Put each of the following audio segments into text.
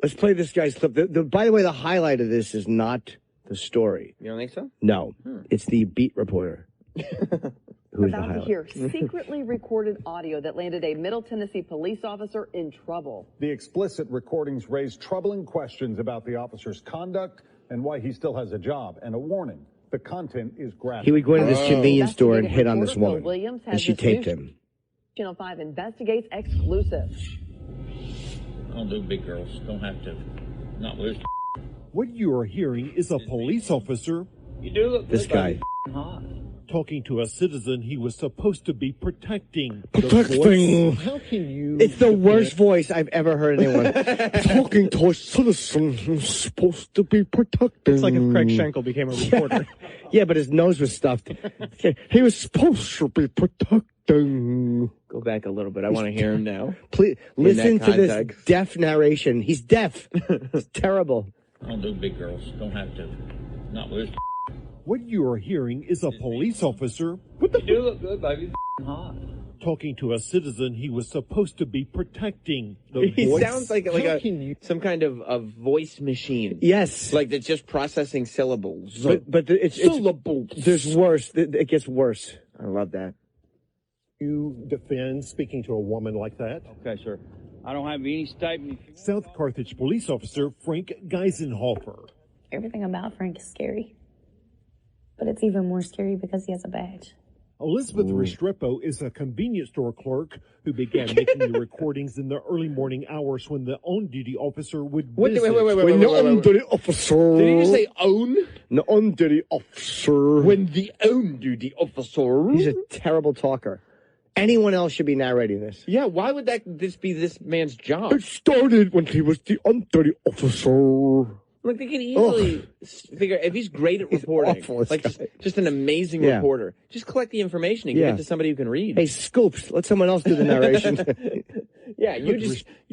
Let's play this guy's clip. By the way, the highlight of this is not the story. You don't think so? No. It's the beat reporter. Who's about to hear secretly recorded audio that landed a Middle Tennessee police officer in trouble. The explicit recordings raise troubling questions about the officer's conduct and why he still has a job, and a warning. The content is graphic. He would go into this convenience store and hit on this woman, and she taped him. Channel 5 investigates exclusive. I'll do big girls. Don't have to. Not lose. What you are hearing is a police officer. You do look this guy hot. Talking to a citizen he was supposed to be protecting. Protecting. How can you... It's the worst voice I've ever heard anyone. Talking to a citizen who's supposed to be protecting. It's like if Craig Schenkel became a reporter. Yeah, but his nose was stuffed. He was supposed to be protecting. Go back a little bit. I want to hear him now. Please listen to this deaf narration. He's deaf. It's terrible. I'll do big girls. Don't have to. Not lose. What you are hearing is a police officer. You do look good, baby. Hot. Talking to a citizen he was supposed to be protecting. He sounds like some kind of voice machine. Yes. Like it's just processing syllables. But syllables. There's worse. It gets worse. I love that. You defend speaking to a woman like that? Okay, sir. I don't have any statement. South Carthage police officer Frank Geisenhofer. Everything about Frank is scary. But it's even more scary because he has a badge. Elizabeth Restrepo is a convenience store clerk who began making the recordings in the early morning hours when the on-duty officer would visit. When the on-duty officer... Did he just say own? The on-duty officer... When the on-duty officer... He's a terrible talker. Anyone else should be narrating this. Yeah, why would this be this man's job? It started when he was the on-duty officer... Look, they can easily figure if he's great at reporting, like just an amazing reporter. Just collect the information and give it to somebody who can read. Hey, Scoops, let someone else do the narration. Yeah, you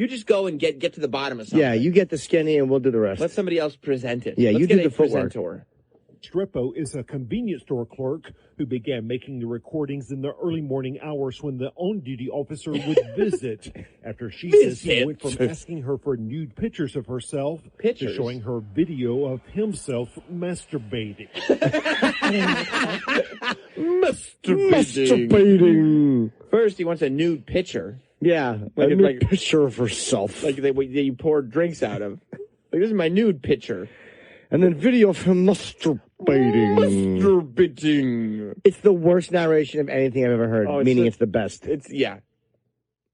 just go and get to the bottom of something. Yeah, you get the skinny and we'll do the rest. Let somebody else present it. Yeah, Let's you get do the footwork. footwork. Restrepo is a convenience store clerk who began making the recordings in the early morning hours when the on-duty officer would visit. After she says he went from asking her for nude pictures of herself to showing her video of himself masturbating. Masturbating. First, he wants a nude picture. Yeah, like a nude picture of herself. Like you pour drinks out of. Like, this is my nude picture. And then video of him masturbating. It's the worst narration of anything I've ever heard, meaning it's the best.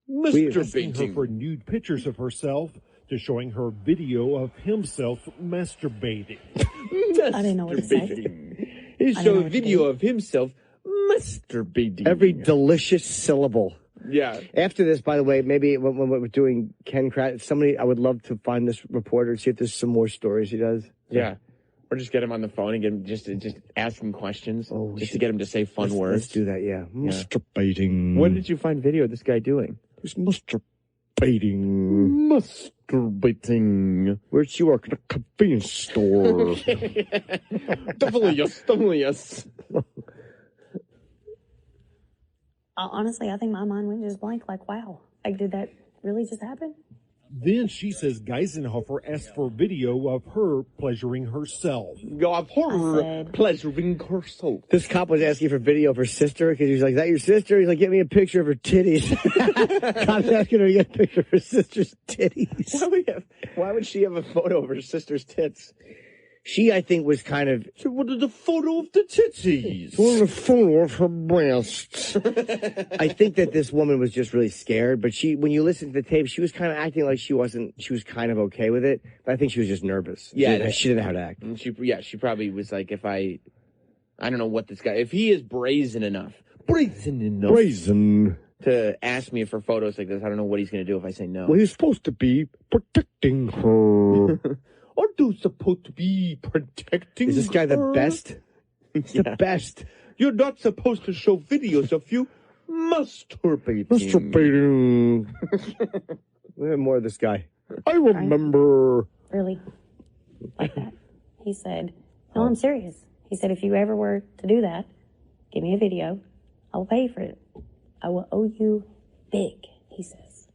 Masturbating. Her for nude pictures of herself to showing her video of himself masturbating. I didn't know what to say. He showed a video of himself masturbating. Every delicious syllable. Yeah. After this, by the way, maybe when we're doing Ken Kratz, I would love to find this reporter and see if there's some more stories he does. Yeah. Or just get him on the phone and get him just ask him questions, just to get him to say fun words. Let's do that, yeah. Masturbating. What did you find video of this guy doing? He's masturbating. Masturbating. Where'd you work? At a convenience store. Definitely yes. Honestly, I think my mind went just blank, like, wow. Like, did that really just happen? Then she says Geisenhofer asked for video of her pleasuring herself. Pleasuring herself. This cop was asking for video of her sister because he was like, is that your sister? He's like, get me a picture of her titties. Cop's asking her to get a picture of her sister's titties. Why would she have a photo of her sister's tits? She, I think, was kind of... She wanted a photo of the titties. She wanted a photo of her breasts. I think that this woman was just really scared, but when you listen to the tape, she was kind of acting like she was kind of okay with it, but I think she was just nervous. Yeah. She didn't know how to act. And she probably was like, I don't know what this guy... If he is brazen enough to ask me for photos like this, I don't know what he's going to do if I say no. Well, he's supposed to be protecting her. Aren't you supposed to be protecting Is this guy the best? He's the best. You're not supposed to show videos of you masturbating. We have more of this guy. I remember. Really? Like that. He said, no, I'm serious. He said, if you ever were to do that, give me a video. I will pay for it. I will owe you big, he says.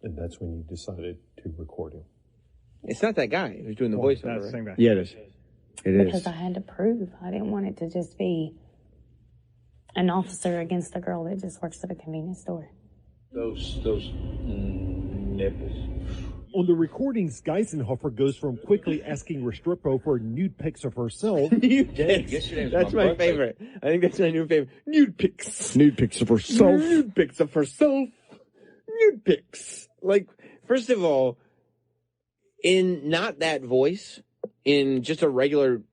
And that's when you decided to record him. It's not that guy who's doing the voiceover. That's the Right? same guy. Yeah, it is. It is. Because I had to prove. I didn't want it to just be an officer against a girl that just works at a convenience store. Those nipples. On the recordings, Geisenhofer goes from quickly asking Restrepo for nude pics of herself. Nude pics. That's my favorite. I think that's my new favorite. Nude pics. Nude pics of herself. Nude pics of herself. Nude pics. Like, first of all, in not that voice, in just a regular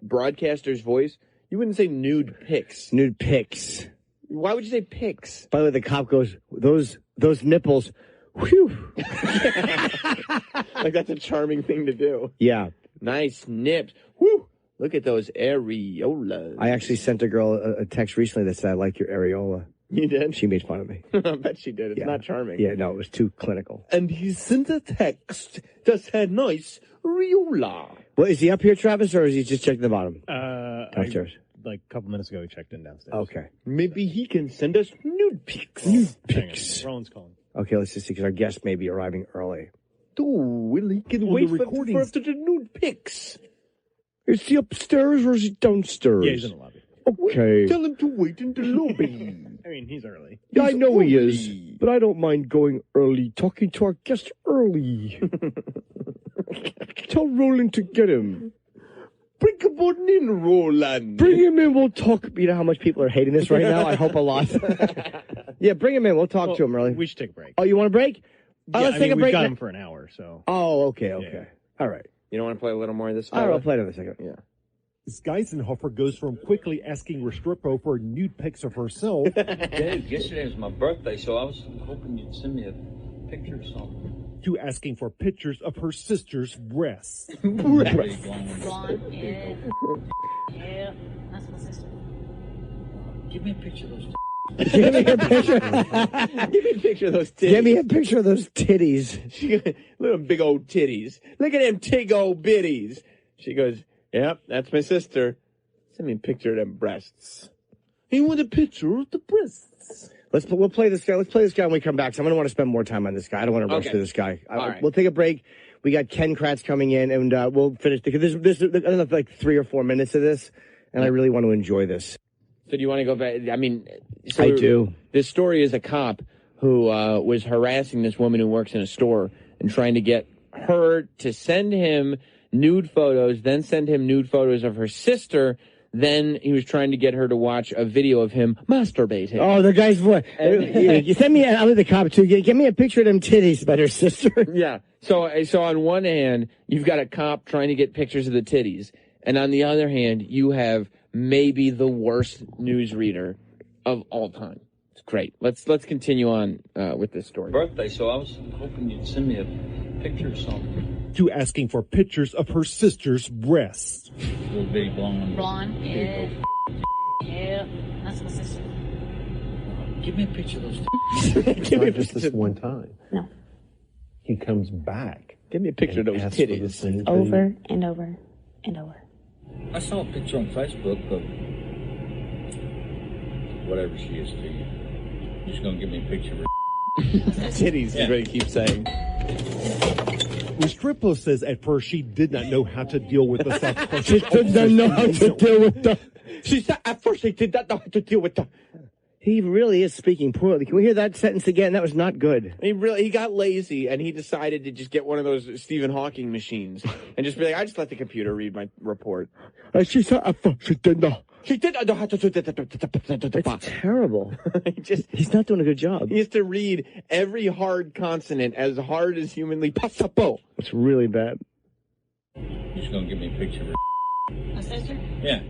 broadcaster's voice, you wouldn't say nude pics. Nude pics. Why would you say pics? By the way, the cop goes, those nipples, whew. Like, that's a charming thing to do. Yeah. Nice nips. Whew. Look at those areolas. I actually sent a girl a text recently that said, I like your areola. You did? She made fun of me. I bet she did. It's not charming. Yeah, no, it was too clinical. And he sent a text that said, nice areola. Well, is he up here, Travis, or is he just checking the bottom? Downstairs. Like a couple minutes ago, we checked in downstairs. Okay. Maybe he can send us nude pics. Nude Hang pics. on. Roland's calling. Okay, let's just see, because our guest may be arriving early. Oh, well, he can On wait the for recordings- the nude pics. Is he upstairs or is he downstairs? Yeah, he's in the lobby. Okay. Tell him to wait in the lobby. I mean, he's early. Yeah, I know he is, early. but I don't mind going early, talking to our guest early. Tell Roland to get him. Bring him on in, Roland. Bring him in, we'll talk. You know how much people are hating this right now? I hope a lot. Yeah, bring him in, we'll talk to him early. We should take a break. Oh, you want a break? Let's take a we've break. got now. him for an hour, so. Oh, okay. All right. You don't want to play a little more of this? All right, I'll play it in a second. Yeah. Geisenhofer goes from quickly asking Restrepo for nude pics of herself Dave, yesterday was my birthday, so I was hoping you'd send me a picture or something. to asking for pictures of her sister's breasts. Big long Blonde, yeah, that's my sister. Give me a picture of those. Give me a picture. Give me a picture of those titties. Give me a picture of those titties. Little big old titties. Look at them tig old bitties. She goes, yep, that's my sister. Send me a picture of them breasts. You want a picture of the breasts? We'll play this guy. Let's play this guy when we come back. So I'm going to want to spend more time on this guy. I don't want to rush Okay. through this guy. All right. We'll take a break. We got Ken Kratz coming in, and we'll finish because this I don't know, like 3 or 4 minutes of this, and I really want to enjoy this. So do you want to go back? I mean, I do. This story is a cop who was harassing this woman who works in a store and trying to get her to send him nude photos, then send him nude photos of her sister. Then he was trying to get her to watch a video of him masturbating. Oh, the guy's voice. You send me, I'll leave the cop too. Give me a picture of them titties by her sister. Yeah. So on one hand, you've got a cop trying to get pictures of the titties. And on the other hand, you have maybe the worst newsreader of all time. It's great. Let's continue on with this story. Birthday, so I was hoping you'd send me a picture or something. To asking for pictures of her sister's breasts. Little big Blonde, yeah, that's my sister. Give me a picture of those. It's not just this one time. No. He comes back. Give me a picture of and those asks for the titties. same thing. Over and over and over. I saw a picture on Facebook of whatever she is to you. You're just gonna give me a picture of her. Titties is what he keeps saying. Restrepo says at first she did not know how to deal with the self-conscious She did not know how to deal with the. She said at first he did not know how to deal with the. He really is speaking poorly. Can we hear that sentence again? That was not good. He got lazy and he decided to just get one of those Stephen Hawking machines and just be like, I just let the computer read my report. She said at first she did not. She did not know how to do that. It's terrible. He's not doing a good job. He has to read every hard consonant as hard as humanly possible. It's really bad. You're just gonna give me a picture of her. My sister? Yeah.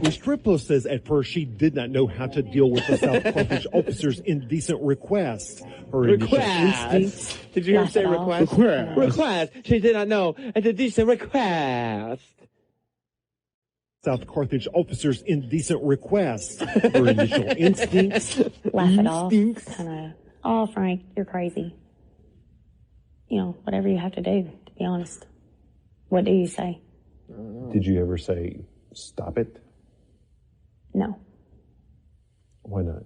Restrepo says at first she did not know how to deal with the self-conscious officer's indecent requests. Her initial instincts. Did you hear him say Laugh it off. request? Request. She did not know. And the decent request. South Carthage officer's indecent requests. Her initial instincts. Laugh it off. Kind of, oh, Frank, you're crazy. You know, whatever you have to do, to be honest. What do you say? Did you ever say, stop it? No. Why not?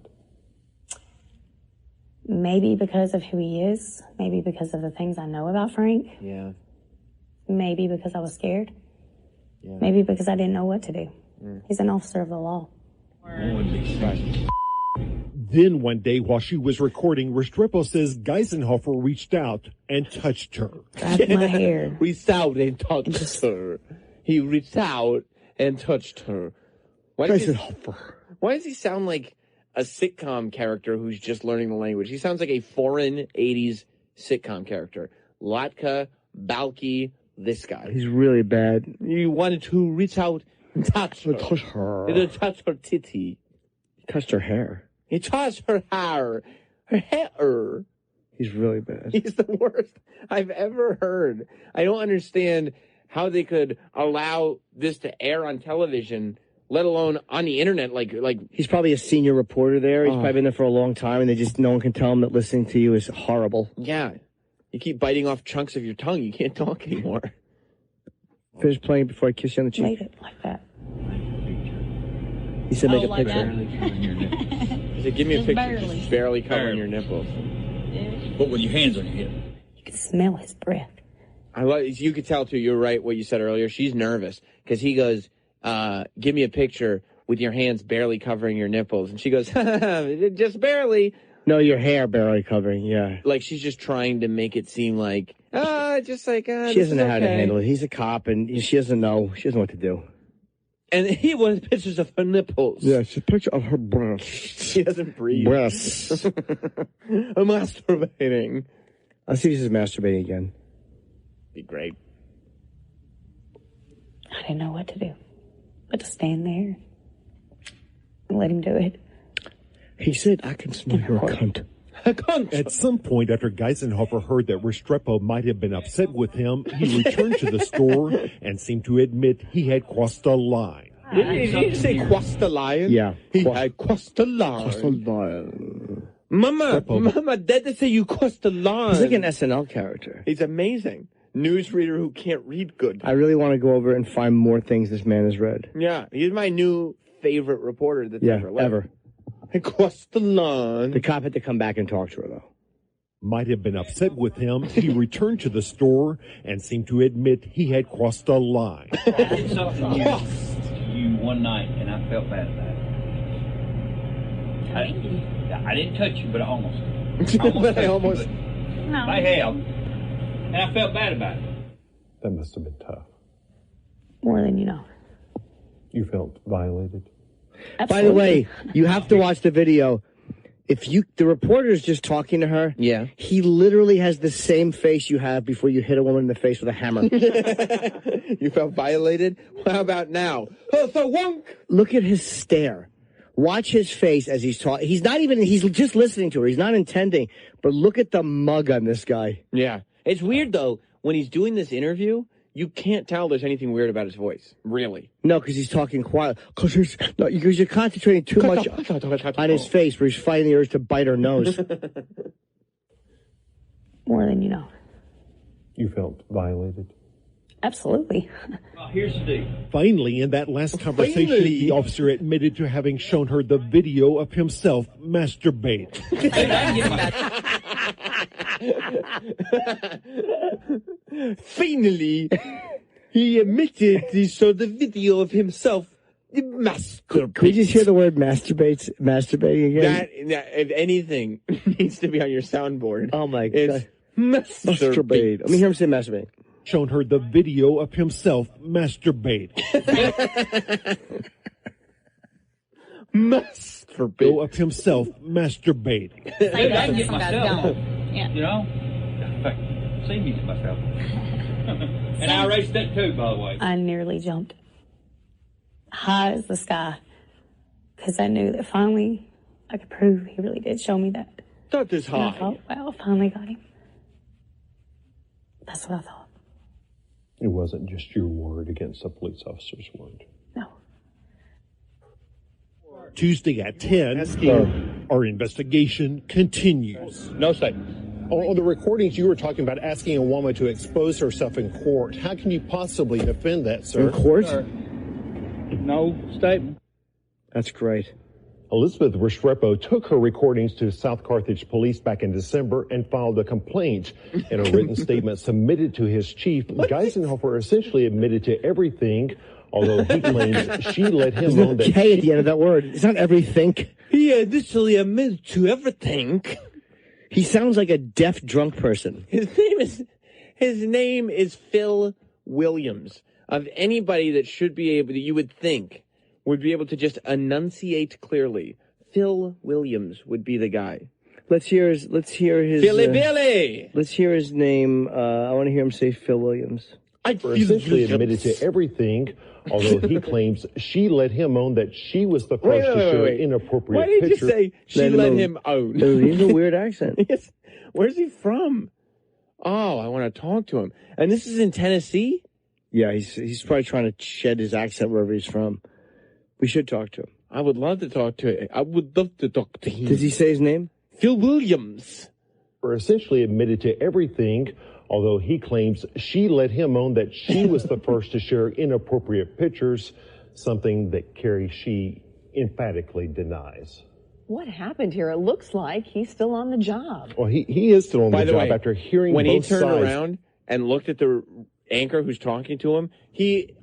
Maybe because of who he is. Maybe because of the things I know about Frank. Yeah. Maybe because I was scared. Yeah. Maybe because I didn't know what to do. He's an officer of the law. Then one day, while she was recording, Restrepo says Geisenhofer reached out and touched her. Grabbed my hair. Reached out and touched her. He reached out and touched her. Why does he sound like a sitcom character who's just learning the language? He sounds like a foreign 80s sitcom character. Latka, Balky, this guy. He's really bad. You wanted to reach out and touch her. Touch her. He touched her titty. He touched her hair. He touched her hair. Her hair. He's really bad. He's the worst I've ever heard. I don't understand how they could allow this to air on television, let alone on the internet. Like he's probably a senior reporter there. He's probably been there for a long time, and no one can tell him that listening to you is horrible. Yeah. You keep biting off chunks of your tongue. You can't talk anymore. Finish playing before I kiss you on the cheek. Made it like that. He said, make a like picture. He said, give me a picture. Just barely covering your nipples. But with your hands on your hip. You can smell his breath. You could tell, too, you're right, what you said earlier. She's nervous because he goes, give me a picture with your hands barely covering your nipples. And she goes, just barely. No, your hair barely covering, yeah. Like she's just trying to make it seem like, just like, she doesn't know how to handle it. He's a cop, and she doesn't know. She doesn't know what to do. And he wanted pictures of her nipples. Yeah, it's a picture of her breasts. She doesn't breathe. Breasts. I'm masturbating. I'll see if she's masturbating again. Be great. I didn't know what to do. But to stand there and let him do it. He said, I can smell your cunt. At some point, after Geisenhofer heard that Restrepo might have been upset with him, he returned to the store and seemed to admit he had crossed a line. Did you say crossed the line? Yeah. He had crossed the line. Crossed the line. Mama, Dad say you crossed the line. He's like an SNL character. He's amazing. Newsreader who can't read good. I really want to go over and find more things this man has read. Yeah, he's my new favorite reporter that's ever lived. Ever. He crossed the line. The cop had to come back and talk to her, though. Might have been upset with him, he returned to the store and seemed to admit he had crossed a line. I did something to you one night, and I felt bad about it. I didn't touch you, but I almost. I almost. No. I have, and I felt bad about it. That must have been tough. More than you know. You felt violated? Absolutely. By the way, you have to watch the video. The reporter's just talking to her. Yeah. He literally has the same face you have before you hit a woman in the face with a hammer. You felt violated? Well, how about now? Look at his stare. Watch his face as he's talking. He's just listening to her. He's not intending. But look at the mug on this guy. Yeah. It's weird, though, when he's doing this interview, you can't tell there's anything weird about his voice. Really. No, because he's talking quiet. Because you're concentrating too much on his face where he's fighting the urge to bite her nose. More than you know. You felt violated? Absolutely. Well, here's the deal. Finally, in that last conversation, the officer admitted to having shown her the video of himself masturbate. Finally, he admitted he saw the video of himself masturbating. Could we just hear the word masturbating again? That, if anything, needs to be on your soundboard. Oh my God. It's masturbate. Let me hear him say masturbate. Shown her the video of himself masturbate. Masturbate. Of himself masturbate. I can get myself. You know? In fact, see me to myself. And I erased that too, by the way. I nearly jumped high as the sky because I knew that finally I could prove he really did show me that. That is And I high. thought, well, finally got him. That's what I thought. It wasn't just your word against a police officer's word. No. Tuesday at 10, our investigation continues. No say. On the recordings, you were talking about asking a woman to expose herself in court. How can you possibly defend that, sir? In court? No statement. That's great. Elizabeth Restrepo took her recordings to South Carthage police back in December and filed a complaint. In a written statement submitted to his chief, Geisenhofer essentially admitted to everything, although he claims she let him know that K at the end of that word. It's not everything. He initially admitted to everything. He sounds like a deaf drunk person. His name is Phil Williams. Of anybody that should be able to, you would think, would be able to just enunciate clearly, Phil Williams would be the guy. Let's hear his. Philly Billy. Let's hear his name. I want to hear him say Phil Williams. essentially admitted to everything, although he claims she let him own that she was the first to share inappropriate Why did you picture. say she let him own? He's a weird accent. Yes. Where's he from? Oh, I want to talk to him. And this is in Tennessee? Yeah, he's probably trying to shed his accent wherever he's from. We should talk to him. I would love to talk to him. I would love to talk to him. Does he say his name? Phil Williams. Or essentially admitted to everything, although he claims she let him own that she was the first to share inappropriate pictures, something that Carrie Shee emphatically denies. What happened here? It looks like he's still on the job. Well, he is still on By the the job way, after hearing when both he turned sides. around and looked at the anchor who's talking to him,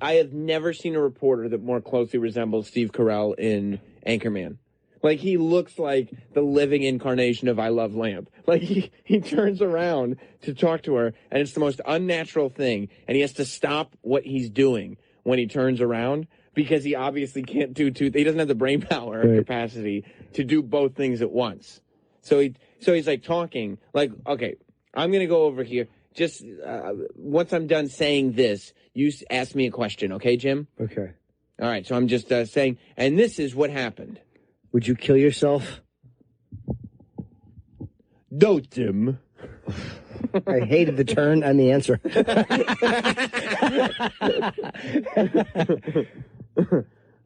I have never seen a reporter that more closely resembles Steve Carell in Anchorman. Like, he looks like the living incarnation of I Love Lamp. Like, he turns around to talk to her, and it's the most unnatural thing, and he has to stop what he's doing when he turns around, because he obviously can't do he doesn't have the brain power or capacity to do both things at once. So he's like talking, like, okay, I'm going to go over here. Just once I'm done saying this, you ask me a question, okay, Jim? Okay. All right, so I'm just saying, and this is what happened. Would you kill yourself? No, Jim. I hated the turn and the answer.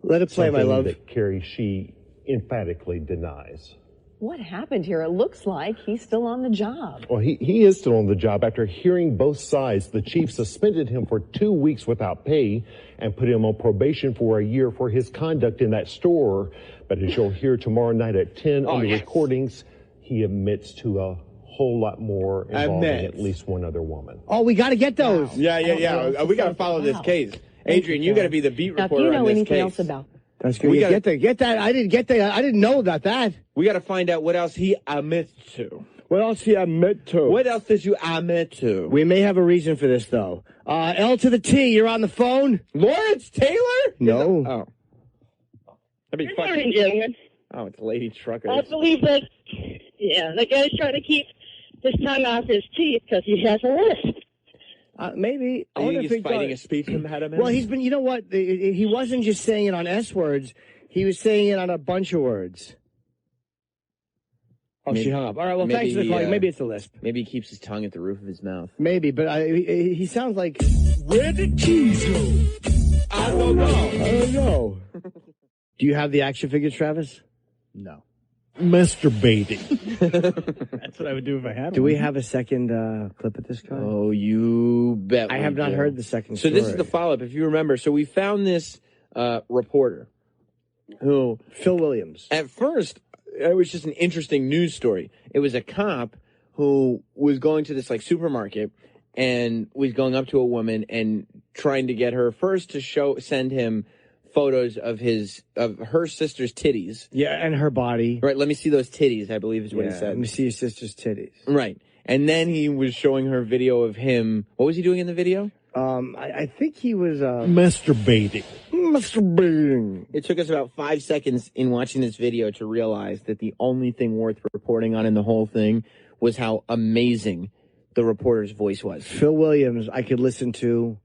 Let it play, my Something love. that Carrie Shee emphatically denies. What happened here? It looks like he's still on the job. Well, he is still on the job after hearing both sides. The chief suspended him for 2 weeks without pay and put him on probation for a year for his conduct in that store. But as you'll hear tomorrow night at 10 on the recordings, he admits to a whole lot more involving at least one other woman. Oh, we got to get those. Yeah. We got to follow this case. Adrian, you got to be the beat reporter Now, if you know on this anything case. else about That's good. Get that. I didn't know about that. We got to find out what else he admits to. What else he admit to? What else did you admit to? We may have a reason for this, though. L to the T, you're on the phone? Lawrence Taylor? No. That'd be Good fun. morning, gentlemen. Oh, it's Lady Trucker. I believe that, the guy's trying to keep his tongue off his teeth because he has a lisp. Maybe. I I wonder think if he's he fighting does. a speech impediment. Well, he's been, you know what? He wasn't just saying it on S words. He was saying it on a bunch of words. Oh, she hung up. All right, well, thanks for the call. Maybe it's a lisp. Maybe he keeps his tongue at the roof of his mouth. Maybe, but he sounds like... Where did cheese go? I don't know. Do you have the action figure, Travis? No. Masturbating. That's what I would do if I had Do one. we have a second clip of this guy? Oh, you bet. I have not heard the second So story. this is the follow-up. If you remember, so we found this reporter who... Phil Williams. At first, it was just an interesting news story. It was a cop who was going to this supermarket and was going up to a woman and trying to get her first to send him photos of her sister's titties. Yeah, and her body. Right, let me see those titties, I believe is what he said. Let me see your sister's titties. Right. And then he was showing her video of him. What was he doing in the video? I think he was Masturbating. masturbating. It took us about 5 seconds in watching this video to realize that the only thing worth reporting on in the whole thing was how amazing the reporter's voice was. Phil Williams, I could listen to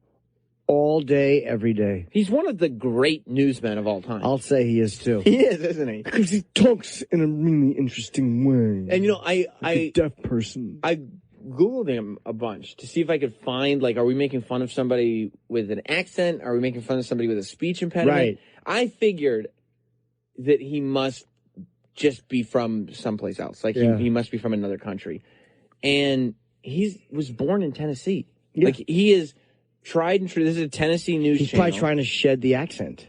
all day, every day. He's one of the great newsmen of all time. I'll say he is too. He is, isn't he? Because he talks in a really interesting way. And like a deaf person. I Googled him a bunch to see if I could find, are we making fun of somebody with an accent? Are we making fun of somebody with a speech impediment? Right. I figured that he must just be from someplace else. He must be from another country. And he was born in Tennessee. Yeah. He is tried and true. This is a Tennessee news channel. He's probably trying to shed the accent.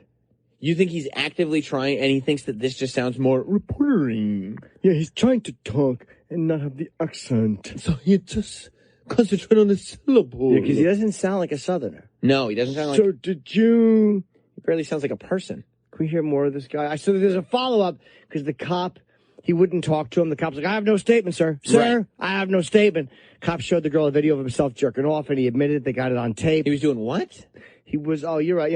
You think he's actively trying, and he thinks that this just sounds more reportering? Yeah, he's trying to talk and not have the accent. So he just concentrate on the syllable. Yeah, because he doesn't sound like a Southerner. No, he doesn't sound like... So did you... He barely sounds like a person. Can we hear more of this guy? So there's a follow-up, because the cop, he wouldn't talk to him. The cop's like, I have no statement, sir. Sir, Right. I have no statement. Cop showed the girl a video of himself jerking off, and he admitted they got it on tape. He was doing what? He was, oh, you're right,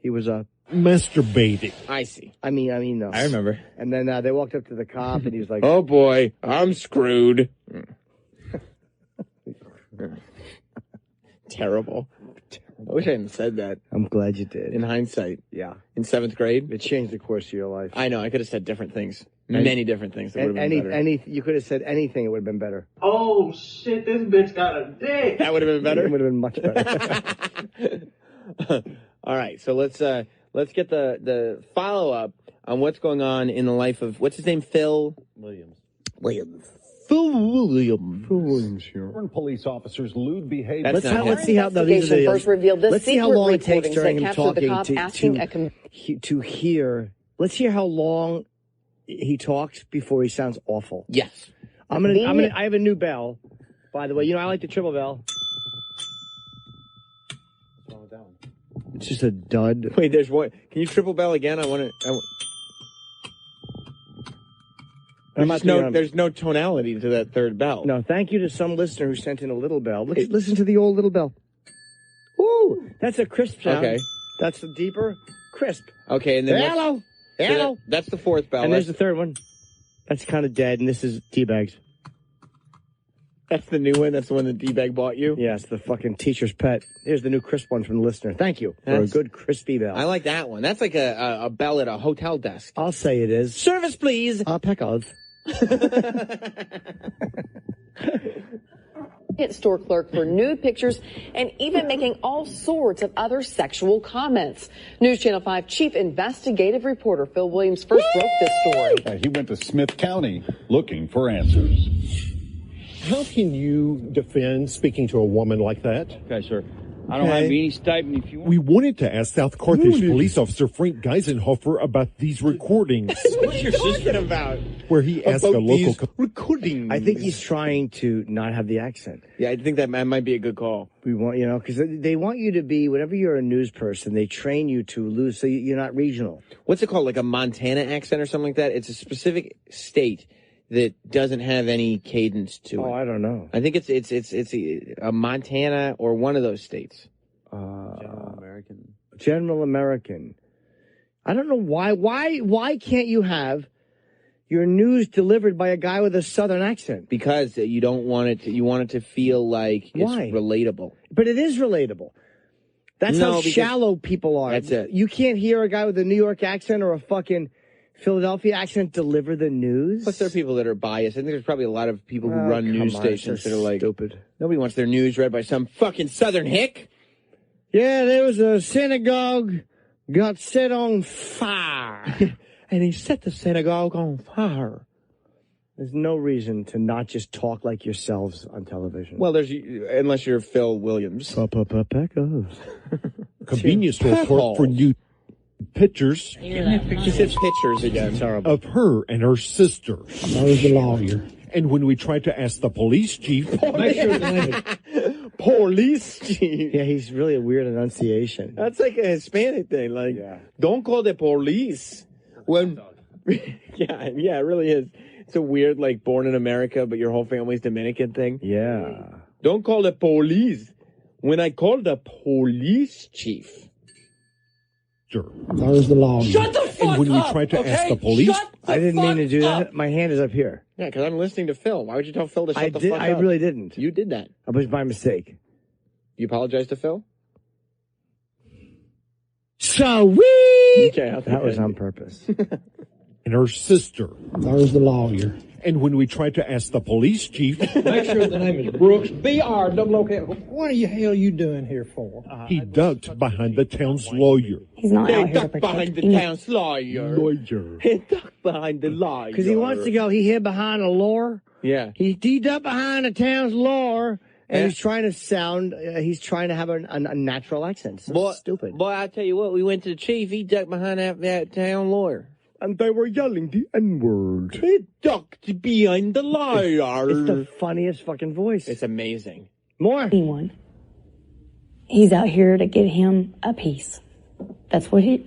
he was, masturbating. I see. I mean, no. I remember. And then they walked up to the cop, and he was like, Oh, boy, I'm screwed. Terrible. I wish I hadn't said that. I'm glad you did. In hindsight. Yeah. In 7th grade. It changed the course of your life. I know. I could have said different things. Many different things. That would have been better. You could have said anything. It would have been better. Oh, shit, this bitch got a dick. That would have been better? It would have been much better. All right. So let's get the follow-up on what's going on in the life of, what's his name? Phil Williams. Phil Williams. Phil Williams here. Police officers lewd behavior. Let's see how these are the, first revealed this let's see how long it takes during him captured the talking cop asking to hear. Let's hear how long he talks before he sounds awful. Yes. I have a new bell, by the way. I like the triple bell. What's wrong with that one? It's just a dud. Wait, there's one. Can you triple bell again? There's no tonality to that third bell. No, thank you to some listener who sent in a little bell. Listen to the old little bell. Woo! That's a crisp sound. Okay. That's the deeper, crisp. Okay, and then Hello! Hello! That's the fourth bell. And there's the third one. That's kind of dead, and this is Teabags. That's the new one? That's the one that D-Bag bought you? Yes, the fucking teacher's pet. Here's the new crisp one from the listener. Thank you for a good crispy bell. I like that one. That's like a bell at a hotel desk. I'll say it is. Service, please. Pekov. store clerk for nude pictures and even making all sorts of other sexual comments. News Channel 5 chief investigative reporter Phil Williams first broke this story. He went to Smith County looking for answers. How can you defend speaking to a woman like that? Okay, sir. I don't have any statement if you want. We wanted to ask South Carthage police officer Frank Geisenhofer about these recordings. What's your sister about? Where he asked a local recordings. I think he's trying to not have the accent. Yeah, I think that might be a good call. We want, because they want you to be, whenever you're a news person, they train you to lose, so you're not regional. What's it called? Like a Montana accent or something like that? It's a specific state that doesn't have any cadence to it. Oh, I don't know. I think it's a Montana or one of those states. General American. I don't know why. Why can't you have your news delivered by a guy with a Southern accent? Because you don't want it to. You want it to feel like it's relatable. But it is relatable. That's how shallow people are. That's it. You can't hear a guy with a New York accent or a fucking Philadelphia accent deliver the news. Plus, there are people that are biased. I think there's probably a lot of people who run news stations that are like stupid. Nobody wants their news read by some fucking Southern hick. Yeah, there was a synagogue got set on fire. And he set the synagogue on fire. There's no reason to not just talk like yourselves on television. Well, unless you're Phil Williams. Convenience store clerk for new pictures. He says pictures again. Of her and her sister. I was the lawyer. And when we tried to ask the police chief, make sure the name is police chief. Yeah, he's really a weird enunciation. That's like a Hispanic thing. Like, don't call the police. When, yeah, it really is. It's a weird, like, born in America, but your whole family's Dominican thing. Yeah. Don't call the police. When I call the police chief. I was the lawyer. Shut the fuck up! And when we tried to ask the police, I didn't mean to do that. My hand is up here. Yeah, because I'm listening to Phil. Why would you tell Phil to shut the fuck up? I really didn't. You did that. It was by mistake. You apologize to Phil? So we. Okay, that was on purpose. And her sister. I was the lawyer. And when we tried to ask the police chief, make sure the name is Brooks, B-R-O-O-K. What the hell are you doing here for? He ducked behind the town's lawyer. He's not out here to ducked behind the town's lawyer. He ducked behind the lawyer. Because he wants to go, he hid behind a lawyer. Yeah. He ducked behind the town's lawyer, And he's trying to sound, he's trying to have a natural accent. So stupid. Boy, I'll tell you what, we went to the chief, he ducked behind that town lawyer. And they were yelling the N-word. He ducked behind the lawyer. It's the funniest fucking voice. It's amazing. More. Anyone. He's out here to get him a piece. That's what he's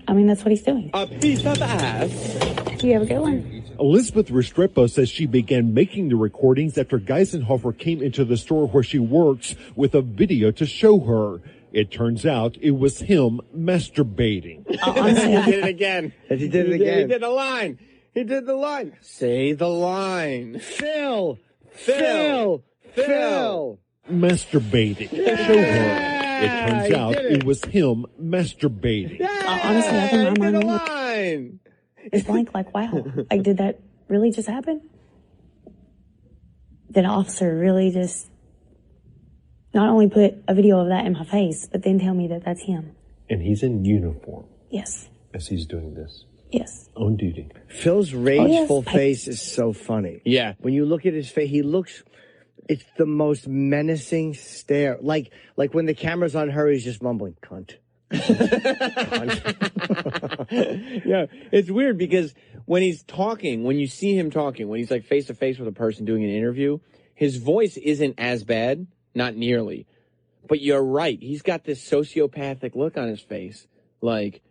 doing. A piece of ass. You have a good one. Elizabeth Restrepo says she began making the recordings after Geisenhofer came into the store where she works with a video to show her. It turns out it was him masturbating. He did it again. He did it again. He did the line. He did the line. Say the line. Phil. Masturbating. Show her. It turns out it was him masturbating. Honestly, I think my did a mind line. is blank. Like, wow, like, did that really just happen? Did an officer really just not only put a video of that in my face, but then tell me that that's him? And he's in uniform Yes. as he's doing this. Yes. On duty. Phil's rageful face is so funny. Yeah. When you look at his face, it's the most menacing stare. Like when the camera's on her, he's just mumbling, cunt. Yeah, it's weird because when he's talking, when you see him talking, when he's like face to face with a person doing an interview, his voice isn't as bad, not nearly. But you're right, he's got this sociopathic look on his face, like,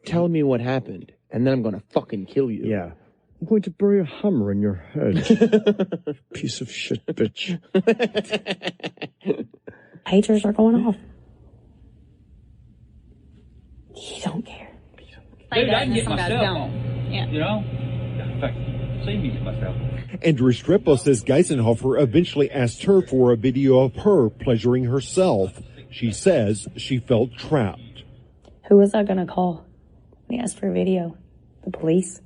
tell me what happened, and then I'm gonna fucking kill you. Yeah. I'm going to bury a hammer in your head. Piece of shit, bitch. Pagers are going off. You don't care. Dude, I can get myself on. Yeah. You know? In fact, see me get myself on. And Restrepo says Geisenhofer eventually asked her for a video of her pleasuring herself. She says she felt trapped. Who was I going to call when he asked for a video? The police?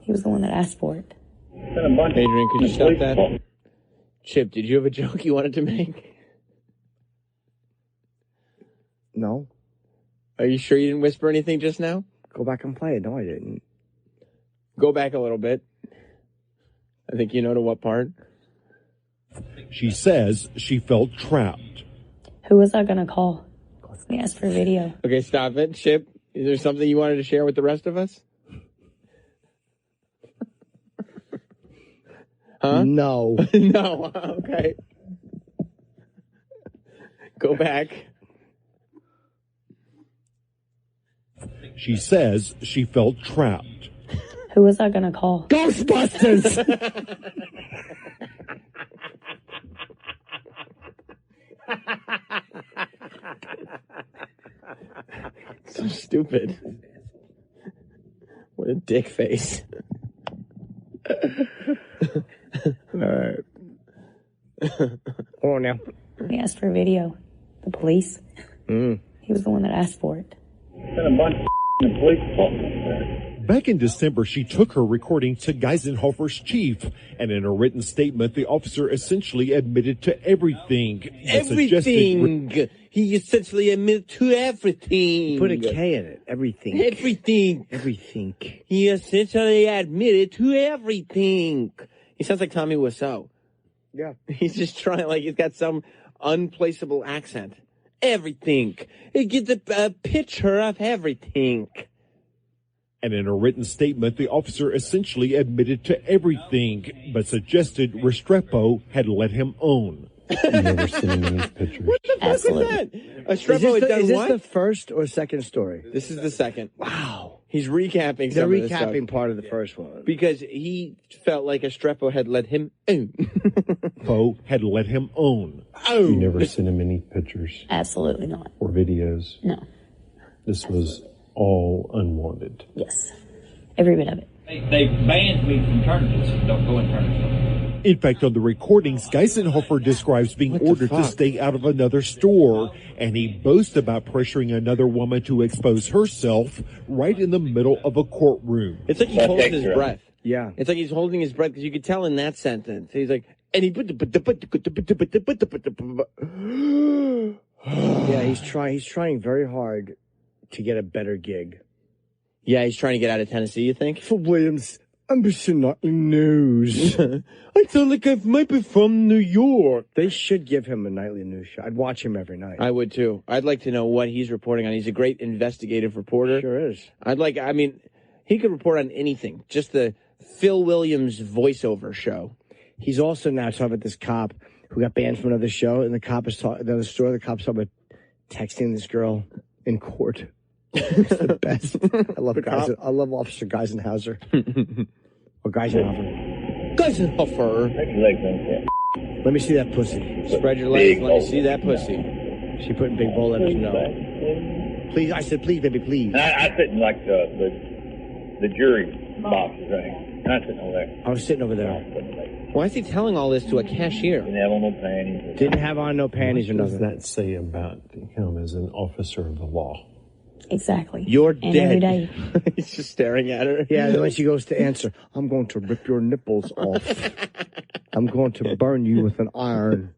He was the one that asked for it. Adrian, could you stop that? Chip, did you have a joke you wanted to make? No. Are you sure you didn't whisper anything just now? Go back and play it. No, I didn't. Go back a little bit. I think you know to what part. She says she felt trapped. Who was I going to call when he asked for a video? Okay, stop it. Chip, is there something you wanted to share with the rest of us? Huh? No. No. Okay. Go back. She says she felt trapped. Who was I going to call? Ghostbusters! So stupid. What a dick face. All right. Hold on now. He asked for a video. The police? He was the one that asked for it. Back in December, she took her recording to Geisenhofer's chief, and in a written statement, the officer essentially admitted to everything. Everything! He essentially admitted to everything. Put a K in it. Everything. Everything. Everything. He essentially admitted to everything. He sounds like Tommy Wiseau. Yeah. He's just trying, like he's got some unplaceable accent. Everything. He gets a picture of everything. And in a written statement, the officer essentially admitted to everything, but suggested Restrepo had let him own. You've never seen him in these pictures. What the fuck is that? Restrepo had done Is this what? the first or second story? This is the second. Wow. He's recapping They're some of this recapping stuff. part of the first one. Because he felt like Restrepo had let him own. Poe had let him own. You've never seen him in any pictures Absolutely not. or videos. No. This was all unwanted. Yes. Every bit of it. They banned me from tournaments. Don't go in tournaments. In fact, on the recordings, Geisenhofer describes being ordered to stay out of another store, and he boasts about pressuring another woman to expose herself right in the middle of a courtroom. It's like he's holding his breath. Yeah. It's like he's holding his breath because you could tell in that sentence. He's like, and he Yeah, he's trying very hard to get a better gig. Yeah, he's trying to get out of Tennessee, you think? For Williams, I'm just nightly news. I sound like I might be from New York. They should give him a nightly news show. I'd watch him every night. I would too. I'd like to know what he's reporting on. He's a great investigative reporter. Sure is. He could report on anything. Just the Phil Williams voiceover show. He's also now talking about this cop who got banned from another show, and the cop is talking another story. The cop's talking about texting this girl in court. It's the best. I love I love Officer Geisenhauser. Or Geisenhofer. Geisenhofer. Let me see that pussy. Spread your legs. Let me see that pussy. She put in big bold letters. No. Please, I said, please, baby, please. I sit in like the jury boxes, right? I sit over there. I was sitting over there. Why is he telling all this to a cashier? Didn't have on no panties. Didn't have on no panties or What does nothing. that say about him as an officer of the law? Exactly. You're and dead. every day. He's just staring at her. Yeah, then when she goes to answer, I'm going to rip your nipples off. I'm going to burn you with an iron.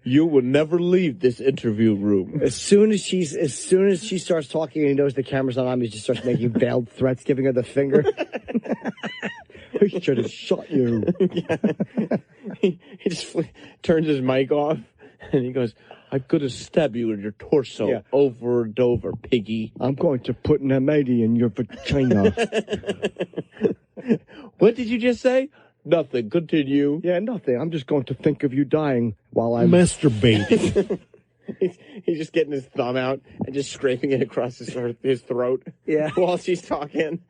You will never leave this interview room. As soon as she starts talking and he knows the camera's not on, he just starts making veiled threats, giving her the finger. He should have shot you. Yeah. He just turns his mic off and he goes, I'm going to stab you in your torso over and over, piggy. I'm going to put an M80 in your vagina. What did you just say? Nothing. Continue. Yeah, nothing. I'm just going to think of you dying while I'm masturbating. He's just getting his thumb out and just scraping it across his throat. Yeah. While she's talking.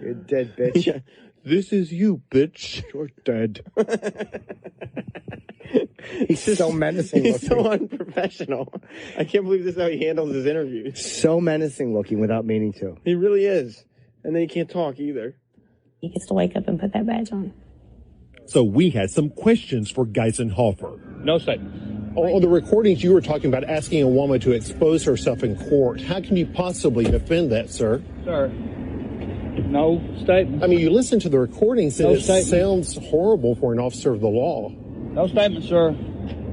You're dead, bitch. Yeah. This is you, bitch. You're dead. He's so menacing He's looking. so unprofessional. I can't believe this is how he handles his interviews. So menacing looking without meaning to. He really is. And then he can't talk either. He gets to wake up and put that badge on. So we had some questions for Geisenhofer. No statement. On the recordings, you were talking about asking a woman to expose herself in court. How can you possibly defend that, sir? Sir, no statement. I mean, you listen to the recordings and No it statement. sounds horrible for an officer of the law. No statement, sir.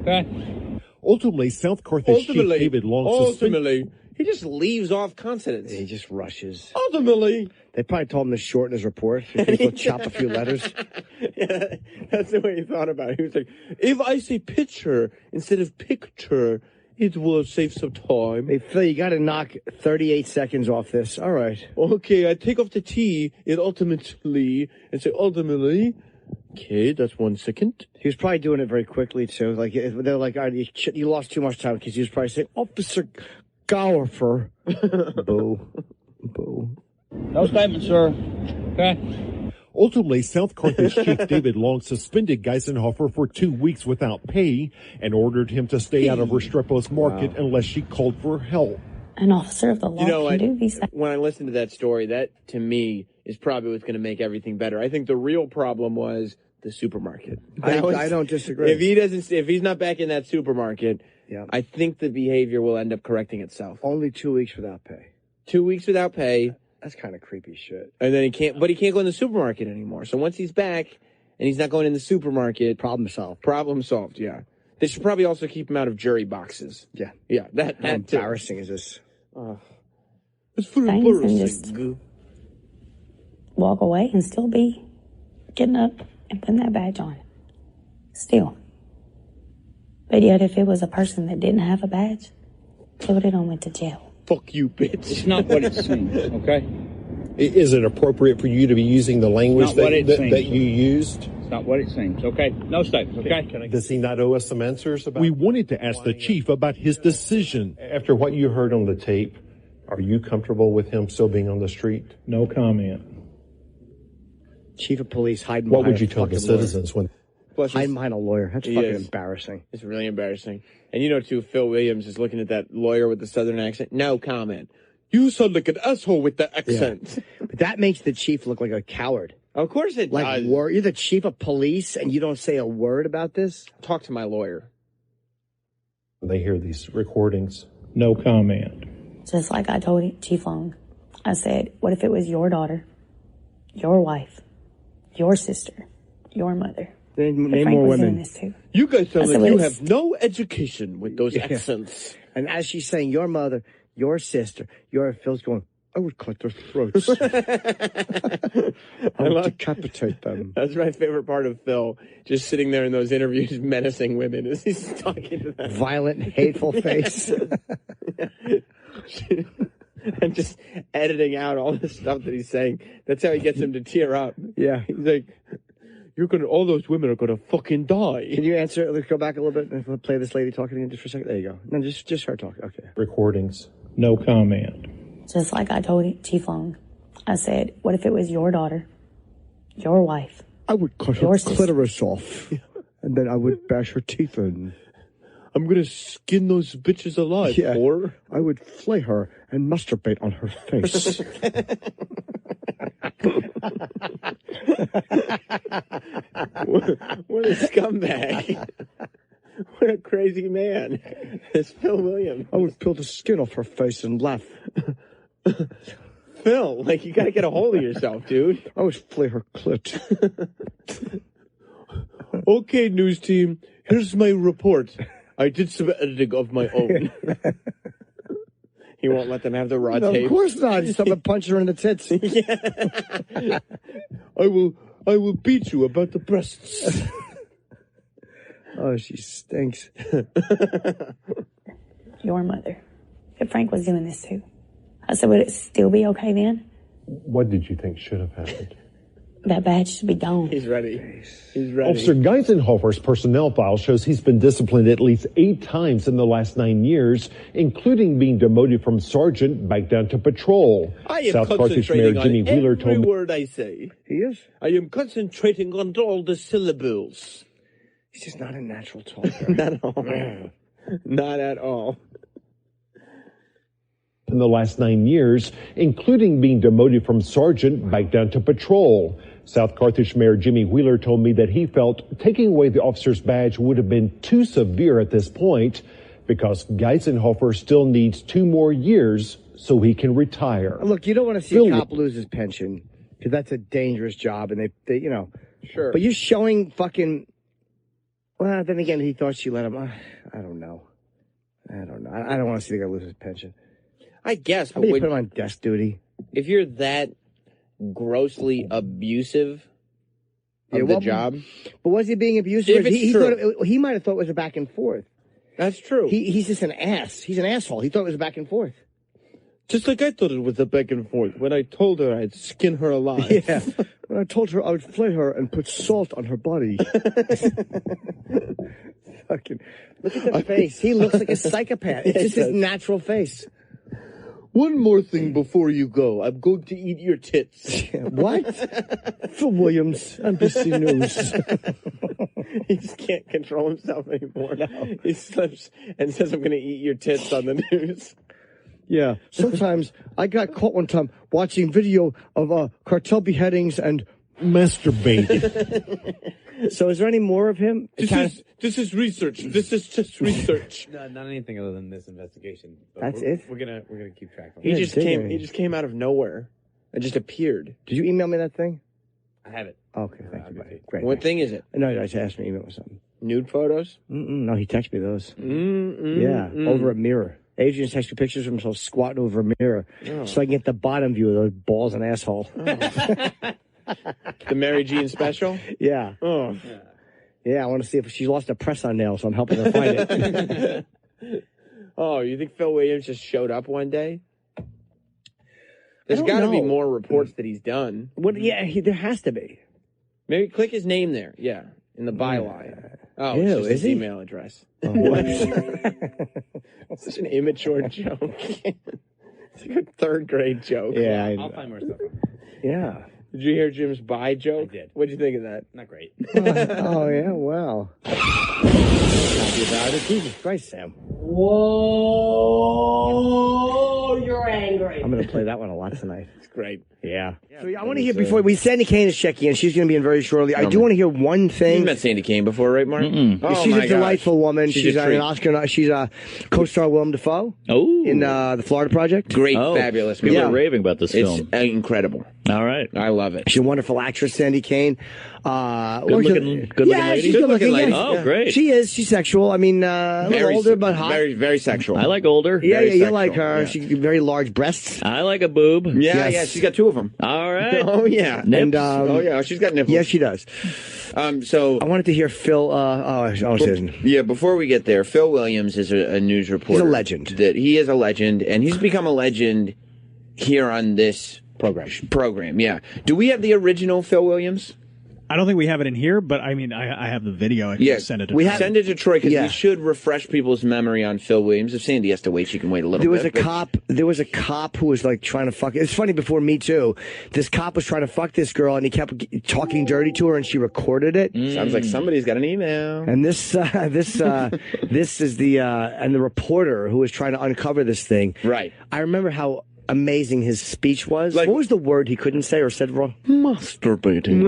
Okay? Ultimately, South Carthage Chief David Long suspended. He just leaves off consonants. He just rushes. Ultimately. They probably told him to shorten his report. He could go chop a few letters. Yeah, that's the way he thought about it. He was like, if I say picture instead of picture, it will save some time. Hey, Phil, you got to knock 38 seconds off this. All right. Okay, I take off the T in ultimately and say ultimately. Okay, that's 1 second. He was probably doing it very quickly, too. Like, they're like, all right, you lost too much time because he was probably saying, Officer Gowerfer. Boo. Boo. No statement, sir. Okay? Ultimately, South Carthage Chief David Long suspended Geisenhofer for 2 weeks without pay and ordered him to stay out of Restrepo's market unless she called for help. An officer of the law can do these things. When I listened to that story, that to me is probably what's going to make everything better. I think the real problem was the supermarket. I don't disagree. If he's not back in that supermarket, Yeah. I think the behavior will end up correcting itself. Only 2 weeks without pay. 2 weeks without pay. That's kind of creepy shit. And then he can't go in the supermarket anymore. So once he's back and he's not going in the supermarket. Problem solved. Problem solved, yeah. They should probably also keep him out of jury boxes. Yeah. Yeah. How embarrassing is this? It's very embarrassing. Just walk away and still be getting up and putting that badge on. Still. But yet if it was a person that didn't have a badge, they would have done went to jail. Fuck you, bitch. It's not what it seems, okay? Is it appropriate for you to be using the language Not what it that seems. you used? It's not what it seems, okay? No statement, okay? Does he not owe us some answers about? We wanted to ask the chief about his decision. After what you heard on the tape, are you comfortable with him still being on the street? No comment. Chief of police hiding What behind would you a tell the fucking lawyer. citizens when? Hiding behind a lawyer. That's He fucking is. embarrassing. It's really embarrassing. And you know, too, Phil Williams is looking at that lawyer with the southern accent. No comment. You sound like an asshole with the accent. Yeah. But that makes the chief look like a coward. Of course it Like, does. you're the chief of police and you don't say a word about this? Talk to my lawyer. They hear these recordings. No comment. Just like I told Chief Long, I said, what if it was your daughter, your wife, your sister, your mother? Name Frank more was doing women. this too. You guys sound I said, like you what is- have no education with those accents. And as she's saying, your mother, your sister, Phil's going, I would cut their throats. I would decapitate them. That's my favorite part of Phil, just sitting there in those interviews menacing women as he's talking to them. Violent, hateful face. And just editing out all the stuff that he's saying. That's how he gets him to tear up. Yeah. He's like, all those women are gonna fucking die. Can you answer? Let's go back a little bit and play this lady talking again just for a second. There you go. No, just her talking. Okay. Recordings. No comment. Just like I told Chief Long, I said, what if it was your daughter, your wife? I would cut her clitoris off, and then I would bash her teeth in. I'm gonna skin those bitches alive, or I would flay her and masturbate on her face. What a scumbag. What a crazy man. It's Phil Williams. I would peel the skin off her face and laugh. Phil, like, you gotta get a hold of yourself, dude. I would flay her clit. Okay, news team, here's my report. I did some editing of my own. He won't let them have the raw tape. Of course not. He's someone punch her in the tits. Yeah. I will beat you about the breasts. Oh, she stinks. Your mother. If Frank was doing this too. I said, would it still be okay then? What did you think should have happened? That badge should be gone. He's ready. He's ready. Officer Geisenhofer's personnel file shows he's been disciplined at least 8 times in the last 9 years, including being demoted from sergeant back down to patrol. I am South Carthage Mayor concentrating Jimmy on Wheeler every told me. word I say. He is? I am concentrating on all the syllables. He's just not a natural talker. Not at all. Not at all. In the last 9 years, including being demoted from sergeant back down to patrol. South Carthage Mayor Jimmy Wheeler told me that he felt taking away the officer's badge would have been too severe at this point because Geisenhofer still needs 2 more years so he can retire. Look, you don't want to see a cop lose his pension because that's a dangerous job, and they you know. Sure. But you're showing fucking. Well, then again, he thought she let him. I don't know. I don't want to see the guy lose his pension. I guess. How about you put him on desk duty? If you're that grossly abusive of the job. But was he being abusive? If it's true. He might have thought it was a back and forth. That's true. He's just an ass. He's an asshole. He thought it was a back and forth. Just like I thought it was a back and forth when I told her I'd skin her alive. Yeah. When I told her I would flay her and put salt on her body. Fucking look at the face. He looks like a psychopath. It's just his natural face. One more thing before you go. I'm going to eat your tits. What? Phil Williams, NBC News. He just can't control himself anymore. No. He slips and says, I'm going to eat your tits on the news. Yeah. Sometimes I got caught one time watching video of cartel beheadings and masturbating. So is there any more of him? This is research. This is just research. No, not anything other than this investigation. But That's it? We're gonna keep track of He it. just came out of nowhere and just appeared. Did you email me that thing? I have it. Okay, thank you, buddy. Great. What thing is it? No, I just asked me to email me something. Nude photos? No, he texted me those. Yeah, over a mirror. Adrian texted me pictures of himself squatting over a mirror so I can get the bottom view of those balls and asshole. The Mary Jean special? Yeah. Oh. Yeah, I want to see if she lost a press-on nail, so I'm helping her find it. Oh, you think Phil Williams just showed up one day? There's I don't got to be know. more reports that he's done. Yeah, there has to be. Maybe click his name there. Yeah, in the byline. Oh, Ew, it's just is his he? email address. Oh, Such an immature joke. It's like a 3rd grade joke. Yeah, I'll find more stuff. Yeah. Did you hear Jim's bye joke? I did. What'd you think of that? Not great. Oh, yeah, well. Happy about it. Jesus Christ, Sam. Whoa, you're angry. I'm going to play that one a lot tonight. It's great. Yeah. So I want to hear before Sandy Kane is checking in. She's going to be in very shortly. I do want to hear one thing. You've met Sandy Kane before, right, Mark? Oh, She's my a delightful gosh. woman. She's She's a an treat. Oscar. She's a co-star Willem Dafoe in the Florida Project. Great, fabulous. People Yeah. are raving about this It's film. incredible. All right. I love it. She's a wonderful actress, Sandy Kane. Good-looking lady? She's good-looking lady. Oh, great. She is. She's sexual. I mean, a little older, but hot. Very, very sexual. I like older. Yeah, Very you sexual. like her. Yeah. She's very large breasts. I like a boob. Yeah, yeah, she's got two of them. All right. Oh, yeah. Nips. And, oh, yeah, she's got nipples. Yes, she does. So I wanted to hear Phil. yeah, before we get there, Phil Williams is a news reporter. He's a legend. He is a legend, and he's become a legend here on this program. Yeah. Do we have the original Phil Williams? I don't think we have it in here, but I mean, I have the video. I can just send it to Send it to Troy, because we should refresh people's memory on Phil Williams. If Sandy has to wait, she can wait a little There was bit. There was a cop who was like trying to fuck. It's funny, before Me Too, this cop was trying to fuck this girl, and he kept talking dirty to her, and she recorded it. Sounds like somebody's got an email. And this is the and the reporter who was trying to uncover this thing. Right. I remember how amazing his speech was. What was the word he couldn't say or said wrong? Masturbating.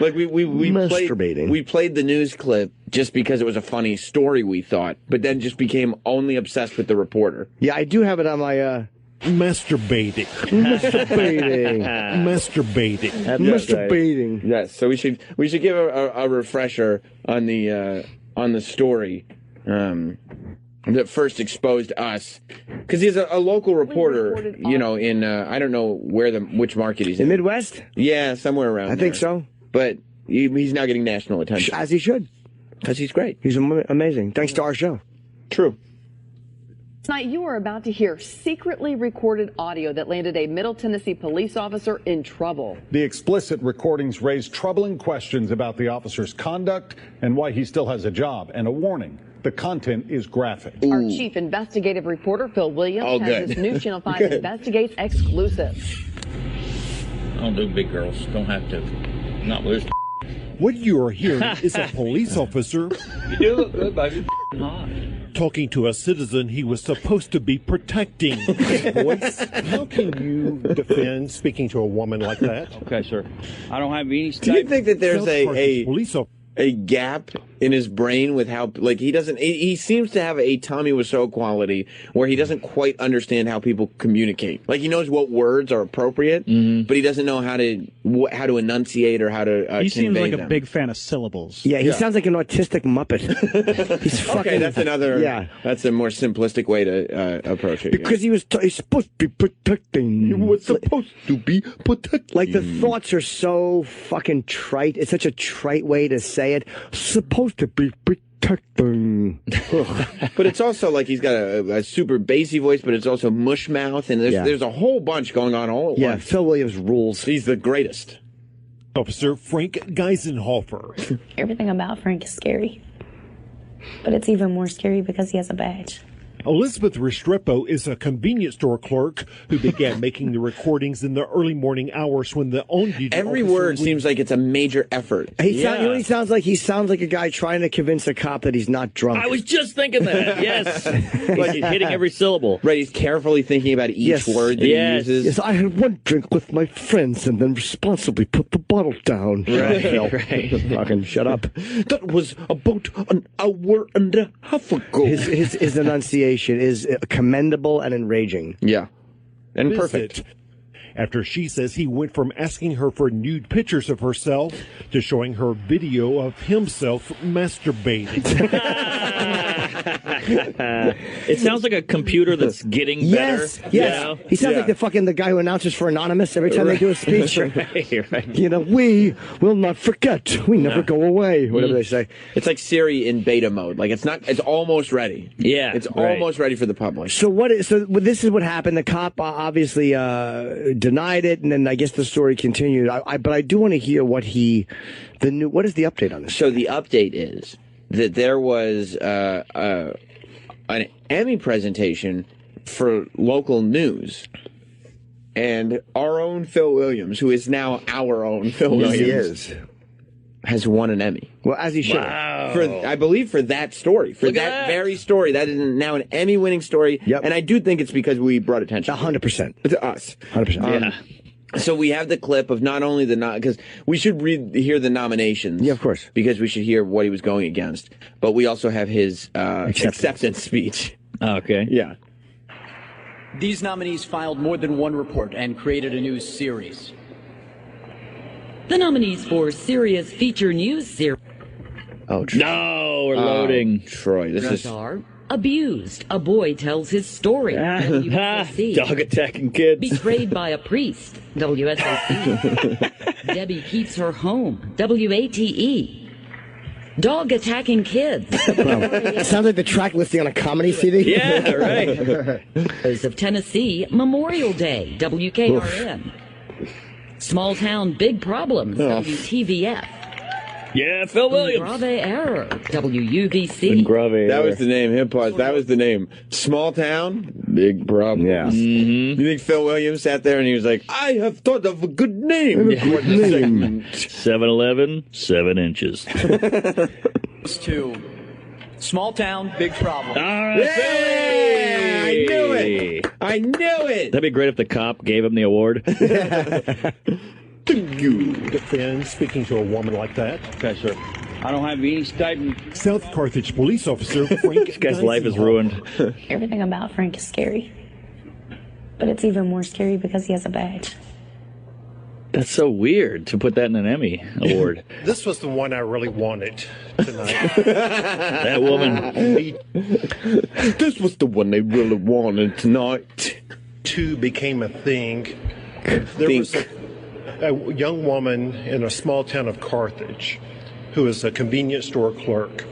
Like Masturbating. we played the news clip just because it was a funny story, we thought, but then just became only obsessed with the reporter. Yeah, I do have it on my Masturbating. Masturbating. Yes, so we should give a refresher on the story. That first exposed us, because he's a local reporter, you know, in I don't know which market he's in. The Midwest? Yeah, somewhere around. I think so. But he's now getting national attention, as he should, because he's great. He's amazing, thanks to our show. True. Tonight, you are about to hear secretly recorded audio that landed a Middle Tennessee police officer in trouble. The explicit recordings raise troubling questions about the officer's conduct and why he still has a job, and a warning. The content is graphic. Our chief investigative reporter, Phil Williams, has this News Channel 5 Investigates exclusive. I don't do big girls. Don't have to. Not loose. What you are hearing is a police officer You do look good, baby. Hot. talking to a citizen he was supposed to be protecting. Boyce, how can you defend speaking to a woman like that? Okay, sir. I don't have any. Do you think that there's police officer a gap in his brain with how, like, he seems to have a Tommy Wiseau quality where he doesn't quite understand how people communicate. Like, he knows what words are appropriate, but he doesn't know how to enunciate or how to He seems like them. a big fan of syllables. Yeah, he sounds like an autistic Muppet. He's fucking. Okay, that's that's a more simplistic way to approach it. Because he's supposed to be protecting. He was supposed to be protecting. Like, the thoughts are so fucking trite. It's such a trite way to say it. Supposed to be protecting. But it's also like he's got a super bassy voice, but it's also mush mouth, and there's a whole bunch going on all at once. Phil Williams rules. He's the greatest. Officer Frank Geisenhofer. Everything about Frank is scary. But it's even more scary because he has a badge. Elizabeth Restrepo is a convenience store clerk who began making the recordings in the early morning hours when the on-duty Every officer word seems like it's a major effort. You know what he sounds like? He sounds like a guy trying to convince a cop that he's not drunk. I was just thinking that. Yes. Like he's hitting every syllable. Right, he's carefully thinking about each word that he uses. Yes, I had one drink with my friends and then responsibly put the bottle down. Right. Fucking shut up. That was about an hour and a half ago. His enunciation is commendable and enraging. Yeah. And Visit. perfect. After she says he went from asking her for nude pictures of herself to showing her video of himself masturbating. It sounds like a computer that's getting better. Yes. You know? He sounds like the guy who announces for Anonymous every time they do a speech. Right. You know, we will not forget. We never go away. Whatever they say. It's like Siri in beta mode. Like it's almost ready. Yeah. It's almost ready for the public. So this is what happened. The cop obviously denied it, and then I guess the story continued. But I do want to hear what is the update on this? So the update is that there was an Emmy presentation for local news, and our own Phil Williams, who is now our own Phil Williams, he is. Has won an Emmy. Well, as he should. Wow. I believe for that story. For that very story. That is now an Emmy-winning story. Yep. And I do think it's because we brought attention 100% to us. 100%. So we have the clip of not only because we should hear the nominations. Yeah, of course. Because we should hear what he was going against. But we also have his acceptance speech. Okay. Yeah. These nominees filed more than one report and created a new series. The nominees for Serious Feature News Series. Oh, no, we're loading. Troy, this is... are Abused. A boy tells his story. WSOC. Dog attacking kids. Betrayed by a priest. WSOC. Debbie keeps her home. WATE. Dog attacking kids. It sounds like the track listing on a comedy CD. Yeah, right. Of Tennessee, Memorial Day. WKRN. Small town, big problems. WTVF. Yeah, Phil Williams. Grave error. WUVC. That was the name. Hip pause. That was the name. Small town, big problem. Yeah. You think Phil Williams sat there and he was like, I have thought of a good name. For this segment. 7-Eleven, 7 inches. To small town, big problem. All right, Yay! I knew it. I knew it. That'd be great if the cop gave him the award. Thank you. Defend speaking to a woman like that. Okay, sir. I don't have any statement. South Carthage police officer Frank. This guy's life is ruined. Everything about Frank is scary. But it's even more scary because he has a badge. That's so weird to put that in an Emmy award. This was the one I really wanted tonight. That woman. This was the one they really wanted tonight. Two became a thing. There was a young woman in a small town of Carthage who is a convenience store clerk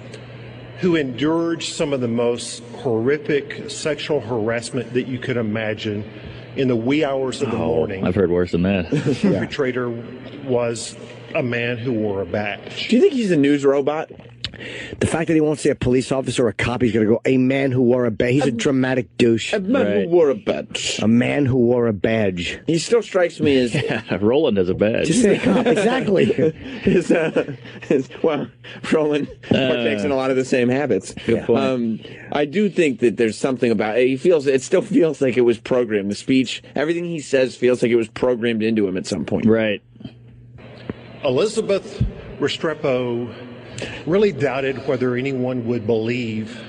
who endured some of the most horrific sexual harassment that you could imagine in the wee hours of the morning. I've heard worse than that. The perpetrator was a man who wore a badge. Do you think he's a news robot? The fact that he won't say a police officer or a cop, he's going to go, a man who wore a badge. He's a dramatic douche. A man who wore a badge. A man who wore a badge. He still strikes me as... Yeah, Roland has a badge. Just say a cop, exactly. Well, Roland partakes in a lot of the same habits. Good point. I do think that there's something about it. It still feels like it was programmed. The speech, everything he says feels like it was programmed into him at some point. Right. Elizabeth Restrepo really doubted whether anyone would believe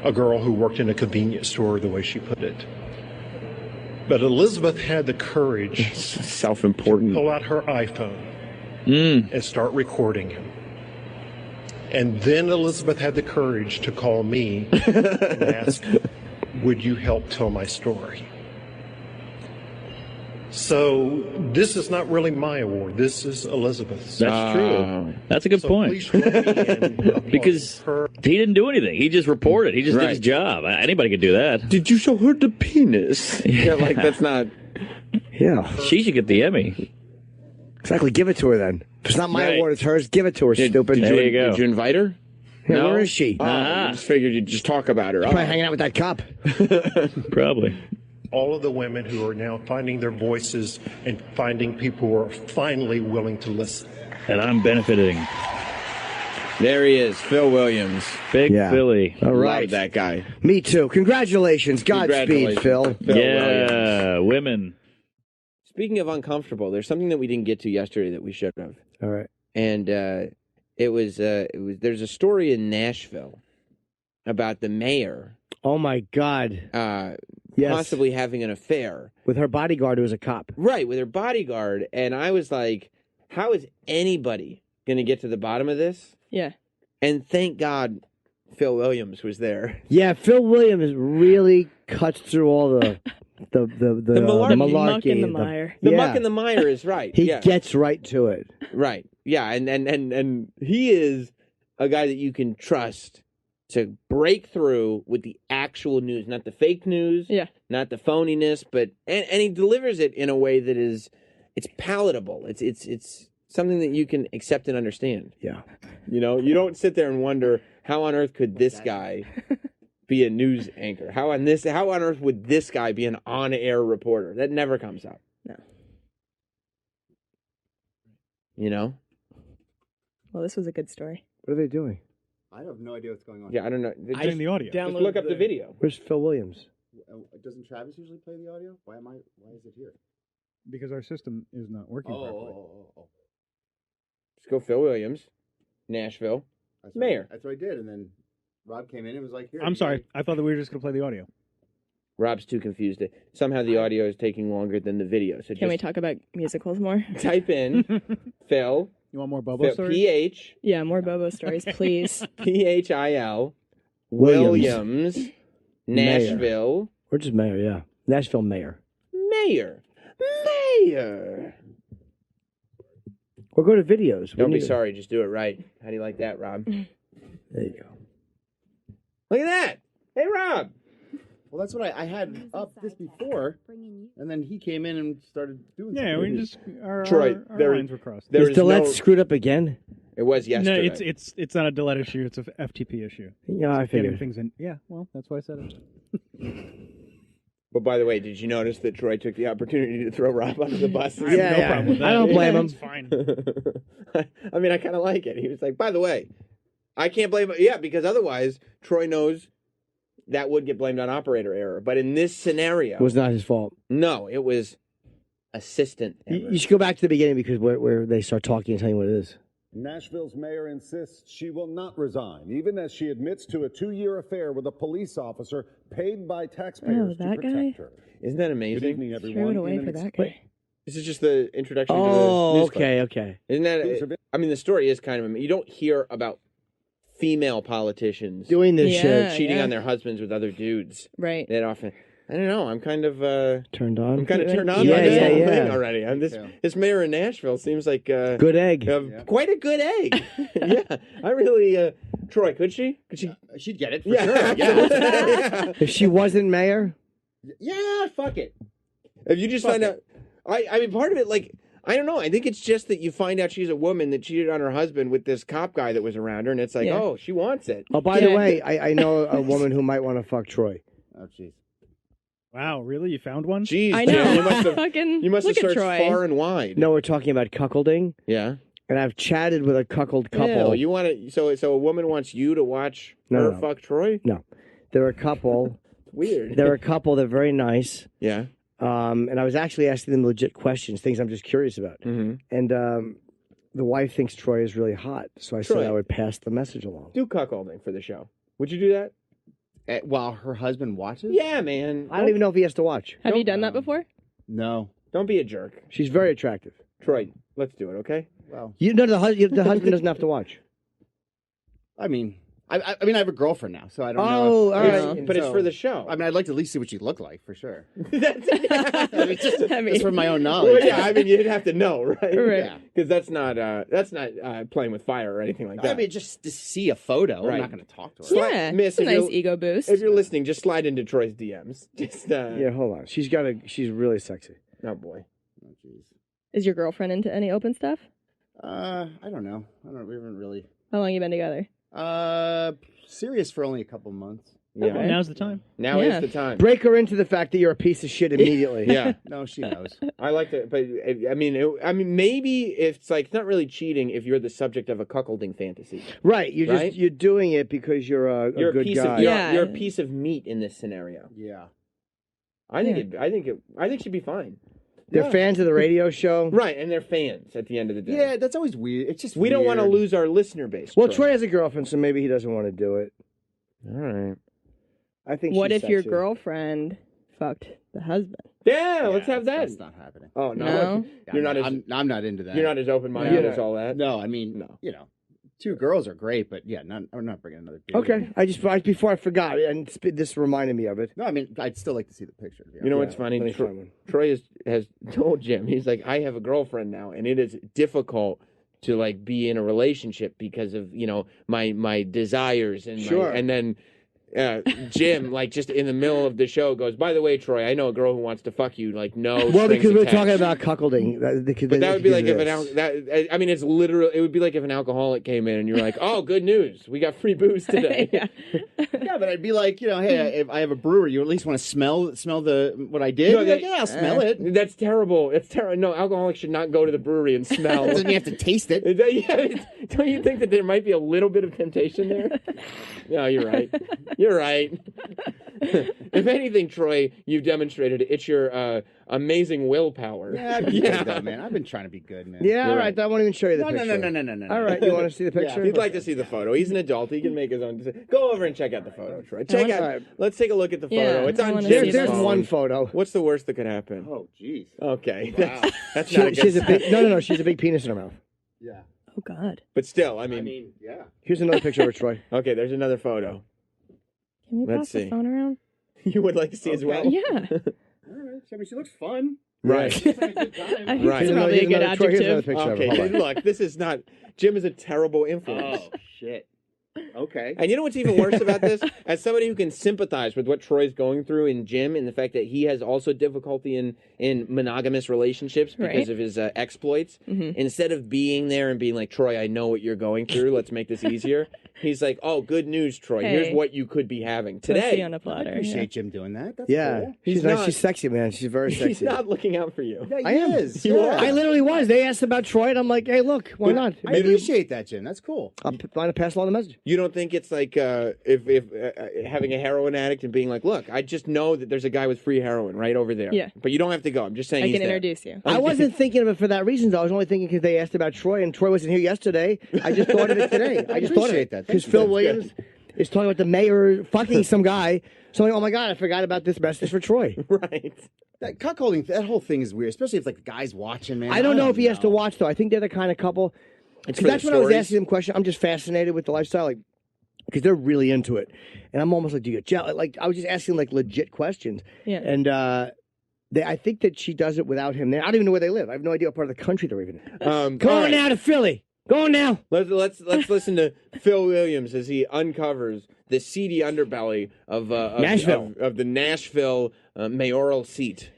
a girl who worked in a convenience store the way she put it. But Elizabeth had the courage self-important to pull out her iPhone and start recording him. And then Elizabeth had the courage to call me and ask, would you help tell my story? So this is not really my award. This is Elizabeth's. That's true. That's a good point. Please join me in because he didn't do anything. He just reported. He just did his job. Anybody could do that. Did you show her the penis? Yeah, like that's not... Yeah. She should get the Emmy. Exactly. Give it to her then. If it's not my award, it's hers. Give it to her, stupid. There you go. Did you invite her? Yeah, No? where is she? I just figured you'd just talk about her. Probably hanging out with that cop. Probably. all of the women who are now finding their voices and finding people who are finally willing to listen. And I'm benefiting. There he is, Phil Williams. Big Philly. All right. Love that guy. Me too. Congratulations. Godspeed, Phil. Yeah, women. Speaking of uncomfortable, there's something that we didn't get to yesterday that we should have. All right. And there's a story in Nashville about the mayor. Oh my God. Yes. Possibly having an affair with her bodyguard, who was a cop. Right, with her bodyguard. And I was like, how is anybody going to get to the bottom of this? Yeah. And thank God Phil Williams was there. Yeah, Phil Williams really cuts through all the malarkey. Muck in the mire. The muck in the mire is right. He gets right to it. Right. Yeah, and he is a guy that you can trust to break through with the actual news, not the fake news, not the phoniness, but and he delivers it in a way that is it's palatable. It's something that you can accept and understand. Yeah. You know, you don't sit there and wonder how on earth could this guy be a news anchor? How on earth would this guy be an on-air reporter? That never comes up. No. You know? Well, this was a good story. What are they doing? I have no idea what's going on. Yeah, I don't know. Just the audio. Just look up the video. Where's Phil Williams? Doesn't Travis usually play the audio? Why is it here? Because our system is not working properly. Just go Phil Williams, Nashville, mayor. That's what I did, and then Rob came in and was like, "Here." I'm sorry. I thought that we were just going to play the audio. Rob's too confused. Somehow the audio is taking longer than the video. So Can we talk about musicals more? type in Phil. You want more Bobo stories? PH. Yeah, more Bobo stories, please. PHIL. Williams. Nashville. Or just mayor, yeah. Nashville mayor. Mayor. Or go to videos. Don't be sorry, just do it right. How do you like that, Rob? There you go. Look at that. Hey, Rob. Well, that's what I had up this before, and then he came in and started doing. Yeah, something. we just our there- lines were crossed. There Is is Dillette no- screwed up again? It was No, yesterday. it's not a Dillette issue. It's a FTP issue. Yeah, I It's getting figured. things in. Yeah, well, that's why I said it. But by the way, did you notice that Troy took the opportunity to throw Rob under the bus? I have no problem with that. I don't blame him. It's fine. I mean, I kind of like it. He was like, by the way, I can't blame him. Yeah, because otherwise, Troy knows that would get blamed on operator error. But in this scenario, It was not his fault. no, it was assistant error. You should go back to the beginning because where they start talking and telling you what it is. Nashville's mayor insists she will not resign, even as she admits to a 2-year affair with a police officer paid by taxpayers to that protect guy? her. Isn't that Good amazing? evening, Threw everyone. it away In an for that ex- guy. This is just the introduction to the Oh, news clip. okay. Isn't that? I mean, the story is kind of. You don't hear about female politicians Doing this shit. cheating on their husbands with other dudes. Right. That often. I don't know. I'm kind of Turned on. I'm kind of turned on Yeah, by this yeah, whole yeah. thing already. This mayor in Nashville seems like Good egg. quite a good egg. Yeah, I really. Troy, could she? She'd get it for Yeah. sure. Yeah. If she wasn't mayor, Yeah, fuck it. If you just find out, I mean, part of it, like, I don't know. I think it's just that you find out she's a woman that cheated on her husband with this cop guy that was around her, and it's like, Yeah. oh, she wants it. oh, by the way, I know a woman who might want to fuck Troy. Oh, jeez. Wow, really? You found one? Jeez, I know. Jim, you must have, Fucking you must have look at searched Troy. far and wide. No, we're talking about cuckolding, Yeah. and I've chatted with a cuckold couple. Oh, you want to? So a woman wants you to watch her No. fuck Troy? No, they're a couple. Weird. They're a couple. They're very nice. Yeah. And I was actually asking them legit questions, things I'm just curious about. Mm-hmm. And the wife thinks Troy is really hot, so I said Troy. I would pass the message along. Do cuckolding for the show. Would you do that? While her husband watches? Yeah, man. I don't even know if he has to watch. Have you done that before? No. Don't be a jerk. She's very attractive. Troy, let's do it, okay? Well, You know the husband doesn't have to watch. I mean, I mean, I have a girlfriend now, so I don't know. Oh, all It's- right. But it's for the show. I mean, I'd like to at least see what she looked like, for sure. That's I mean, just mean- for my own knowledge. Well, yeah, I mean, you'd have to know, right? Right. Yeah. Because that's not playing with fire or anything like that. I mean, just to see a photo. Right. I'm not going to talk to her. Slide- Yeah, Miss, it's a if nice you're- ego boost. if you're listening, just slide into Troy's DMs. Just Yeah, hold on. She's really sexy. oh boy. Oh, jeez. Is your girlfriend into any open stuff? I don't know. We haven't really. How long you been together? Serious for only a couple months. Yeah. Well, now's the time. Now Yeah. is the time. Break her into the fact that you're a piece of shit immediately. Yeah. No, she knows. I like to, but I mean, maybe it's like it's not really cheating if you're the subject of a cuckolding fantasy. Right. You're Right? you're doing it because you're a You're good piece guy. of Yeah. you're a piece of meat in this scenario. Yeah. I think she'd be fine. They're fans of the radio show. Right, and they're fans at the end of the day. Yeah, that's always weird. It's just We don't want to weird. lose our listener base. Well, Troy has a girlfriend, so maybe he doesn't want to do it. All right. I think. What she's if your sexy. girlfriend fucked the husband? Yeah, let's have that. That's not happening. Oh no, No? you're not as I'm not into that. you're not as open minded Yeah. as all that. No, I mean, No. you know, two girls are great, but yeah, I'm not bringing another dude. Okay, before I forgot, and this reminded me of it. No, I mean, I'd still like to see the picture. You know what's funny? let me find one. Troy has told Jim, he's like, I have a girlfriend now, and it is difficult to like be in a relationship because of my desires and Sure. and then Jim like just in the middle of the show goes, by the way, Troy, I know a girl who wants to fuck you. Like no, Well, strings because we're attached. talking about cuckolding. But that would be like if I mean, it's literal. It would be like if an alcoholic came in and you're like, "Oh, good news, we got free booze today." Yeah. Yeah, but I'd be like, hey, if I have a brewery, you at least want to smell what I did. No, Be like, yeah, I'll smell it. That's terrible. It's terrible. No, alcoholics should not go to the brewery and smell. Doesn't you have to taste it? Yeah, don't you think that there might be a little bit of temptation there? No, you're right. You're right. If anything, Troy, you've demonstrated it's your amazing willpower. Yeah, I've been good though, man. I've been trying to be good, man. Yeah, all right. I won't even show you the picture. No. All right, you want to see the picture? He'd like to see the photo. He's an adult. He can make his own decision. Go over and check out the photo, Troy. Let's take a look at the photo. Yeah, it's on There's Jim's phone. one photo. What's the worst that could happen? Oh, jeez. Okay. Wow. That's not a good She's a sign. big, no. She's a big penis in her mouth. Yeah. Oh God. But still, I mean, yeah. Here's another picture of her, Troy. Okay, there's another photo. Can we Let's pass see. the phone around? You would like to see as well? Yeah. All right. I mean, she looks fun. Right. Seems like a good time. I think Right. it's probably a good Troy, here's another adjective. picture of her. Okay, Hold on. look, this is not. Jim is a terrible influence. Oh, shit. Okay. And you know what's even worse about this? As somebody who can sympathize with what Troy's going through in Jim and the fact that he has also difficulty in monogamous relationships because Right. of his exploits, Mhm. instead of being there and being like, Troy, I know what you're going through. Let's make this easier. He's like, oh, good news, Troy. Here's Hey. what you could be having Pussy today. on a I platter. appreciate Jim doing that. That's Yeah, cool. she's He's nice. not- She's sexy, man. She's very sexy. He's not looking out for you. Yeah, I am. He is. You yeah. are. I literally was. They asked about Troy, and I'm like, hey, look, why not? I appreciate that, Jim. That's cool. I'm trying to pass along the message. You don't think it's like if having a heroin addict and being like, look, I just know that there's a guy with free heroin right over there. Yeah. But you don't have to go. I'm just saying I he's can there. introduce you. I wasn't thinking of it for that reason, though. I was only thinking because they asked about Troy, and Troy wasn't here yesterday. I just thought of it today. I just thought of appreciate it. that. Because Thank Phil you. Williams is talking about the mayor fucking some guy. So I'm like, oh my God, I forgot about this message for Troy. Right. That cuckolding, that whole thing is weird, especially if like the guy's watching, man. I don't know if he has to watch, though. I think they're the kind of couple. It's 'Cause for that's the when I was stories. asking them questions. I'm just fascinated with the lifestyle, like, because they're really into it. And I'm almost like, do you get jealous? Like, I was just asking, like, legit questions. Yeah. And I think that she does it without him there. I don't even know where they live. I have no idea what part of the country they're even in. All Going right. now to Philly. Going now. Let's listen to Phil Williams as he uncovers the seedy underbelly of Nashville. of the Nashville mayoral seat.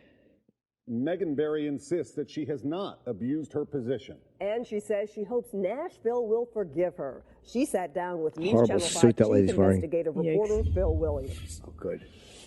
Megan Barry insists that she has not abused her position. And she says she hopes Nashville will forgive her. She sat down with News Horrible Channel 5 suit that chief lady's wearing. investigative reporter Phil Williams. Oh, good.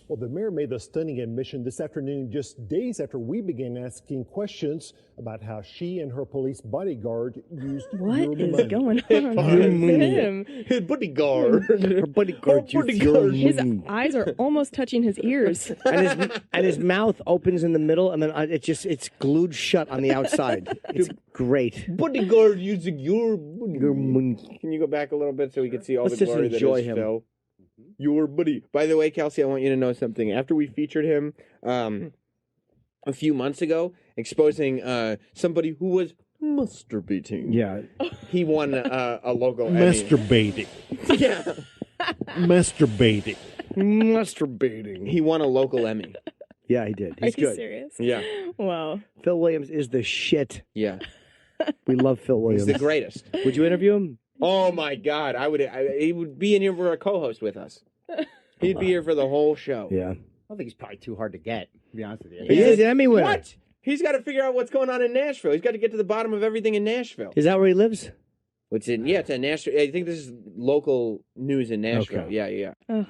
Well, the mayor made the stunning admission this afternoon, just days after we began asking questions about how she and her police bodyguard used What your is money. going on with him? His bodyguard. Her bodyguard. Oh, bodyguard. His eyes are almost touching his ears. And his mouth opens in the middle, and then it's glued shut on the outside. It's great. Bodyguard using your Your money. Can you go back a little bit so we can see all Let's the just glory that enjoy is him. Phil? Your buddy. By the way, Kelsey, I want you to know something. After we featured him a few months ago, exposing somebody who was masturbating. Yeah. He won a local Masturbating. Emmy. Yeah. Masturbating. Masturbating. He won a local Emmy. Yeah, he did. Are He's you good. serious? Yeah. Wow. Phil Williams is the shit. Yeah. We love Phil Williams. He's the greatest. Would you interview him? Oh my God! He would be in here for a co-host with us. He'd be here for the whole show. Yeah. I don't think he's probably too hard to get, to be honest with you. He is an Emmy winner. What? He's got to figure out what's going on in Nashville. He's got to get to the bottom of everything in Nashville. Is that where he lives? It's in it's in Nashville. I think this is local news in Nashville. Okay. Yeah. Ugh.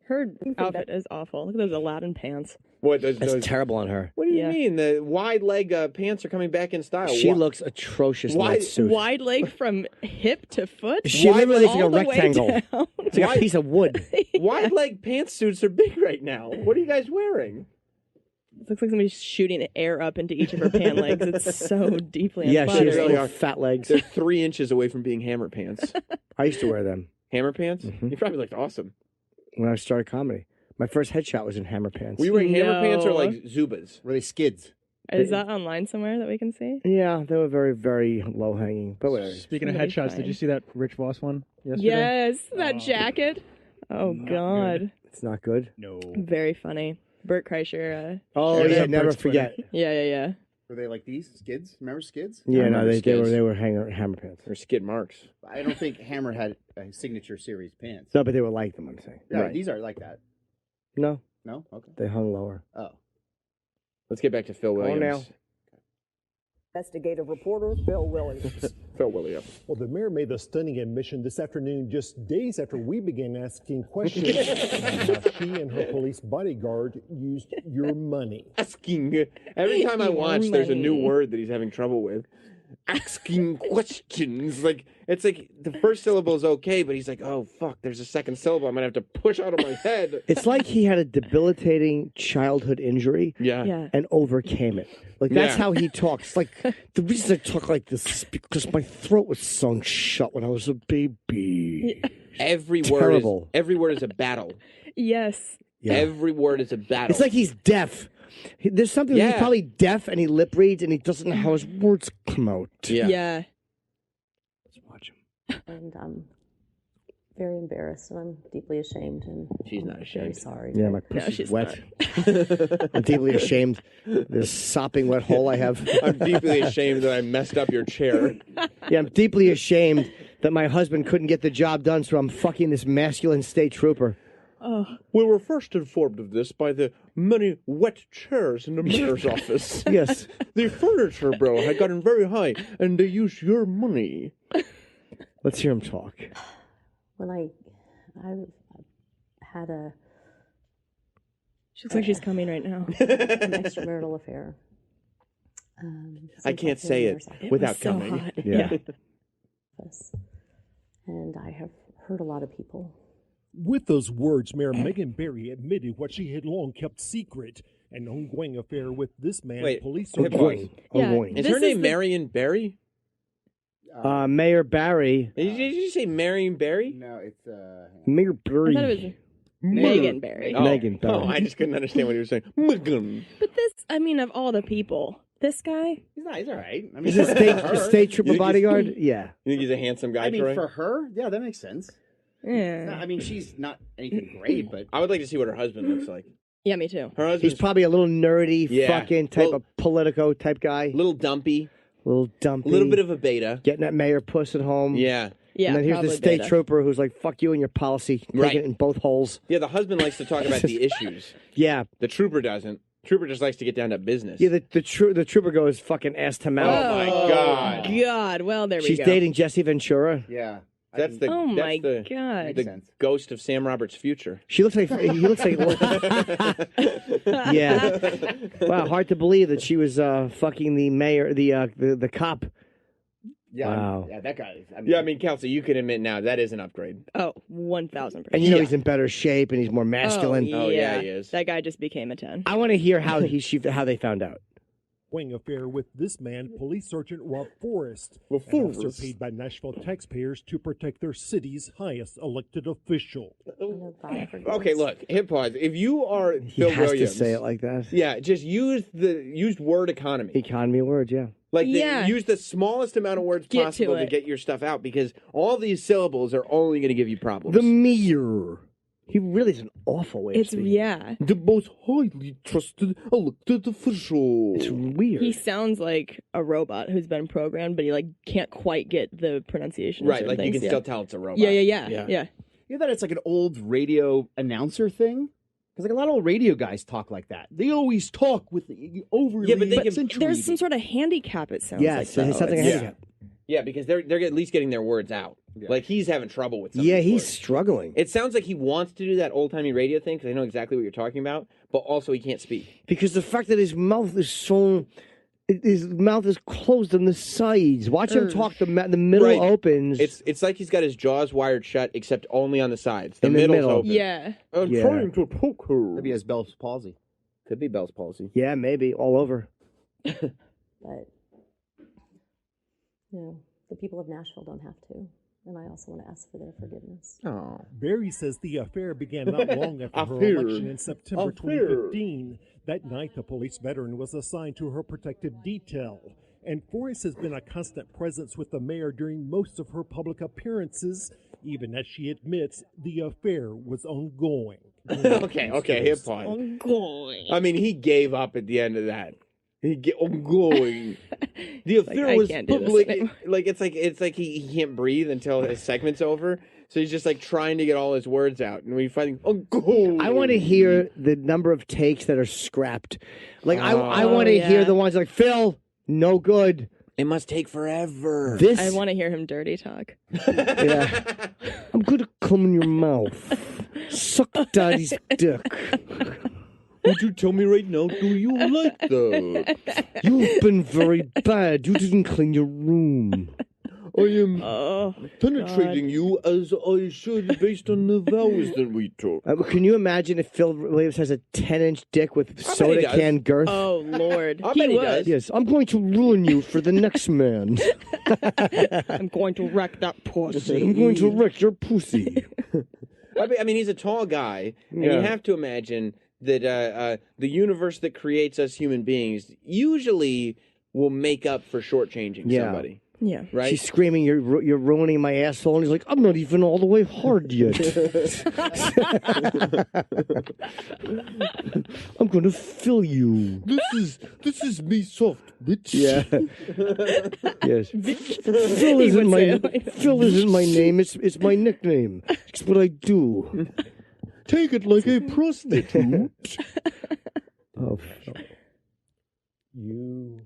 Her outfit is awful. Look at those Aladdin pants. What? That's terrible on her. What do you Yeah. mean? The wide leg pants are coming back in style. She looks atrocious in that suit. Wide leg from hip to foot. She literally looks like a all the way rectangle. down. It's like a piece of wood. Wide leg pantsuits are big right now. What are you guys wearing? It looks like somebody's shooting air up into each of her pant legs. It's so deeply Yeah, she has unflattering. little fat legs. They're 3 inches away from being hammer pants. I used to wear them Hammer pants? Mhm. You probably looked awesome. when I started comedy. My first headshot was in hammer pants. Were you wearing hammer pants or No. like Zubas? Were they skids? Is that online somewhere that we can see? Yeah, they were very, very low hanging. But whatever. Speaking of Somebody's headshots, fine. did you see that Rich Voss one yesterday? Yes, that jacket. Oh, God. It's not good. No. Very funny. Bert Kreischer. Oh, Shared yeah, it. never Bert's Twitter. forget. Yeah. Were they like these skids? Remember skids? Yeah, no, remember they were skids. hammer pants. Or skid marks. I don't think Hammer had a signature series pants. No, but they were like them, I'm saying. Yeah, Right. these are like that. No, No? Okay. they hung lower. Oh. Let's get back to Phil Williams. now. Investigative reporter Phil Williams. Phil Williams. Well, the mayor made the stunning admission this afternoon, just days after we began asking questions about how she and her police bodyguard used your money. Asking. Every time I watch, there's a new money. word that he's having trouble with. asking questions. Like, it's like the first syllable is okay, but he's like, oh, fuck, there's a second syllable I'm going to have to push out of my head. It's like he had a debilitating childhood injury and overcame it. Like, that's how he talks. Like, the reason I talk like this is because my throat was sewn shut when I was a baby. Every Terrible. word is a battle. Yes. Yeah. Every word is a battle. It's like he's deaf. There's something he's probably deaf and he lip reads and he doesn't know how his words come out. Yeah. Let's watch him. And I'm very embarrassed and I'm deeply ashamed. And she's not ashamed. Very sorry. Yeah, my pussy's wet. I'm deeply ashamed. This sopping wet hole I have. I'm deeply ashamed that I messed up your chair. Yeah, I'm deeply ashamed that my husband couldn't get the job done, so I'm fucking this masculine state trooper. We were first informed of this by the many wet chairs in the mayor's office. Yes. The furniture bill had gotten very high, and they used your money. Let's hear him talk. When I had a... She looks like she's coming right now. An extramarital affair. I can't say it without so coming. hot. Yeah. And I have hurt a lot of people. With those words, Mayor Megan Barry admitted what she had long kept secret, an ongoing affair with this man. Wait, police ongoing. Is her name Marion Barry? Mayor Barry. Did you say Marion Barry? No, it's Mayor Barry. I thought it was Megan Barry. Megan Barry. Oh, I just couldn't understand what he was saying. Megan. But this, I mean, of all the people, this guy? He's all right. I mean, Is it state trooper bodyguard? Yeah. You think he's a handsome guy, I mean, Troy? for her, yeah, that makes sense. Yeah. I mean, she's not anything great, but I would like to see what her husband looks like. Yeah, me too. Her husband's He's probably a little nerdy, Yeah. fucking type of Politico type guy. little dumpy, A little dumpy. a little bit of a beta. Getting that mayor puss at home. Yeah. Yeah, And then here's the probably state beta. trooper who's like, fuck you and your policy. Taking Right. it in both holes. Yeah, the husband likes to talk about the issues. Yeah. The trooper doesn't. Trooper just likes to get down to business. Yeah, the trooper goes fucking ass to mouth. Oh, my God. God. Well, there we She's go. dating Jesse Ventura. yeah. That's the Oh, my that's the, God. the ghost of Sam Roberts' future. She looks like he looks like yeah. Wow, hard to believe that she was fucking the mayor, the cop. Yeah, Wow. yeah, that guy. Yeah, I mean, Kelsey, you can admit now that is an upgrade. Oh, 1,000%. And you know he's in better shape and he's more masculine. Oh, yeah, he is. That guy just became a 10. I want to hear how how they found out. Wing affair with this man, Police Sergeant Rob Forrest, an officer paid by Nashville taxpayers to protect their city's highest elected official. Okay, look, hit pause. If you are He Phil has Williams, to say it like that. yeah, just use word economy. Economy of words, yeah. Like, Yeah. use the smallest amount of words Get to possible to it. get your stuff out, because all these syllables are only going to give you problems. The mayor. He really is an awful way of It's, speaking. yeah. The most highly trusted elected official. It's weird. He sounds like a robot who's been programmed, but he like can't quite get the pronunciation. of Right, certain like you things. can still tell it's a robot. Yeah. You know that it's like an old radio announcer thing? Because like a lot of old radio guys talk like that. They always talk with the overly Yeah, but they can- accentuated. There's some sort of handicap. It sounds Yes, like. it's though. something It's- handicap. Yeah, because they're at least getting their words out. Like, he's having trouble with some of Yeah, these he's words. struggling. It sounds like he wants to do that old-timey radio thing, because I know exactly what you're talking about, but also he can't speak. Because the fact that his mouth is so... His mouth is closed on the sides. Watch him talk. The middle Right. opens. It's like he's got his jaws wired shut, except only on the sides. The In the middle's middle. open. Yeah. I'm Yeah. trying to poke her. Maybe he has Bell's palsy. Could be Bell's palsy. Yeah, maybe. All over. But, you know, the people of Nashville don't have to. And I also want to ask for their forgiveness. Oh. Barry says the affair began not long after her Affair. election in September Affair. 2015. That night, the police veteran was assigned to her protective detail. And Forrest has been a constant presence with the mayor during most of her public appearances, even as she admits the affair was ongoing. okay, hit pause. Ongoing. I mean, he gave up at the end of that. Ongoing. The affair I was can't do this public. anymore. It's like he can't breathe until his segment's over. So he's just like trying to get all his words out, and we find ongoing. I want to hear the number of takes that are scrapped. Like, I want to yeah. hear the ones like, Phil, no good. It must take forever. This, I want to hear him dirty talk. yeah. I'm going to come in your mouth. Suck daddy's dick. Would you tell me right now, do you like that? You've been very bad. You didn't clean your room. I am penetrating you as I should based on the vows that we took. Can you imagine if Phil Williams has a 10-inch dick with soda can girth? Oh, Lord. I bet he does. Yes, I'm going to ruin you for the next man. I'm going to wreck that pussy. I'm going to wreck your pussy. I mean, he's a tall guy, and Yeah. you have to imagine that the universe that creates us human beings usually will make up for shortchanging somebody. Yeah. Right? She's screaming, you're ruining my asshole. And he's like, I'm not even all the way hard yet. I'm going to fill you. This is me soft, bitch. Yeah. Yes. Phil isn't my name. It's my nickname. It's what I do. Take it like a prostitute. Oh, You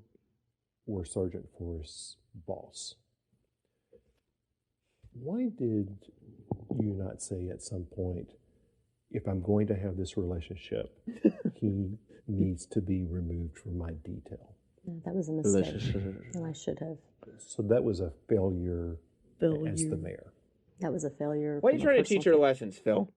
were Sergeant Forrest's boss. Why did you not say at some point, if I'm going to have this relationship, he needs to be removed from my detail? No, that was a mistake, and I should have. So that was a failure as the mayor. That was a failure. Why are you from a trying to teach her personal- lessons, Phil?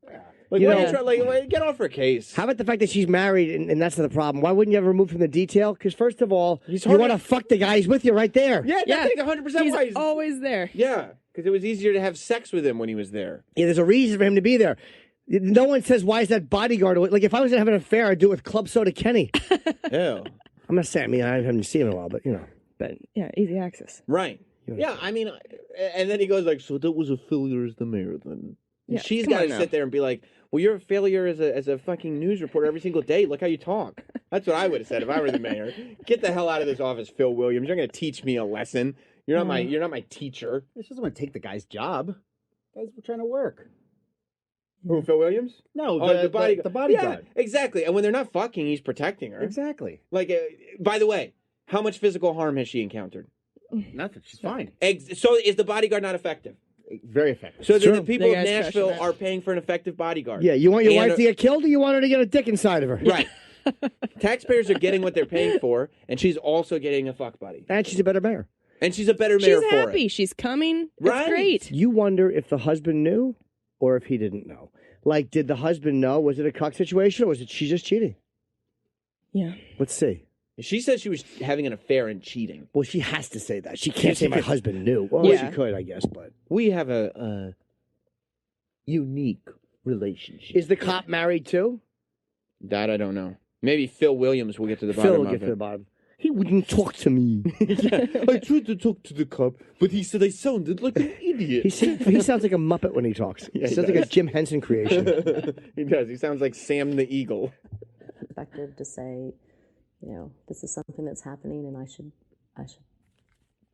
Like, You why know- are you trying, get off her case. How about the fact that she's married and that's not the problem? Why wouldn't you ever remove from the detail? Because first of all, you want to fuck the guy. He's with you right there. Yeah, that's like 100% He's why he's always there. Yeah, because it was easier to have sex with him when he was there. Yeah, there's a reason for him to be there. No one says, why is that bodyguard? Like, if I was going to have an affair, I'd do it with Club Soda Kenny. Yeah. I'm not saying, I haven't seen him in a while, but, you know. But, yeah, easy access. Right. Yeah, I mean, and then he goes like, so that was a failure as the mayor then. And Yeah, she's come got on to now. sit there and be like, well, you're a failure as a fucking news reporter every single day. Look how you talk. That's what I would have said if I were the mayor. Get the hell out of this office, Phil Williams. You're going to teach me a lesson. You're not my teacher. This doesn't want to take the guy's job. Guys were trying to work. Who, Phil Williams? No, Oh, the bodyguard. Yeah, exactly. And when they're not fucking, he's protecting her. Exactly. Like, by the way, how much physical harm has she encountered? Nothing. She's fine. So is the bodyguard not effective? Very effective. So Sure. the people The of guy's Nashville crushing it. are paying for an effective bodyguard. Yeah, you want your And wife to get killed or you want her to get a dick inside of her? Right. Taxpayers are getting what they're paying for, and she's also getting a fuck buddy. And she's a better mayor. And she's a better mayor She's for happy. it. She's coming. Right. It's great. You wonder if the husband knew or if he didn't know. Like, did the husband know? Was it a cuck situation or was it she just cheating? Yeah. Let's see. She said she was having an affair and cheating. Well, she has to say that. She can't say my husband knew. Well, Yeah. she could, I guess, but. We have a unique relationship. Is the cop married too? That I don't know. Maybe Phil Williams will get to the bottom Phil will of get it. to the bottom. He wouldn't talk to me. I tried to talk to the cop, but he said I sounded like an idiot. He sounds like a Muppet when he talks. Yeah, he he sounds like a does. Jim Henson creation. He does. He sounds like Sam the Eagle. Effective to say, this is something that's happening, and I should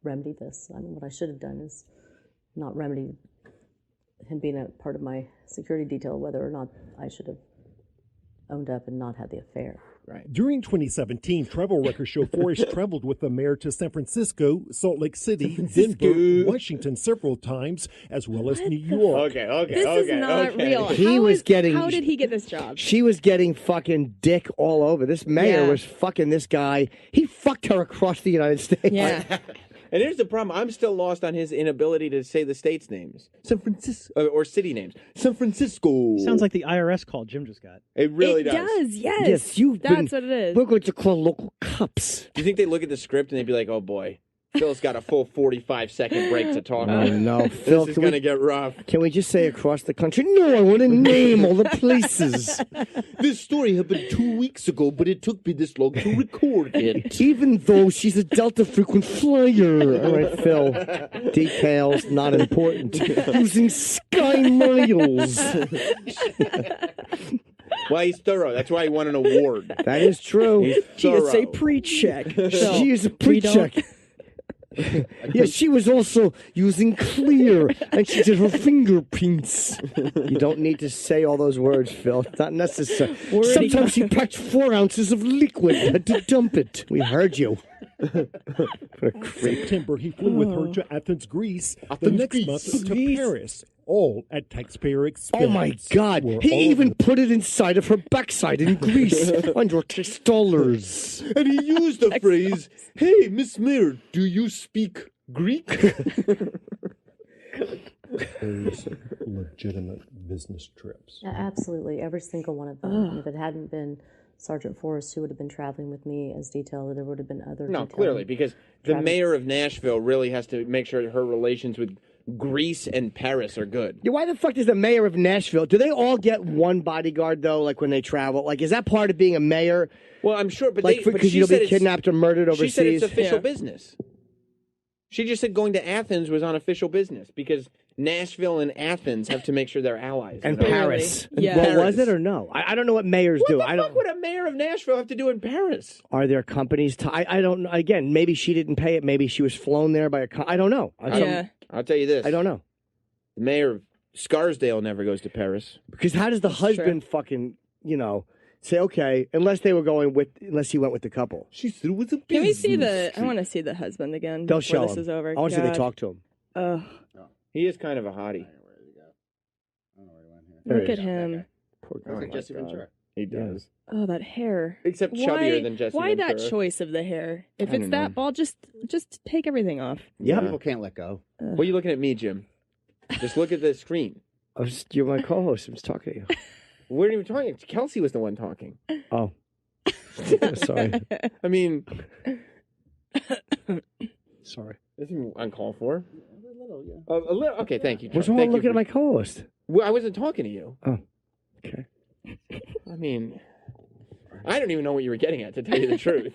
remedy this. I mean, what I should have done is not remedy him being a part of my security detail, whether or not I should have owned up and not had the affair. Right. During 2017, travel records show Forrest traveled with the mayor to San Francisco, Salt Lake City, Denver, Washington several times, as well as New York. This is not real. How did he get this job? She was getting fucking dick all over. This mayor Yeah. was fucking this guy. He fucked her across the United States. Yeah. And here's the problem. I'm still lost on his inability to say the state's names. San Francisco, or city names. San Francisco. Sounds like the IRS call Jim just got. It really It does, yes. Yes, you've That's been, what it is. We're going to call local cops. Do you think they look at the script and they'd be like, oh boy, Phil's got a full 45-second break to talk Oh, about. no. Phil, This is can going to we- get rough. Can we just say across the country? No, I want to name all the places. This story happened 2 weeks ago, but it took me this long to record it. Even though she's a Delta frequent flyer. All right, Phil. Details, not important. Using Sky Miles. Well, he's thorough. That's why he won an award. That is true. He's GSA thorough. pre-check. She is a pre-check. Yeah, she was also using clear, and she did her fingerprints. You don't need to say all those words, Phil. It's not necessary. Already Sometimes she packed 4 ounces of liquid and had to dump it. We heard you. What a creep. September, he flew with her to Athens, Greece. The next month to Paris. all at taxpayer expense. Oh my God! He even put it inside of her backside in Greece on your $6. And he used the phrase, "Hey, Miss Mayor, do you speak Greek?" Those legitimate business trips. Yeah, absolutely, every single one of them. And if it hadn't been Sergeant Forrest, who would have been traveling with me as detail, there would have been other. No, detail clearly, because the traveling. mayor of Nashville really has to make sure her relations with Greece and Paris are good. Yeah, why the fuck does the mayor of Nashville? Do they all get one bodyguard though? Like when they travel, like is that part of being a mayor? Well, I'm sure, but like because you'll be kidnapped or murdered overseas. She said it's official business. She just said going to Athens was on official business because Nashville and Athens have to make sure they're allies. And Paris. Yeah. Well, was it or no? I don't know what mayors do. What the fuck would a mayor of Nashville have to do in Paris? Are there companies? I don't know. Again, maybe she didn't pay it. Maybe she was flown there by a. I don't know. I'll tell you this. I don't know. The mayor of Scarsdale never goes to Paris. Because how does the husband fucking, say, okay, unless he went with the couple. She said it was a Can we see I want to see the husband again They'll before show this him. is over. I want to see they God. talk to him. Ugh. He is kind of a hottie. Look at him. Poor Looks like Jesse Ventura. He does. Oh, that hair. Except chubbier than Jesse Why Ventura. that choice of the hair? If I it's don't that know. bald, just take everything off. Yeah. People can't let go. What are you looking at me, Jim? Just look at the screen. You're my co-host. I'm just talking to you. We weren't even talking. Kelsey was the one talking. Oh. Sorry. I mean, Sorry. this is uncalled for. A little, yeah. A little. Okay, thank you. What's Chuck. wrong Thank with looking you at my co-host? Well, I wasn't talking to you. Oh. Okay. I mean, I don't even know what you were getting at, to tell you the truth.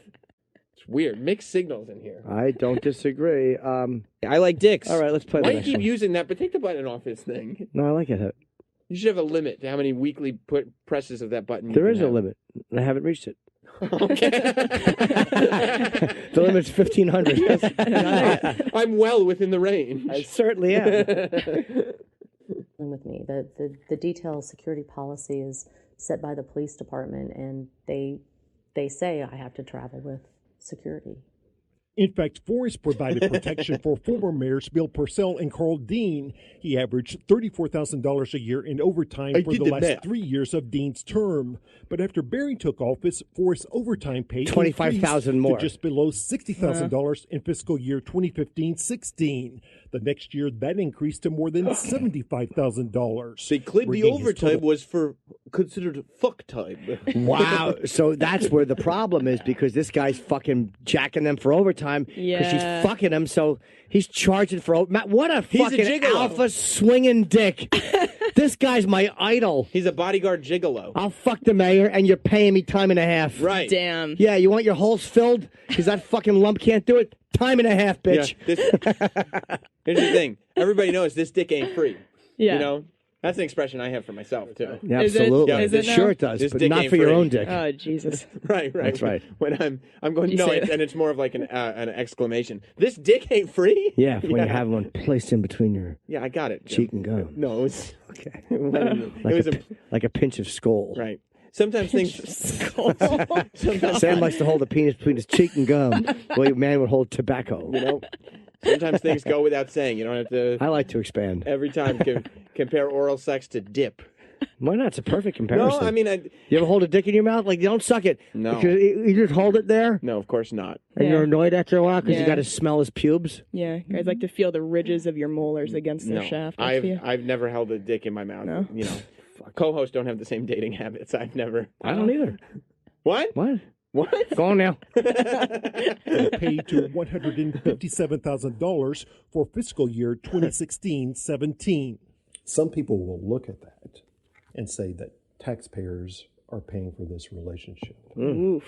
It's weird. Mixed signals in here. I don't disagree. I like dicks. All right, let's play Why the do you next keep one. using that? But take the button off this thing. No, I like it. You should have a limit to how many weekly presses of that button. There is a limit, and I haven't reached it. Okay. The limit's 1,500. I'm well within the range. I certainly am. With me, the detailed security policy is set by the police department, and they say I have to travel with security. In fact, Forrest provided protection for former mayors Bill Purcell and Carl Dean. He averaged $34,000 a year in overtime for the last 3 years of Dean's term. But after Barry took office, Forrest's overtime pay $25,000 more to just below $60,000 in fiscal year 2015-16. The next year, that increased to more than $75,000. They claimed the overtime was considered fuck time. Wow. So that's where the problem is, because this guy's fucking jacking them for overtime because she's fucking him. So he's charging for what a He's a fucking gigolo. alpha swinging dick. This guy's my idol. He's a bodyguard gigolo. I'll fuck the mayor and you're paying me time and a half. Right. Damn. Yeah, you want your holes filled because that fucking lump can't do it? Time and a half, bitch. Yeah, here's the thing. Everybody knows this dick ain't free. Yeah. You know? That's an expression I have for myself, too. Yeah, absolutely. Is it now? Sure it does, This but dick not ain't for your free. own dick. Oh, Jesus. Right. That's right. When I'm going, You no, say it's, that. and it's more of like an exclamation. This dick ain't free? Yeah, when you have one placed in between your Yeah, I got it. Jim. cheek and gum. No, it was Okay. it Like, was like a pinch of skull. right. Sometimes things. Sam likes to hold a penis between his cheek and gum. Well, a man would hold tobacco. You know, sometimes things go without saying. You don't have to I like to expand. every time compare oral sex to dip. Why not? It's a perfect comparison. No, I mean, You ever hold a dick in your mouth? Like, you don't suck it. No. Because you just hold it there, no, of course not. and Yeah. you're annoyed after a while because you Yeah. got to smell his pubes. Yeah, guys like to feel the ridges of your molars against their No, shaft. That's you. I've never held a dick in my mouth. No? You know, co-hosts don't have the same dating habits. I've never. I don't either. What? What? What? Go on now. Paid to $157,000 for fiscal year 2016-17. Some people will look at that and say that taxpayers are paying for this relationship. Oof.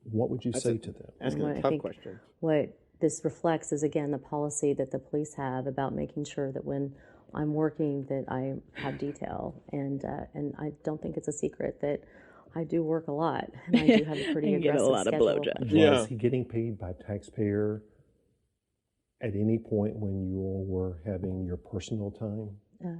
What would you say to them? Asking Well, a I tough think question. What this reflects is, again, the policy that the police have about making sure that when I'm working that I have detail. And I don't think it's a secret that I do work a lot, and I do have a pretty And get a aggressive lot of schedule. blowjobs. Was he getting paid by taxpayer at any point when you all were having your personal time?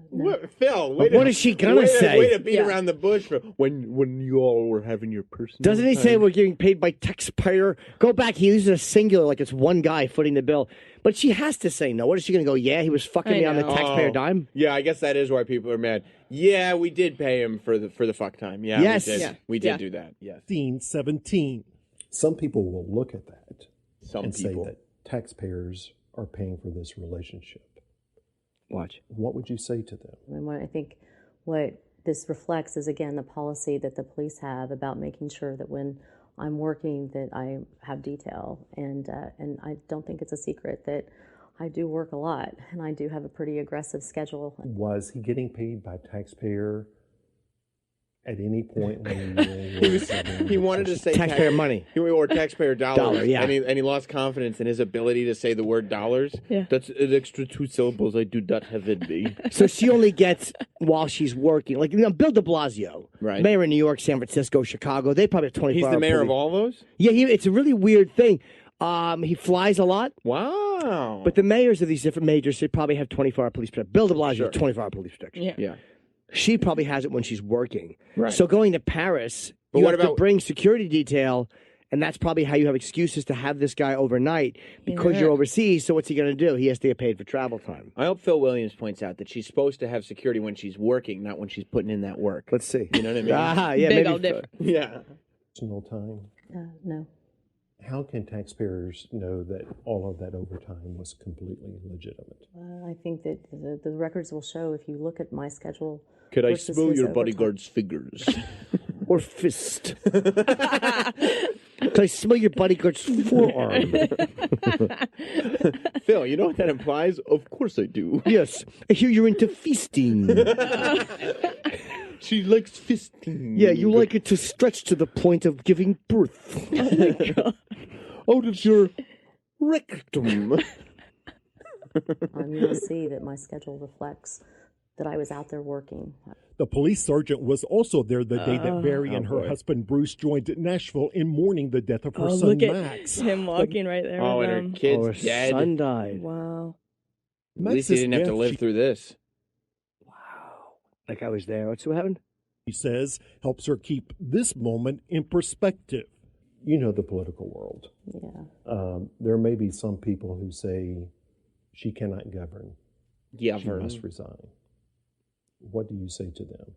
What, Phil? What is she gonna say? Way to beat around the bush. When you all were having your personal. Doesn't he say time. we're getting paid by taxpayer? Go back. He uses a singular like it's one guy footing the bill. But she has to say no. What is she going to go? Yeah, he was fucking me on the taxpayer dime. Yeah, I guess that is why people are mad. Yeah, we did pay him for the fuck time. Yeah, yes, we did do that. Yes. Scene 17. Some people will look at that and say that taxpayers are paying for this relationship. Watch. What would you say to them? And I think what this reflects is, again, the policy that the police have about making sure that when I'm working that I have detail. And I don't think it's a secret that I do work a lot, and I do have a pretty aggressive schedule. Was he getting paid by taxpayer at any point when he he wanted to say taxpayer money or taxpayer dollars. Dollar, yeah. And he lost confidence in his ability to say the word dollars. Yeah. That's an extra 2 syllables. I do not have it be. So she only gets while she's working. Like, Bill de Blasio, right? Mayor of New York, San Francisco, Chicago. They probably have 24 He's the mayor of all those? Yeah, it's a really weird thing. He flies a lot. Wow. But the mayors of these different majors, they probably have 24-hour police protection. Bill de Blasio has 24-hour police protection. Yeah. She probably has it when she's working. Right. So going to Paris, you have to bring security detail, and that's probably how you have excuses to have this guy overnight because you're overseas. So what's he going to do? He has to get paid for travel time. I hope Phil Williams points out that she's supposed to have security when she's working, not when she's putting in that work. Let's see. You know what I mean? Yeah, Big maybe. old difference. Yeah. Personal time? No. How can taxpayers know that all of that overtime was completely legitimate? I think that the records will show if you look at my schedule. Could I versus smell his your overtime. bodyguard's fingers? Or fist. Can I smell your bodyguard's forearm? Phil, you know what that implies? Of course I do. Yes. I hear you're into feasting. She likes fisting. Yeah, you like it to stretch to the point of giving birth. Oh my God. Out of your rectum. You'll see that my schedule reflects that I was out there working. The police sergeant was also there the day that Barry and her husband Bruce joined Nashville in mourning the death of her son look at Max. him walking right there. Oh, with and her them. kid's Her dead. son died. Wow. At least he didn't have to live through this. Like I was there. What's what happened? He says helps her keep this moment in perspective. You know the political world. Yeah. There may be some people who say she cannot govern. She must resign. What do you say to them?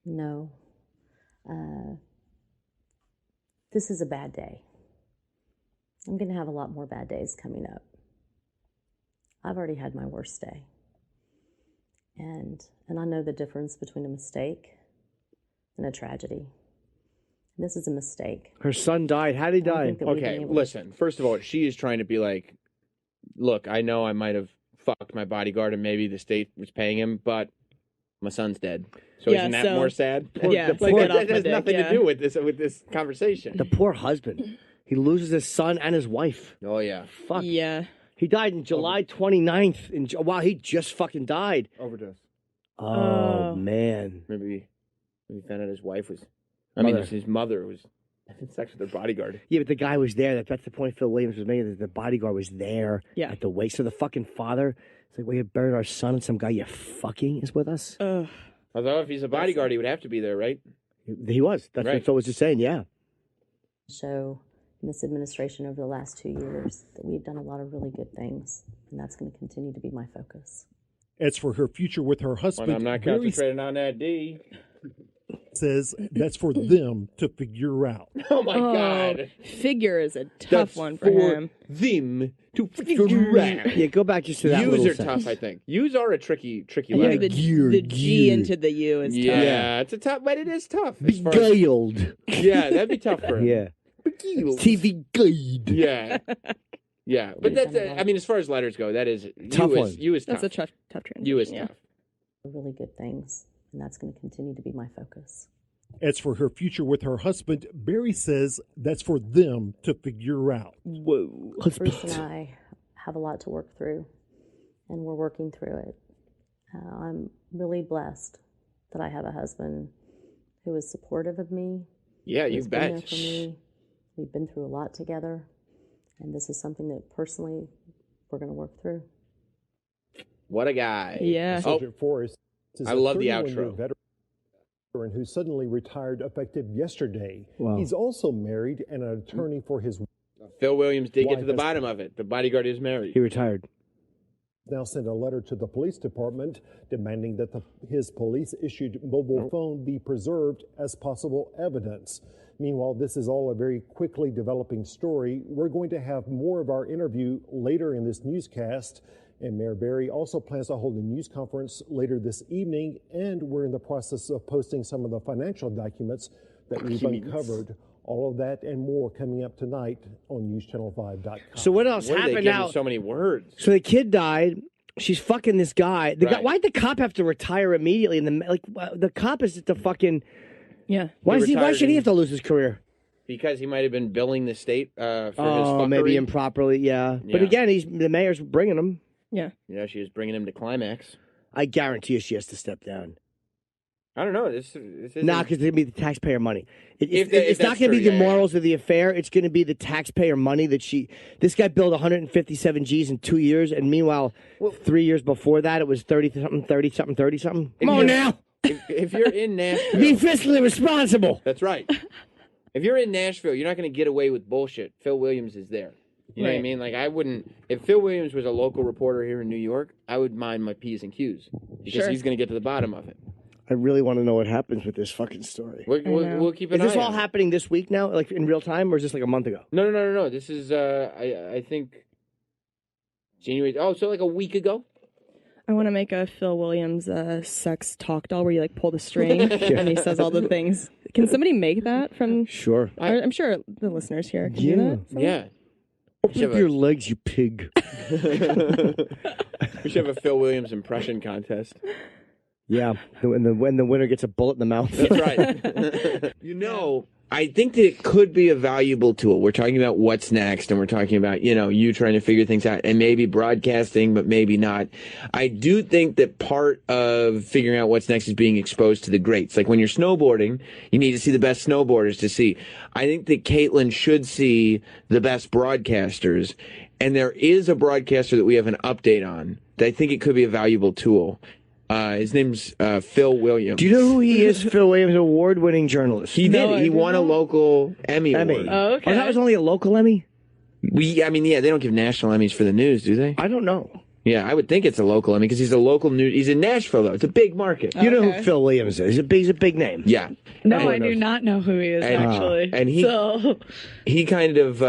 No. This is a bad day. I'm going to have a lot more bad days coming up. I've already had my worst day. And I know the difference between a mistake and a tragedy. And this is a mistake. Her son died. How did he die? Okay, listen. First of all, she is trying to be like, look, I know I might have fucked my bodyguard and maybe the state was paying him, but my son's dead. So isn't that more sad? That has nothing to do with this conversation. The poor husband. He loses his son and his wife. Oh, yeah. Fuck. Yeah. He died in July 29th. Wow, he just fucking died. Overdose. Oh, man. Maybe he found out his wife was... his mother was having sex with her bodyguard. Yeah, but the guy was there. That's the point Phil Williams was making. The bodyguard was there at the wake. So the fucking father, it's like, we have buried our son and some guy you're fucking is with us. Although if he's a bodyguard, he would have to be there, right? He was. That's what I was just saying, yeah. Show in this administration over the last 2 years that we've done a lot of really good things, and that's going to continue to be my focus. As for her future with her husband, When I'm not Barry concentrating on that D. says that's for them to figure out. Oh, my God. Figure is a tough That's one for him. them to figure out. Yeah, go back just to that U's little are sentence. tough, I think. U's are a tricky I letter. think the G into the U is tough. Yeah, it's a tough, but it is tough. Beguiled. Yeah, that'd be tough for him. Yeah. Beguiled. TV guide. Yeah. Yeah, but that's, as far as letters go, that is, Tough one. U is tough. That's a tough transition. U is tough. Really good things, and that's going to continue to be my focus. As for her future with her husband, Barry says that's for them to figure out. Whoa. Bruce and I have a lot to work through, and we're working through it. I'm really blessed that I have a husband who is supportive of me. Yeah, you who's been there bet. for me. We've been through a lot together, and this is something that personally we're going to work through. What a guy. Yeah. Subject for us is I a love the 31-year outro. veteran who suddenly retired effective yesterday. Wow. He's also married and an attorney for his Phil Williams did get to the Wife has- bottom of it. The bodyguard is married. He retired. now sent a letter to the police department demanding that his police-issued mobile phone be preserved as possible evidence. Meanwhile, this is all a very quickly developing story. We're going to have more of our interview later in this newscast. And Mayor Barry also plans to hold a news conference later this evening, and we're in the process of posting some of the financial documents that we've uncovered. All of that and more coming up tonight on NewsChannel5.com. So what else What are they happened giving now? so many words. So the kid died. She's fucking this guy. The guy. Right. Why'd the cop have to retire immediately? And the cop is just the fucking. Yeah. Why retired should he in- have to lose his career? Because he might have been billing the state for his Oh, fuckery. maybe improperly. Yeah. But Yeah. again, the mayor's bringing him. Yeah. Yeah, she was bringing him to climax. I guarantee you, she has to step down. I don't know. This isn't... Nah, because it's going to be the taxpayer money. If It's not that's going to be true, the yeah, yeah. morals of the affair. It's going to be the taxpayer money that she. This guy billed 157 G's in 2 years, and meanwhile, 3 years before that, it was 30-something, 30-something, 30-something. Come on now. If you're in Nashville... Be fiscally responsible. That's right. If you're in Nashville, you're not going to get away with bullshit. Phil Williams is there. You know what I Right. mean? Like, I wouldn't... If Phil Williams was a local reporter here in New York, I would mind my P's and Q's. Because Sure. he's going to get to the bottom of it. I really want to know what happens with this fucking story. We'll keep an Is this eye all on it. happening this week now, like in real time, or is this like a month ago? No. This is, I think, January... Oh, so like a week ago? I want to make a Phil Williams sex talk doll where you like pull the string and he says all the things. Can somebody make that from? Sure. I'm sure the listeners here can do that. for me? Yeah. Open up your legs, you pig. We should have a Phil Williams impression contest. Yeah, when the winner gets a bullet in the mouth. That's right. I think that it could be a valuable tool. We're talking about what's next, and we're talking about, you trying to figure things out, and maybe broadcasting, but maybe not. I do think that part of figuring out what's next is being exposed to the greats. Like when you're snowboarding, you need to see the best snowboarders to see. I think that Caitlin should see the best broadcasters, and there is a broadcaster that we have an update on that I think it could be a valuable tool. His name's Phil Williams. Do you know who he is? Phil Williams, award-winning journalist. He did. He won a local Emmy award. Oh, okay. Oh, that was only a local Emmy? They don't give national Emmys for the news, do they? I don't know. Yeah, I would think it's a local Emmy because he's a local news. He's in Nashville, though. It's a big market. You know who Phil Williams is. He's a big name. Yeah. No, I do not know who he is, actually. And he kind of,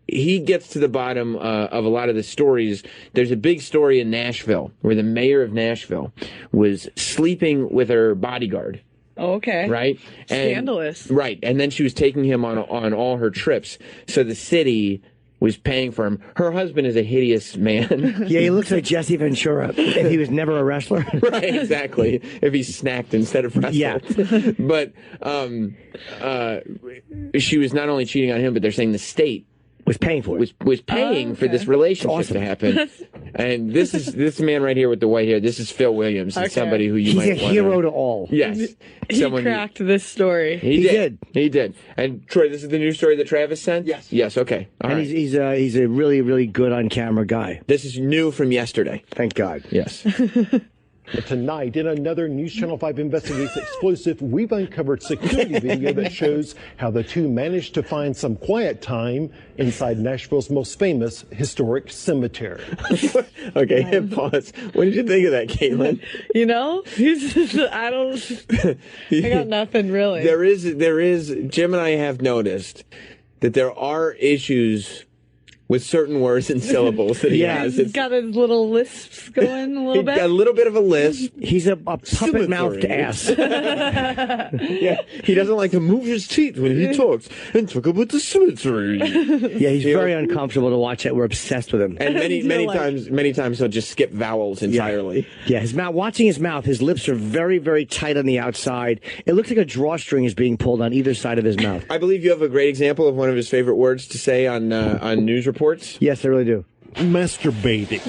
he gets to the bottom of a lot of the stories. There's a big story in Nashville where the mayor of Nashville was sleeping with her bodyguard. Oh, okay. Right? Scandalous. Right. And then she was taking him on all her trips. So the city was paying for him. Her husband is a hideous man. Yeah, he looks like Jesse Ventura if he was never a wrestler. Right, exactly. If he snacked instead of wrestled. Yeah. But she was not only cheating on him, but they're saying the state was paying for it. Was paying for this relationship to happen. And this man right here with the white hair, this is Phil Williams. He's somebody who you might He's a hero to all. Yes. He cracked this story. He did. He did. And Troy, this is the news story that Travis sent? Yes. Yes, okay. All And right. he's a really, really good on-camera guy. This is new from yesterday. Thank God. Yes. Tonight, in another News Channel 5 Investigates exclusive, we've uncovered security video that shows how the two managed to find some quiet time inside Nashville's most famous historic cemetery. Okay, hit pause. What did you think of that, Caitlin? I got nothing really. There is, Jim and I have noticed that there are issues with certain words and syllables that he has. He's got his little lisps going a little bit. A little bit of a lisp. He's a puppet-mouthed ass. Yeah, he doesn't like to move his teeth when he talks. And talk about the cemetery. Yeah, he's very uncomfortable to watch that. We're obsessed with him. And many times he'll just skip vowels entirely. Yeah, his mouth. Watching his mouth, his lips are very, very tight on the outside. It looks like a drawstring is being pulled on either side of his mouth. I believe you have a great example of one of his favorite words to say on news reports. Yes, I really do. masturbating.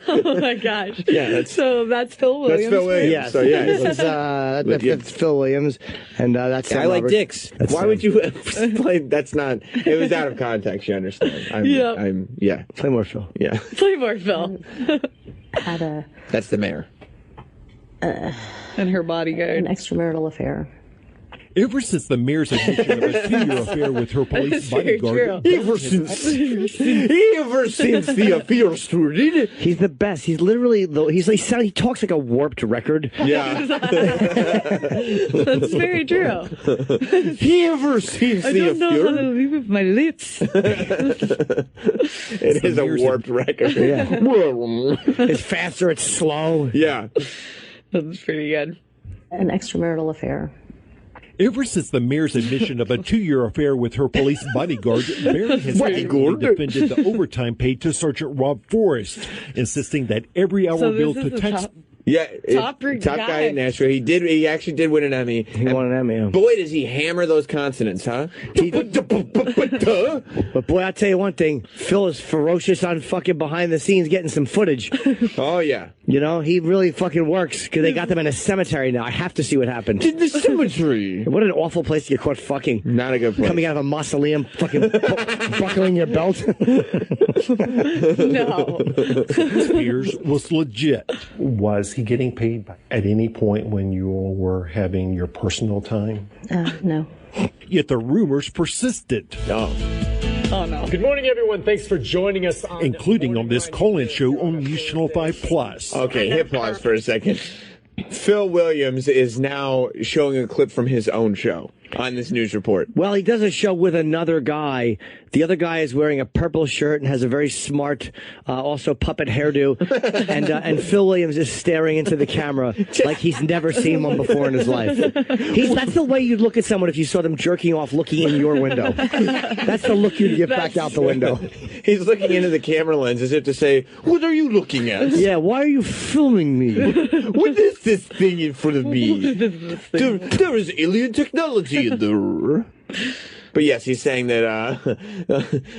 Oh my gosh. Yeah, so that's Phil Williams. That's Phil Williams. Yeah, So yeah, this is, that's Phil Williams, and that's Sam I like Roberts. dicks. That's Why Sam. would you play? That's not. It was out of context. You understand? Yeah. Play more Phil. Yeah. Play more Phil. Had That's the mayor. And her bodyguard. an extramarital affair. Ever since the mayor's admission of a 2-year affair with her police very bodyguard, Ever since the affair started, He's the best. He's literally he talks like a warped record. yeah. That's very true. Ever since I the don't know how to affair, leave with my lips. it is a warped record. Yeah. It's faster. It's slow. Yeah. That's pretty good. An extramarital affair. ever since the mayor's admission of a 2-year affair with her police bodyguard, Barron has vehemently defended the overtime paid to Sergeant Rob Forrest, insisting that every hour billed to tax. Top guy in Nashville. He actually did win an Emmy. He won an Emmy. Yeah. Boy, does he hammer those consonants, huh? But boy, I'll tell you one thing. Phil is ferocious on fucking behind the scenes getting some footage. Oh, yeah. You know, he really fucking works because they got them in a cemetery now. I have to see what happened. In the cemetery. What an awful place to get caught fucking. Not a good place. Coming out of a mausoleum, fucking buckling your belt. No. Spears was legit. Was he getting paid at any point when you all were having your personal time? No. Yet the rumors persisted. Oh, no. Good morning, everyone. Thanks for joining us, including on this call-in show on News Channel 5 Plus. Okay, hit pause for a second. Phil Williams is now showing a clip from his own show on this news report. Well, he does a show with another guy. The other guy is wearing a purple shirt and has a very smart, also puppet hairdo. And Phil Williams is staring into the camera like he's never seen one before in his life. That's the way you'd look at someone if you saw them jerking off looking in your window. That's the look you'd get back out the window. He's looking into the camera lens as if to say, "What are you looking at? Yeah, why are you filming me? What is this thing in front of me? There is alien technology in there." But yes, he's saying that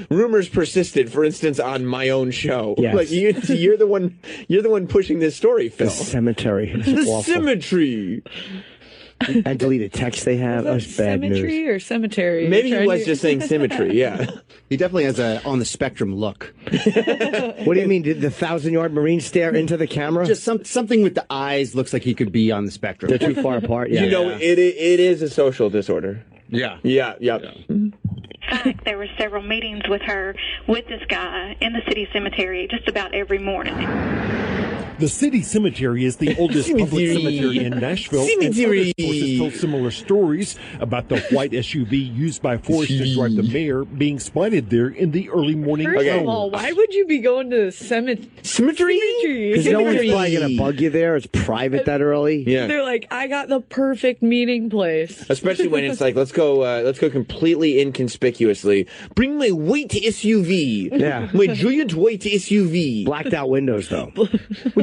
rumors persisted. For instance, on my own show, yes. Like you're the one pushing this story, Phil. The cemetery. The cemetery. And deleted text they have. That was bad news. Symmetry or cemetery? Maybe he was just saying symmetry. Yeah, he definitely has a on the spectrum look. What do you mean? Did the 1,000-yard Marine stare into the camera? Just something with the eyes looks like he could be on the spectrum. They're too far apart. Yeah. You know, it is a social disorder. Yeah. Yeah. In fact, there were several meetings with her, with this guy, in the city cemetery just about every morning. The city cemetery is the oldest public cemetery in Nashville, and other sources tell similar stories about the white SUV used by Forrest to drive the mayor being spotted there in the early morning First hours. of all, why would you be going to the cemetery? Because no one's probably going to bug you there. It's private that early. Yeah. They're like, I got the perfect meeting place. Especially when it's like, let's go completely inconspicuously. Bring my white SUV. Yeah. My giant white SUV. Blacked out windows, though. Well,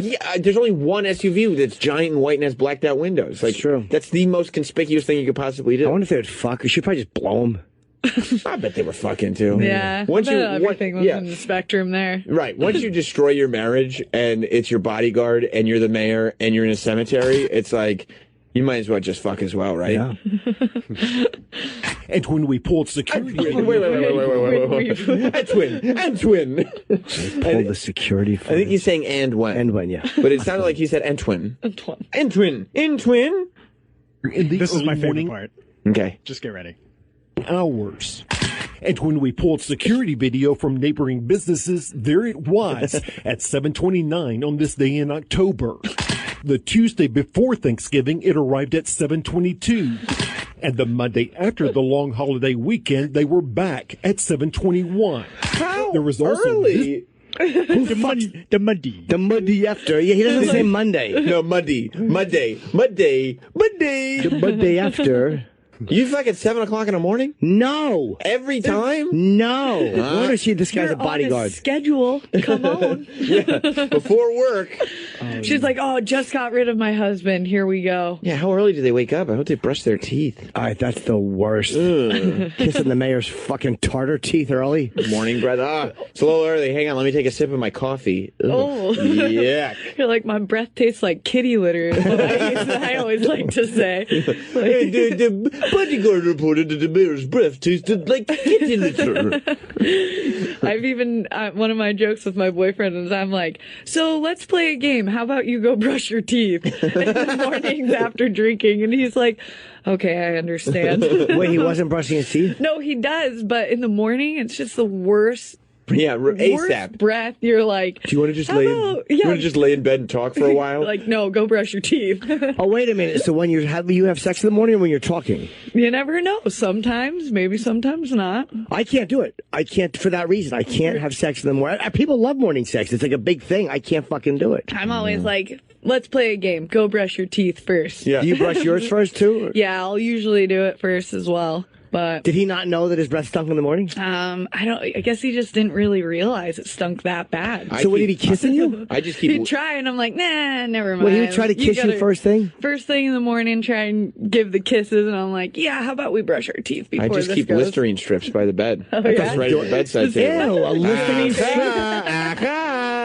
yeah, there's only one SUV that's giant and white and has blacked out windows. Like, true. That's the most conspicuous thing you could possibly do. I wonder if they would fuck. We should probably just blow them. I bet they were fucking too. Yeah. Everything was in the spectrum there. Right. Once you destroy your marriage and it's your bodyguard and you're the mayor and you're in a cemetery, it's like, you might as well just fuck as well, right? Yeah. And when we pulled security... Wait. Antwin. Pulled the security footage. I think he's saying and when. And when, yeah. But it sounded like he said Antwin. Antwin. This is my favorite part. Okay. Just get ready. Hours. And when we pulled security video from neighboring businesses, there it was at 7:29 on this day in October. The Tuesday before Thanksgiving, it arrived at 7:22. And the Monday after the long holiday weekend, they were back at 7:21. How there was also early? The Monday after. Yeah, he doesn't say Monday. No, Monday. The Monday after. You fuck at 7 o'clock in the morning? No. Every time? No. Why does she? This guy's a bodyguard. On a schedule. Come on. Yeah. Before work. She's like, oh, just got rid of my husband. Here we go. Yeah, how early do they wake up? I hope they brush their teeth. All right, that's the worst. Kissing the mayor's fucking tartar teeth early. Morning breath. It's a little early. Hang on, let me take a sip of my coffee. Ugh. Oh. Yeah. You're like, my breath tastes like kitty litter. Is what I always like to say. The bodyguard reported that the mayor's breath tasted like kitty litter. I've even, one of my jokes with my boyfriend is I'm like, so let's play a game. How about you go brush your teeth in the mornings after drinking? And he's like, okay, I understand. Wait, he wasn't brushing his teeth? No, he does, but in the morning, it's just the worst. Yeah, ASAP. Breath. You're like, do you want to just lay? You want to just lay in bed and talk for a while? Like, no, go brush your teeth. Oh, wait a minute. So when you have sex in the morning or when you're talking? You never know. Sometimes, maybe sometimes not. I can't do it. I can't for that reason. I can't have sex in the morning. People love morning sex. It's like a big thing. I can't fucking do it. I'm always like, let's play a game. Go brush your teeth first. Yeah. Do you brush yours first too? Yeah, I'll usually do it first as well. But did he not know that his breath stunk in the morning? I guess he just didn't really realize it stunk that bad. So would he be kissing you? I just keep. He'd try, and I'm like, nah, never mind. Well, he would try to kiss you first thing? First thing in the morning, try and give the kisses, and I'm like, yeah, how about we brush our teeth before I just this keep goes? Listerine strips by the bed. Oh, That's yeah? right at the bedside table. Ew, a Listerine strip.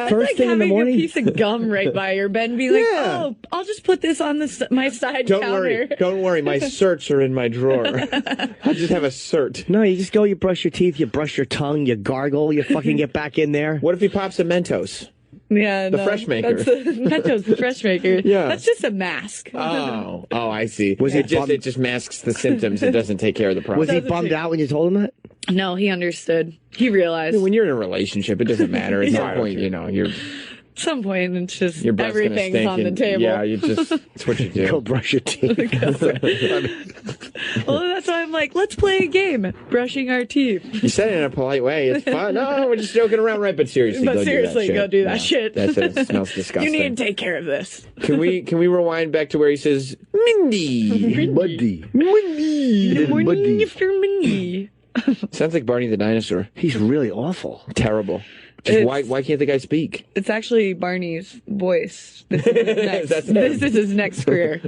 First like thing in the morning? having a piece of gum right by your bed and be like, oh, I'll just put this on my side counter. Don't worry. My certs are in my drawer. I just have a cert. No, you just go, you brush your teeth, you brush your tongue, you gargle, you fucking get back in there. What if he pops a Mentos? Yeah, the fresh maker. Mentos, the fresh maker. Yeah, that's just a mask. Oh, I see. It just masks the symptoms. It doesn't take care of the problem. Was he bummed out when you told him that? No, he understood. He realized. When you're in a relationship, it doesn't matter. At some point, you're. At some point, it's just your breath's everything's stink on the table. Yeah, it's what you do. Go brush your teeth. Well, that's why I'm like, let's play a game. Brushing our teeth. You said it in a polite way. It's fun. No, we're just joking around, right? But seriously, go do that shit. It smells disgusting. You need to take care of this. Can we rewind back to where he says, Mindy. Buddy. Mr. Mindy. Sounds like Barney the dinosaur. He's really awful. Terrible. Just why can't the guy speak? It's actually Barney's voice. This is his next career.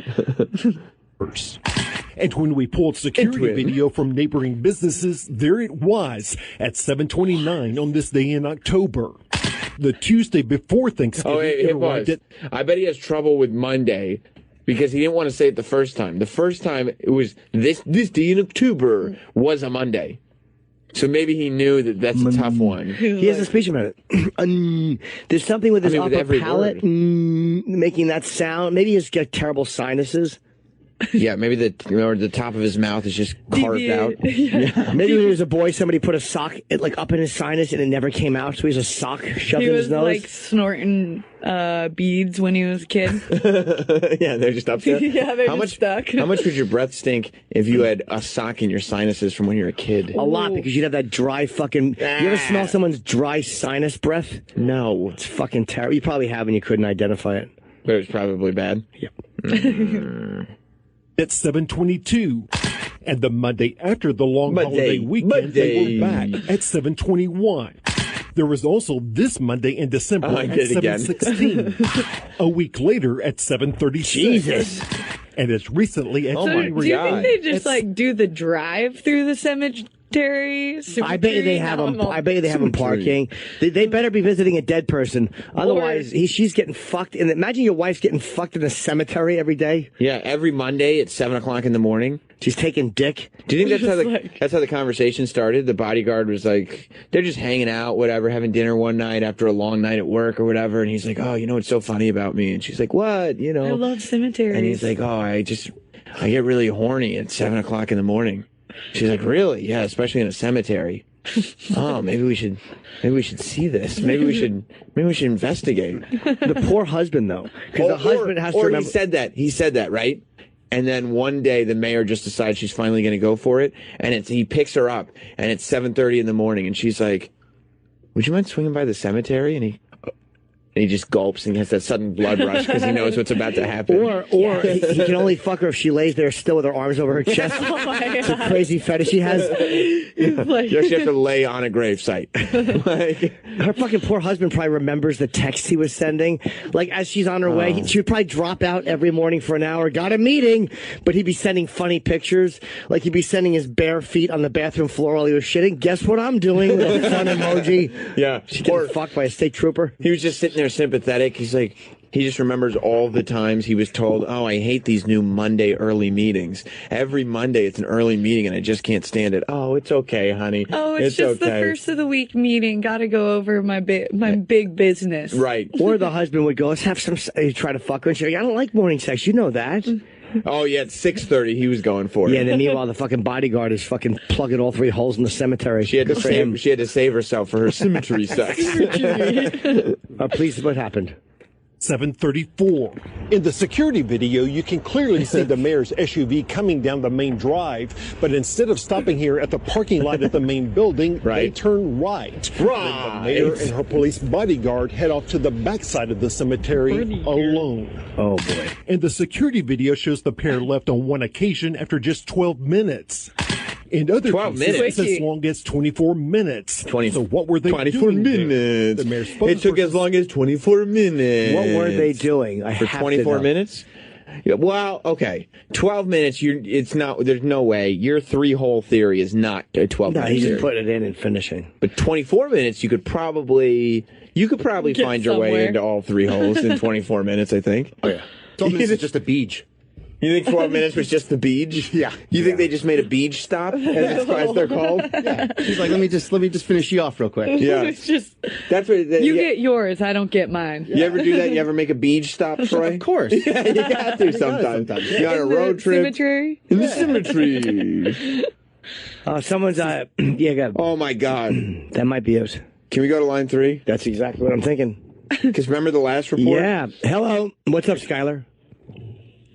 And when we pulled security video from neighboring businesses, there it was at 7:29 on this day in October. The Tuesday before Thanksgiving. Oh, it was. I bet he has trouble with Monday because he didn't want to say it the first time. The first time it was this day in October was a Monday. So maybe he knew that's a tough one. He has a speech about it. There's something with his upper palate making that sound. Maybe he's got terrible sinuses. Yeah, maybe the top of his mouth is just carved out. Yeah. Maybe when he was a boy, somebody put a sock up in his sinus and it never came out, so he has a sock shoved in his nose. He was like snorting beads when he was a kid. Yeah, they're just up there. Yeah, they're just stuck. How much would your breath stink if you had a sock in your sinuses from when you were a kid? A lot, because you'd have that dry fucking... You ever smell someone's dry sinus breath? No. It's fucking terrible. You probably have and you couldn't identify it. But it was probably bad? Yep. At 7:22. And the Monday after the long holiday weekend, they were back at 7:21. There was also this Monday in December at 7:16. A week later at 7:36. Jesus. And as recently as Do you think they just do the drive through the cemetery? I bet you they have them. I bet you they have them parking. They better be visiting a dead person. Otherwise, she's getting fucked. And imagine your wife's getting fucked in the cemetery every day. Yeah, every Monday at 7 o'clock in the morning. She's taking dick. Do you think that's how the conversation started? The bodyguard was like, they're just hanging out, whatever, having dinner one night after a long night at work or whatever. And he's like, oh, you know what's so funny about me? And she's like, what? You know, I love cemeteries. And he's like, oh, I get really horny at 7 o'clock in the morning. She's like, really? Yeah, especially in a cemetery. Oh, maybe we should see this. Maybe we should investigate. The poor husband, though, because the husband has to remember. He said that, right? And then one day the mayor just decides she's finally going to go for it, and he picks her up, and it's 7:30 in the morning, and she's like, "Would you mind swinging by the cemetery?" And And he just gulps and has that sudden blood rush because he knows what's about to happen. Or he can only fuck her if she lays there still with her arms over her chest. It's a crazy fetish he has. You actually have to lay on a gravesite. Her fucking poor husband probably remembers the text he was sending. Like, as she's on her way, she would probably drop out every morning for an hour. Got a meeting. But he'd be sending funny pictures. Like, he'd be sending his bare feet on the bathroom floor while he was shitting. Guess what I'm doing? With a fun emoji. Yeah. She getting fucked by a state trooper. He was just sitting there sympathetic. He's like, he just remembers all the times he was told, oh, I hate these new Monday early meetings. Every Monday it's an early meeting and I just can't stand it. Oh, it's okay, honey. Oh, it's just okay. the first of the week meeting. Got to go over my big business. Right. Or the husband would go, let's have some, he'd try to fuck her and she'd go, I don't like morning sex. You know that. Oh, yeah, at 6:30 he was going for it. Yeah, and then meanwhile the fucking bodyguard is fucking plugging all 3 holes in the cemetery. She had to save herself for her cemetery sex. Please, what happened? 7:34. In the security video, you can clearly see the mayor's SUV coming down the main drive, but instead of stopping here at the parking lot at the main building, they turn right. Then the mayor and her police bodyguard head off to the backside of the cemetery alone. Oh, boy. And the security video shows the pair left on one occasion after just 12 minutes. In other 12 cases, minutes. it's as long as 24 minutes. 20, so what were they 24 doing minutes. The mayor's It took as long as 24 minutes. What were they doing? For 24 minutes? Yeah, well, okay. 12 minutes, it's not, there's no way. Your 3-hole theory is not a 12 minute he's theory. just putting it in and finishing. But 24 minutes, you could probably Get find your way somewhere. into all 3 holes in 24 minutes, I think. Oh, yeah. 12 minutes is just a beach. You think 12 minutes was just the beach? Yeah. You think they just made a beach stop, as they're called? Yeah. He's like, let me just finish you off real quick. Yeah. It's just, that's what you get yours, I don't get mine. You ever do that? You ever make a beach stop, Troy? Of course. Yeah, you got to sometimes. You're on a road trip. Cemetery? In the cemetery. Someone's, go. Oh, my God. That might be it. Can we go to line 3? That's exactly what I'm thinking. Because remember the last report? Yeah. Hello. What's up, Skylar?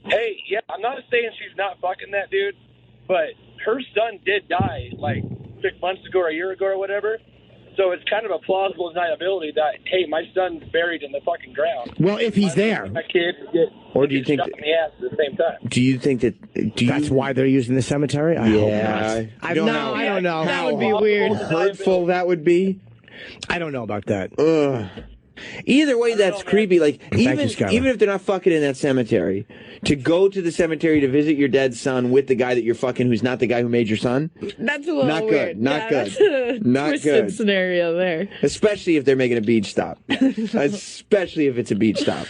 Hey, yeah, I'm not saying she's not fucking that dude, but her son did die like 6 months ago or a year ago or whatever. So it's kind of a plausible deniability that, hey, my son's buried in the fucking ground. Well, if he's there. My kid get, Or do you think shot in the ass at the same time. Do you think that that's why they're using the cemetery? I hope not. I don't know. I don't know. That would be weird. How hurtful that would be? I don't know about that. Either way, that's creepy. Like, even Skylar. if they're not fucking in that cemetery, to go to the cemetery to visit your dead son with the guy that you're fucking who's not the guy who made your son, That's a little not weird. good. Not good. That's a Not twisted good. scenario there. Especially if they're making a beach stop. Especially if it's a beach stop.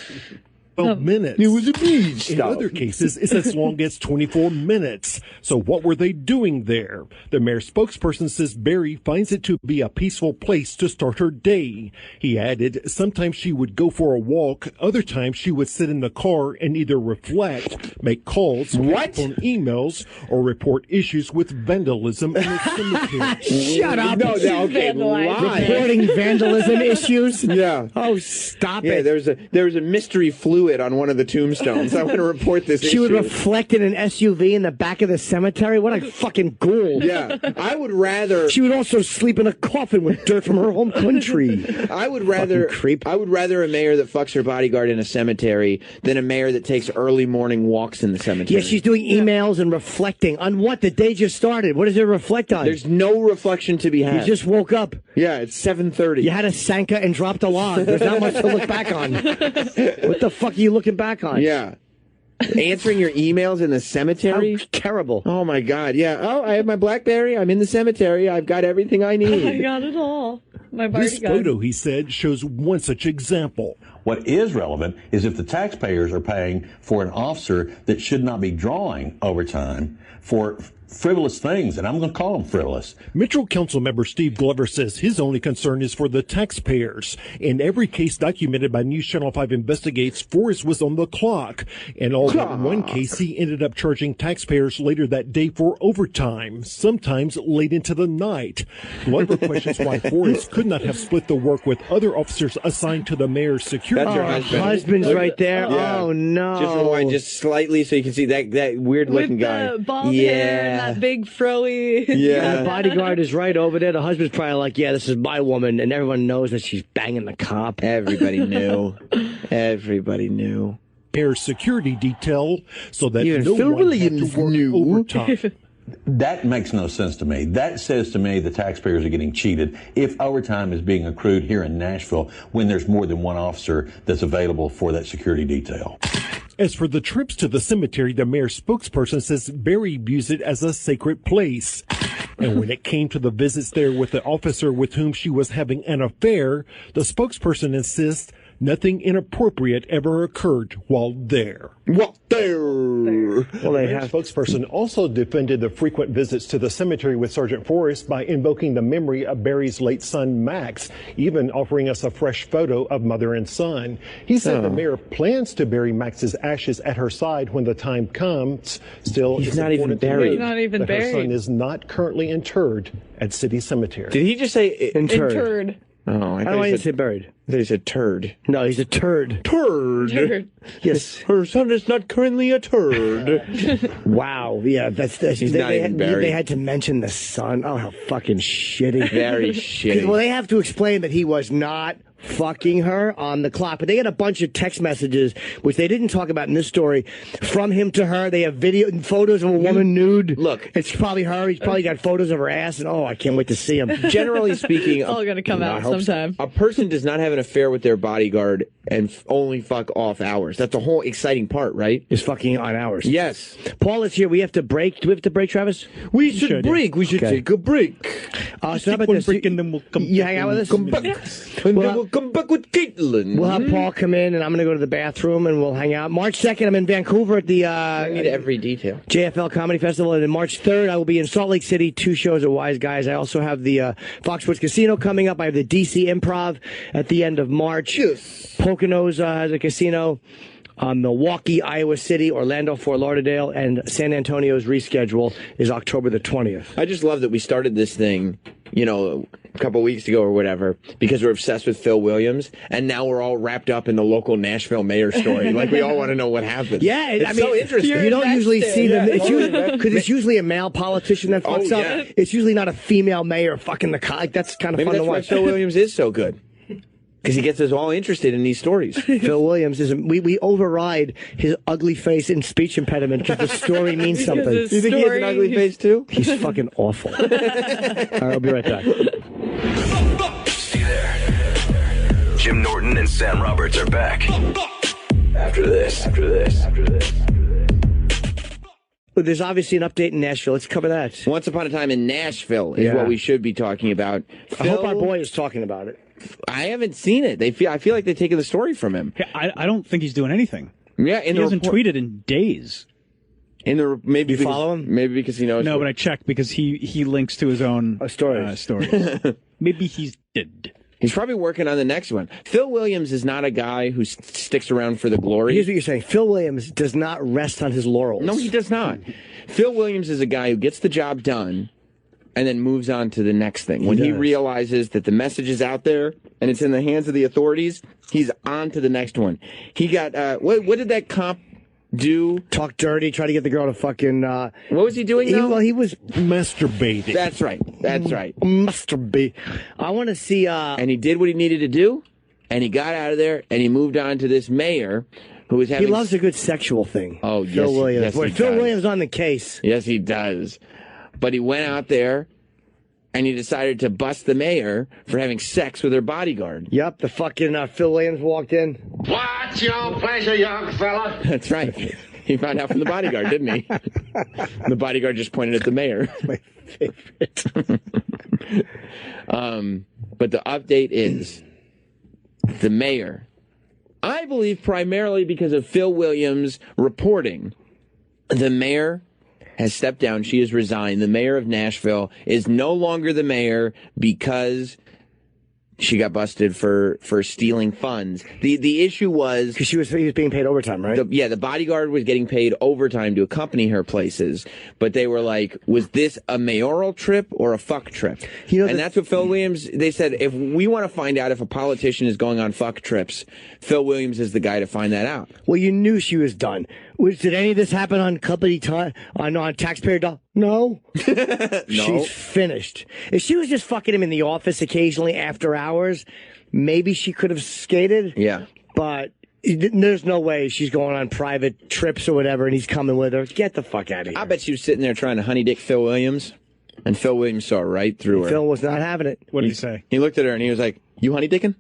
12 minutes. It was a beach In stop. other cases, it's as long as 24 minutes. So what were they doing there? The mayor's spokesperson says Barry finds it to be a peaceful place to start her day. He added, sometimes she would go for a walk, other times she would sit in the car and either reflect, make calls, on emails, or report issues with vandalism in the cemetery. Shut up. No, okay, lie. Reporting vandalism issues? Yeah. Oh, stop Yeah, it. there was a mystery fluid on one of the tombstones. I want to report this She issue. would reflect in an SUV in the back of the cemetery? What a fucking ghoul. Yeah. I would rather... She would also sleep in a coffin with dirt from her home country. I would rather a mayor that fucks her bodyguard in a cemetery than a mayor that takes early morning walks in the cemetery. Yeah, she's doing emails and reflecting on what? The day just started. What does it reflect on? There's no reflection to be had. You just woke up. Yeah, it's 7:30. You had a Sanka and dropped a log. There's not much to look back on. What the fuck are you looking back on? Yeah. Answering your emails in the cemetery? How terrible. Oh, my God. Yeah. Oh, I have my BlackBerry. I'm in the cemetery. I've got everything I need. I got it all. My This bodyguard. photo, he said, shows one such example. What is relevant is if the taxpayers are paying for an officer that should not be drawing overtime for frivolous things, and I'm going to call them frivolous. Metro Council member Steve Glover says his only concern is for the taxpayers. In every case documented by News Channel 5 Investigates, Forrest was on the clock. In all but one case, he ended up charging taxpayers later that day for overtime, sometimes late into the night. Glover questions why Forrest could not have split the work with other officers assigned to the mayor's security. That's your husband. Husband's right there. Yeah. Oh, no. Just rewind just slightly so you can see that weird looking guy. the bald yeah. hair that big froey. And the bodyguard is right over there. The husband's probably like, yeah, this is my woman. And everyone knows that she's banging the cop. Everybody knew. Everybody knew. Air security detail so that Even no Phil one had Williams to work knew. overtime. That makes no sense to me. That says to me the taxpayers are getting cheated if overtime is being accrued here in Nashville when there's more than one officer that's available for that security detail. As for the trips to the cemetery, the mayor's spokesperson says Barry views it as a sacred place. And when it came to the visits there with the officer with whom she was having an affair, the spokesperson insists nothing inappropriate ever occurred while there. What there? Well, they have. Spokesperson also defended the frequent visits to the cemetery with Sergeant Forrest by invoking the memory of Barry's late son, Max, even offering us a fresh photo of mother and son. He said the mayor plans to bury Max's ashes at her side when the time comes. Still, He's it's not even important to buried. note He's not even that buried. Her son is not currently interred at City Cemetery. Did he just say Interred. Interred. Oh, I How do I thought say buried? he said turd. No, he's a turd. Turd. Turd. Yes. Her son is not currently a turd. Wow. Yeah, that's He's not even buried. They had to mention the son. Oh, how fucking shitty. Very shitty. Well, they have to explain that he was not fucking her on the clock. But they had a bunch of text messages, which they didn't talk about in this story, from him to her. They have video and photos of a woman nude. Look. It's probably her. He's probably got photos of her ass. And, oh, I can't wait to see him. Generally speaking, It's all going to come I out hope so. sometime. A person does not have an affair with their bodyguard and only fuck off hours. That's the whole exciting part, right? Is fucking on hours. Yes. Paul is here. We have to break. Do we have to break, Travis? We should break. We should Okay. take a break. So how about this? and then we'll come You hang out with us? Come back. And then we'll come back with Caitlin. We'll have Paul come in, and I'm going to go to the bathroom, and we'll hang out. March 2nd, I'm in Vancouver at the I need every detail. JFL Comedy Festival, and then March 3rd, I will be in Salt Lake City, 2 shows at Wise Guys. I also have the Foxwoods Casino coming up. I have the DC Improv at the end of March. Yes. Poconos has a casino. Milwaukee, Iowa City, Orlando, Fort Lauderdale, and San Antonio's reschedule is October the 20th. I just love that we started this thing, a couple weeks ago or whatever, because we're obsessed with Phil Williams, and now we're all wrapped up in the local Nashville mayor story. Like, we all want to know what happened. Yeah, it's so interesting. You don't usually see them. Because it's usually a male politician that fucks yeah. up. It's usually not a female mayor fucking the cock. That's kind of Maybe fun that's to why watch. Phil Williams is so good. Because he gets us all interested in these stories. Phil Williams is we override his ugly face and speech impediment because the story means something. Do you think he has an ugly face too? He's fucking awful. All right, I'll be right back. Stay there. Jim Norton and Sam Roberts are back. After this. Well, there's obviously an update in Nashville. Let's cover that. Once Upon a Time in Nashville is what we should be talking about. I hope our boy is talking about it. I haven't seen it. I feel like they've taken the story from him. I don't think he's doing anything. Yeah, he hasn't tweeted in days. Maybe you follow him? Maybe because he knows. No, but I checked because he links to his own stories. Maybe he's dead. He's probably working on the next one. Phil Williams is not a guy who sticks around for the glory. Here's what you're saying. Phil Williams does not rest on his laurels. No, he does not. Phil Williams is a guy who gets the job done and then moves on to the next thing. When he realizes that the message is out there and it's in the hands of the authorities, he's on to the next one. He got, what did that cop do? Talk dirty, try to get the girl to fucking... what was he doing now? He was... masturbating. That's right. Masturbate. I want to see... And he did what he needed to do, and he got out of there, and he moved on to this mayor who was having... He loves a good sexual thing. Oh, yes. Phil Williams. Yes, he Phil does. Williams on the case. Yes, he does. But he went out there, and he decided to bust the mayor for having sex with her bodyguard. Yep, the fucking Phil Williams walked in. What's your pleasure, young fella? That's right. He found out from the bodyguard, didn't he? The bodyguard just pointed at the mayor. My favorite. But the update is the mayor, I believe primarily because of Phil Williams reporting, the mayor has stepped down. She has resigned. The mayor of Nashville is no longer the mayor because she got busted for stealing funds. The issue was... Because he was being paid overtime, right? The bodyguard was getting paid overtime to accompany her places. But they were like, was this a mayoral trip or a fuck trip? And that's what Phil Williams... They said, if we want to find out if a politician is going on fuck trips, Phil Williams is the guy to find that out. Well, you knew she was done. Did any of this happen on company time on taxpayer dollars? No. She's finished. If she was just fucking him in the office occasionally after hours, maybe she could have skated. Yeah. But there's no way she's going on private trips or whatever, and he's coming with her. Get the fuck out of here. I bet she was sitting there trying to honey dick Phil Williams, and Phil Williams saw right through her. Phil was not having it. What did he say? He looked at her and he was like, "You honey dicking?"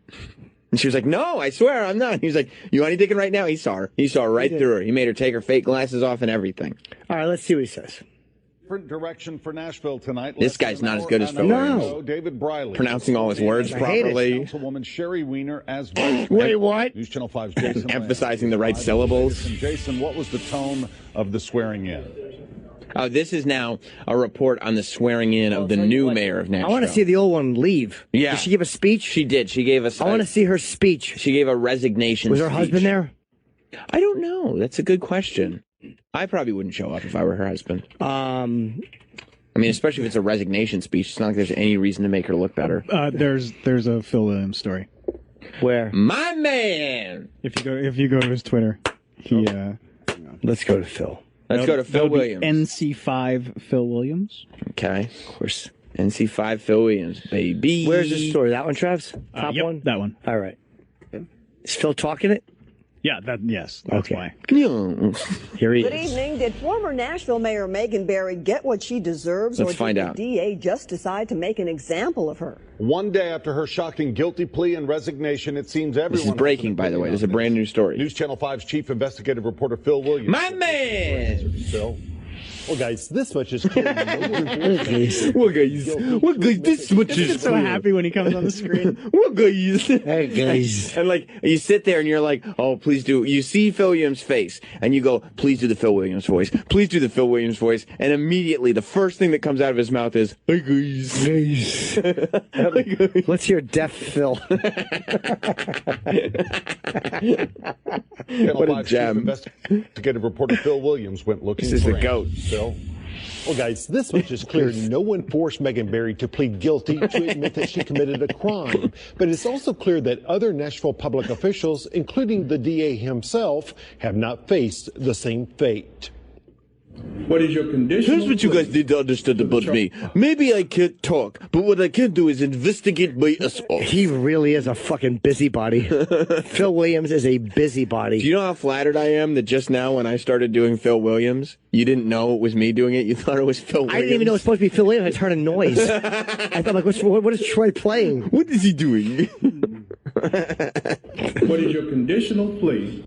And she was like, "No, I swear I'm not." He was like, "You honey dicking right now?" He saw her. He saw right through her. He made her take her fake glasses off and everything. All right, let's see what he says. Different direction for Nashville tonight. This guy's not as good as Phil Williams. David Briley. Pronouncing all his words properly. Councilwoman Sherry Weiner as vice. Wait, what? News Channel 5's Jason. Emphasizing the right syllables. And Jason, what was the tone of the swearing in? This is now a report on the swearing in of the new mayor of Nashville. I want to see the old one leave. Yeah. Did she give a speech? She did. She gave us. I want to see her speech. She gave a resignation Was her speech. husband there? I don't know. That's a good question. I probably wouldn't show up if I were her husband. I mean, especially if it's a resignation speech. It's not like there's any reason to make her look better. There's a Phil Williams story. Where? My man! If you go to his Twitter, he let's go to Phil. Let's go to Phil Williams. NC5 Phil Williams. Okay. Of course. NC5 Phil Williams, baby. Where's the story? That one, Travis? Top yep, one? That one. All right. Is Phil talking it? Yeah, yes. That's why. Here he Good is. evening. Did former Nashville Mayor Megan Barry get what she deserves, Let's or find did out. the DA just decide to make an example of her? One day after her shocking guilty plea and resignation, it seems everyone... This is breaking, by the way. This is a brand new story. News Channel 5's chief investigative reporter Phil Williams. My man! Phil. Well, guys, this much is clear. This much I get so happy when he comes on the screen. Hey, guys. And like, you sit there and you're like, oh, please do. You see Phil Williams' face and you go, please do the Phil Williams voice. Please do the Phil Williams voice. And immediately the first thing that comes out of his mouth is, hey, guys. Let's hear deaf Phil. What a gem. Investigative reporter Phil Williams went looking This is for the goat. Phil. Well, guys, this much is clear. No one forced Megan Barry to plead guilty to admit that she committed a crime. But it's also clear that other Nashville public officials, including the DA himself, have not faced the same fate. What is your condition? Here's what you guys need to understand about me. Maybe I can't talk, but what I can do is investigate by us all. He really is a fucking busybody. Phil Williams is a busybody. Do you know how flattered I am that just now when I started doing Phil Williams, you didn't know it was me doing it? You thought it was Phil Williams? I didn't even know it was supposed to be Phil Williams. I heard a noise. I thought, like, what is Troy playing? What is he doing? What is your conditional plea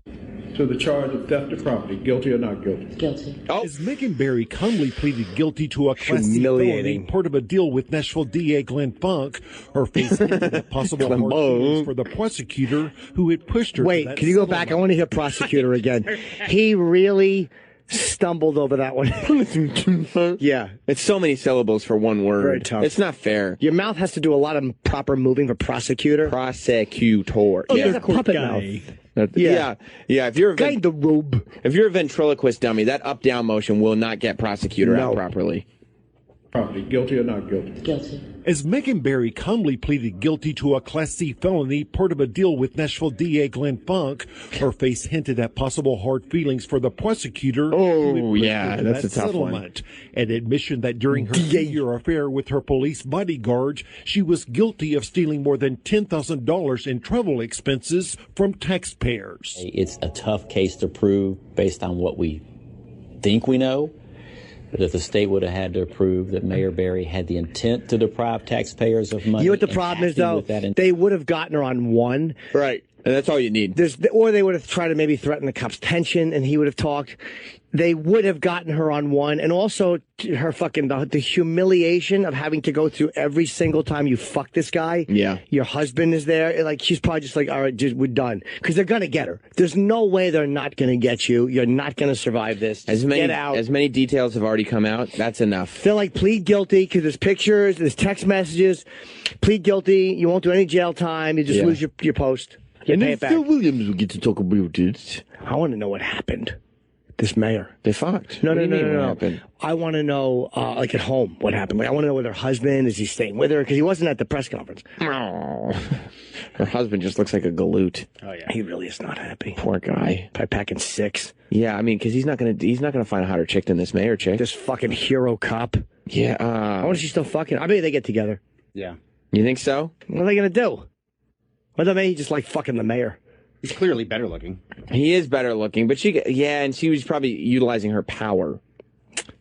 to the charge of theft of property, guilty or not guilty? Guilty. As Megan Barry calmly pleaded guilty to a Class C felony, part of a deal with Nashville DA Glenn Funk, her face hinted at possible hard feelings for the prosecutor who had pushed her. Wait, can you go back? I want to hear prosecutor again. He really stumbled over that one. Yeah. It's so many syllables for one word. Very tough. It's not fair. Your mouth has to do a lot of proper moving for prosecutor. Prosecutor. Oh, Yeah. there's a puppet mouth. Yeah. If you're Guy in the robe. If you're a ventriloquist dummy, that up-down motion will not get prosecutor out properly. Property, guilty or not guilty? Guilty. As Megan Barry calmly pleaded guilty to a Class C felony, part of a deal with Nashville DA Glenn Funk, her face hinted at possible hard feelings for the prosecutor. Oh, yeah, that's a tough one. An admission that during her 2-year affair with her police bodyguard, she was guilty of stealing more than $10,000 in travel expenses from taxpayers. It's a tough case to prove based on what we think we know. That the state would have had to prove that Mayor Barry had the intent to deprive taxpayers of money. You know what the problem is, though? They would have gotten her on one. Right. And that's all you need. Or they would have tried to maybe threaten the cop's pension, and he would have talked. They would have gotten her on one. And also her fucking, the humiliation of having to go through every single time you fuck this guy. Yeah. Your husband is there. Like, she's probably just like, all right, we're done. Because they're going to get her. There's no way they're not going to get you. You're not going to survive this. Just get out. As many details have already come out, that's enough. Feel like plead guilty because there's pictures, there's text messages. Plead guilty. You won't do any jail time. You just lose your post. You and pay then it back. Phil Williams will get to talk about it. I want to know what happened. This mayor. They fucked. No. What happened? I want to know, like at home, what happened. Like, I want to know with her husband. Is he staying with her? Because he wasn't at the press conference. Oh. Her husband just looks like a galoot. Oh yeah, he really is not happy. Poor guy. Probably packing 6. Yeah, I mean, because he's not gonna find a hotter chick than this mayor chick. This fucking hero cop. Yeah. I wonder if she's still fucking. I bet they get together. Yeah. You think so? What are they gonna do? Well, I mean, he just like fucking the mayor. He's clearly better looking. He is better looking, but and she was probably utilizing her power.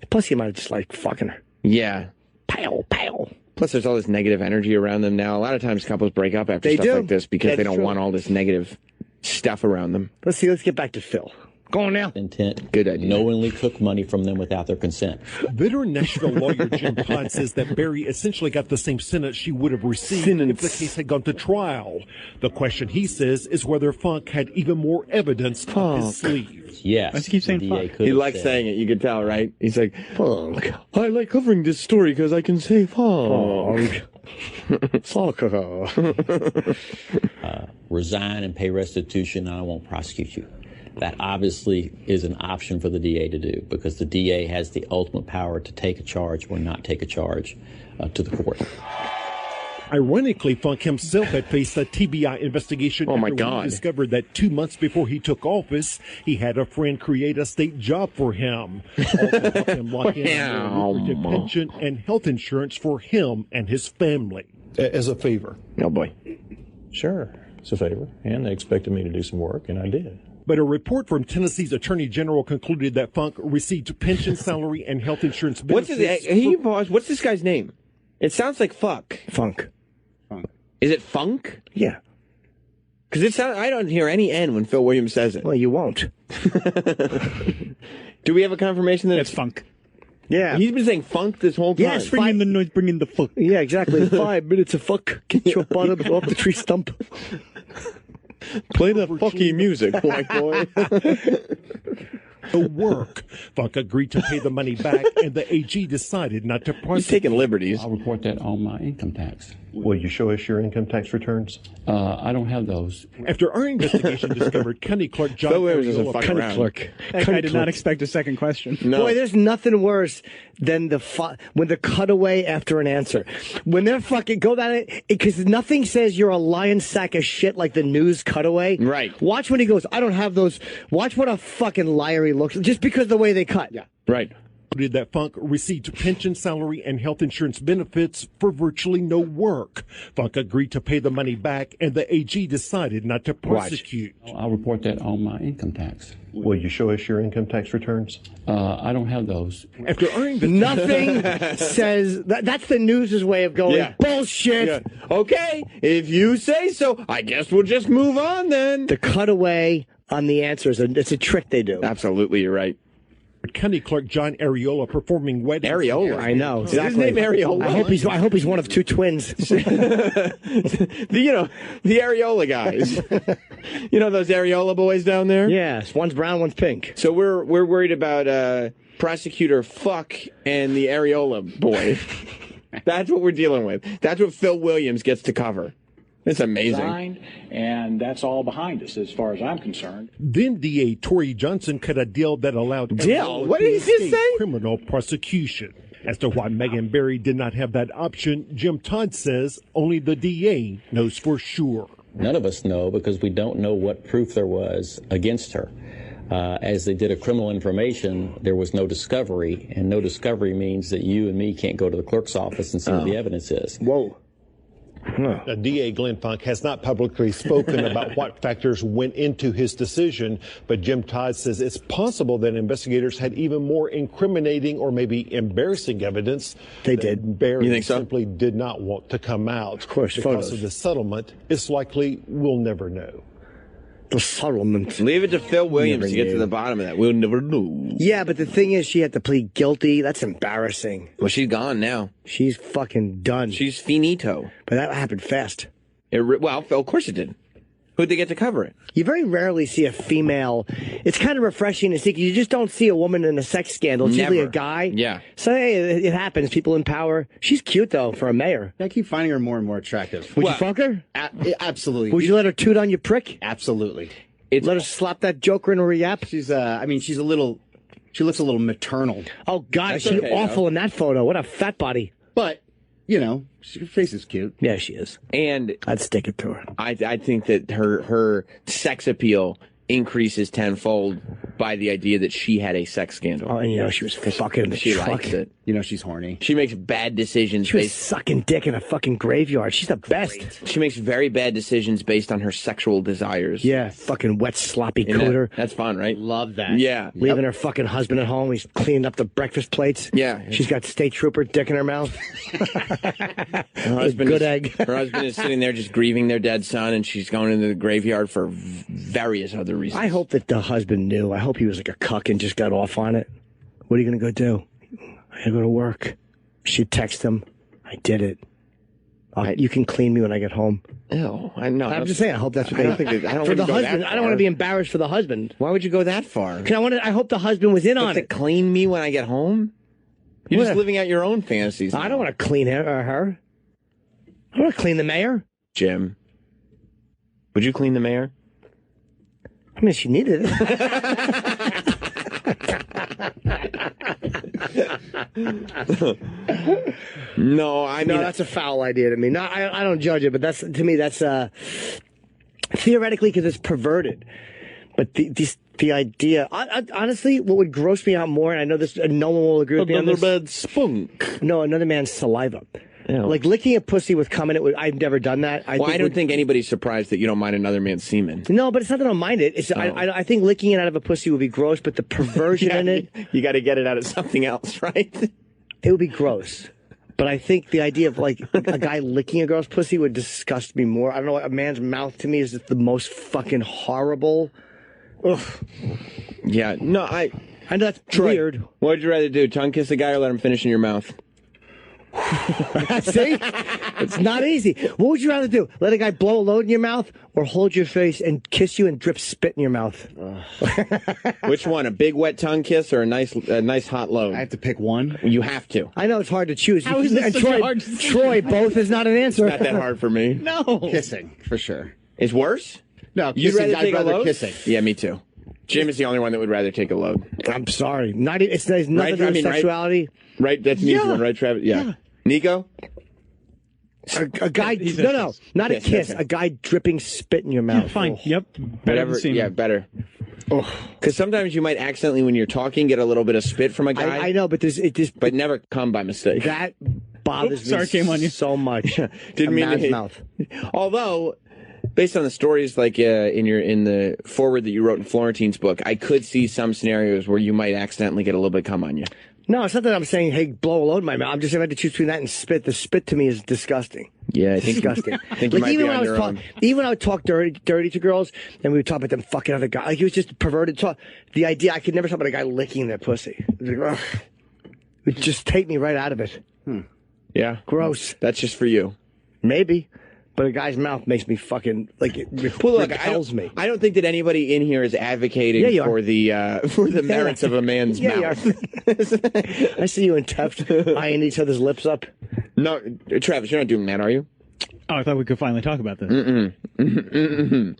Plus, he might have just like fucking her. Yeah. Pow, pow. Plus, there's all this negative energy around them now. A lot of times couples break up after stuff like this because they don't want all this negative stuff around them. Let's get back to Phil. Go on now. Intent. Good idea. Knowingly took money from them without their consent. Veteran Nashville lawyer Jim Todd says that Barry essentially got the same sentence she would have received if the case had gone to trial. The question, he says, is whether Funk had even more evidence up his sleeve. Yes. I keep saying Funk. He likes saying it. You can tell, right? He's like, Funk. I like covering this story because I can say Funk. Funk. Resign and pay restitution, and I won't prosecute you. That obviously is an option for the DA to do because the DA has the ultimate power to take a charge or not take a charge to the court. Ironically, Funk himself had faced a TBI investigation after he discovered that 2 months before he took office, he had a friend create a state job for him. Also helped him lock in a lucrative pension and health insurance for him and his family. As a favor. Oh, boy. Sure, it's a favor. And they expected me to do some work, and I did. But a report from Tennessee's Attorney General concluded that Funk received pension, salary, and health insurance benefits. What's this guy's name? It sounds like fuck. Funk. Is it Funk? Yeah. Because I don't hear any N when Phil Williams says it. Well, you won't. Do we have a confirmation that it's Funk? Yeah. He's been saying funk this whole time. Yes, bring in the noise, bring in the fuck. Yeah, exactly. 5 minutes of fuck. Get your bottom off the tree stump. Play the fucky music, white boy. The work. Funk agreed to pay the money back, and the AG decided not to prosecute. He's taking liberties. I'll report that on my income tax. Will you show us your income tax returns? I don't have those. After our investigation discovered County Clerk John Ariola, County Clerk. I did not expect a second question. No. Boy, there's nothing worse than when the cutaway after an answer. When they're fucking go down it, because nothing says you're a lion sack of shit like the news cutaway. Right. Watch when he goes, I don't have those. Watch what a fucking liar he looks, just because of the way they cut. Yeah. Right. That Funk received pension, salary, and health insurance benefits for virtually no work. Funk agreed to pay the money back, and the AG decided not to prosecute. I'll report that on my income tax. Will you show us your income tax returns? I don't have those. After our nothing says that's the news's way of going bullshit. Yeah. Okay, if you say so, I guess we'll just move on then. The cutaway on the answers, it's a trick they do. Absolutely, you're right. County Clerk John Ariola performing weddings. Ariola, I know. Exactly. Is his name Ariola? I hope he's one of 2 twins. the Ariola guys. You know those Ariola boys down there? Yes, one's brown, one's pink. So we're worried about prosecutor Fuck and the Ariola boy. That's what we're dealing with. That's what Phil Williams gets to cover. It's amazing. And that's all behind us as far as I'm concerned. Then DA Tory Johnson cut a deal that allowed what did he just say? Criminal prosecution. As to why Megan Barry did not have that option, Jim Todd says only the DA knows for sure. None of us know because we don't know what proof there was against her. As they did a criminal information, there was no discovery, and no discovery means that you and me can't go to the clerk's office and see what the evidence is. Whoa. DA Glenn Funk has not publicly spoken about what factors went into his decision, but Jim Todd says it's possible that investigators had even more incriminating or maybe embarrassing evidence. They did. Barry You think so? simply did not want to come out. Of course, because photos. of the settlement. It's likely we'll never know. The settlement. Leave it to Phil Williams to get to the bottom of that. We'll never know. Yeah, but the thing is, she had to plead guilty. That's embarrassing. Well, she's gone now. She's fucking done. She's finito. But that happened fast. Well, of course it did. Who'd they get to cover it? You very rarely see a female. It's kind of refreshing to see. You just don't see a woman in a sex scandal. It's usually a guy. Yeah. So, hey, it happens. People in power. She's cute, though, for a mayor. I keep finding her more and more attractive. Would you fuck her? Absolutely. Would you let her toot on your prick? Absolutely. Let her slap that joker in her yap? She's, she's a little, she looks a little maternal. Oh, God, That's she's okay, awful in that photo. What a fat body. But you know, her face is cute. Yeah, she is. And I'd stick it to her. I think that her sex appeal increases tenfold by the idea that she had a sex scandal. Oh, and she was fucking in the she truck. likes it. She's horny. She makes bad decisions. She was sucking dick in a fucking graveyard. She's the best. She makes very bad decisions based on her sexual desires. Yeah, fucking wet, sloppy cooter. That's fun, right? Love that. Yeah. Leaving her fucking husband at home. He's cleaning up the breakfast plates. Yeah. She's got state trooper dick in her mouth. Her husband good is, egg. Her husband is sitting there just grieving their dead son, and she's going into the graveyard for various other reasons. I hope that the husband knew. I hope he was like a cuck and just got off on it. What are you going to go do? I got to go to work. She'd text him. I did it. You can clean me when I get home. Ew, I know. I'm just saying. I hope that's what I don't think that, I don't for the go husband. that I don't want to be embarrassed for the husband. Why would you go that far? I hope the husband was in on to it. Clean me when I get home? You're just living out your own fantasies. I don't want to clean him or her. I want to clean the mayor. Jim, would you clean the mayor? I mean, she needed it. No, I mean, that's a foul idea to me. No, I don't judge it, but to me that's theoretically because it's perverted. But the idea, honestly, what would gross me out more, and I know this, no one will agree with me on this. Another bad spunk. No, another man's saliva. Yeah. Like licking a pussy with cum in it. I've never done that. I don't think anybody's surprised that you don't mind another man's semen. No, but it's not that I don't mind it. It's I think licking it out of a pussy would be gross, but the perversion in it. You got to get it out of something else, right? It would be gross. But I think the idea of like a guy licking a girl's pussy would disgust me more. I don't know. A man's mouth to me is just the most fucking horrible. Ugh. Yeah. No, I know that's weird. What would you rather do? Tongue kiss a guy or let him finish in your mouth? See? It's not easy. What would you rather do? Let a guy blow a load in your mouth or hold your face and kiss you and drip spit in your mouth? Which one? A big wet tongue kiss or a nice hot load? I have to pick one. You have to. I know it's hard to choose. How is this such a hard decision? Troy, both is not an answer. It's not that hard for me. No. Kissing, for sure. It's worse? No, You'd kissing, rather take a load? kissing. Yeah, me too. Jim is the only one that would rather take a load. I'm sorry. It's nothing Right, to do with sexuality. Right? That's an easy one, right, Travis? Yeah. Nico? A guy, not a kiss. A guy dripping spit in your mouth. Yeah, fine. Oh. Yep. Whatever. Yeah, better. Because sometimes you might accidentally, when you're talking, get a little bit of spit from a guy. I know, but but never come by mistake. That bothers me came on you. so much. Didn't mean man's to mouth. Although, based on the stories, like in the foreword that you wrote in Florentine's book, I could see some scenarios where you might accidentally get a little bit of cum on you. No, it's not that I'm saying, hey, blow a load in my mouth. I'm just saying I had to choose between that and spit. The spit to me is disgusting. Yeah, I think disgusting. I think you might be on your own. Even when I would talk dirty to girls, and we would talk about them fucking other guys. Like, it was just perverted talk. The idea, I could never talk about a guy licking their pussy. It was like, ugh. It would just take me right out of it. Yeah. Gross. That's just for you. Maybe. But a guy's mouth makes me fucking, like, it repels me. I don't think that anybody in here is advocating for the merits of a man's mouth. I see you and Teft eyeing each other's lips up. No, Travis, you're not doing that, are you? Oh, I thought we could finally talk about this.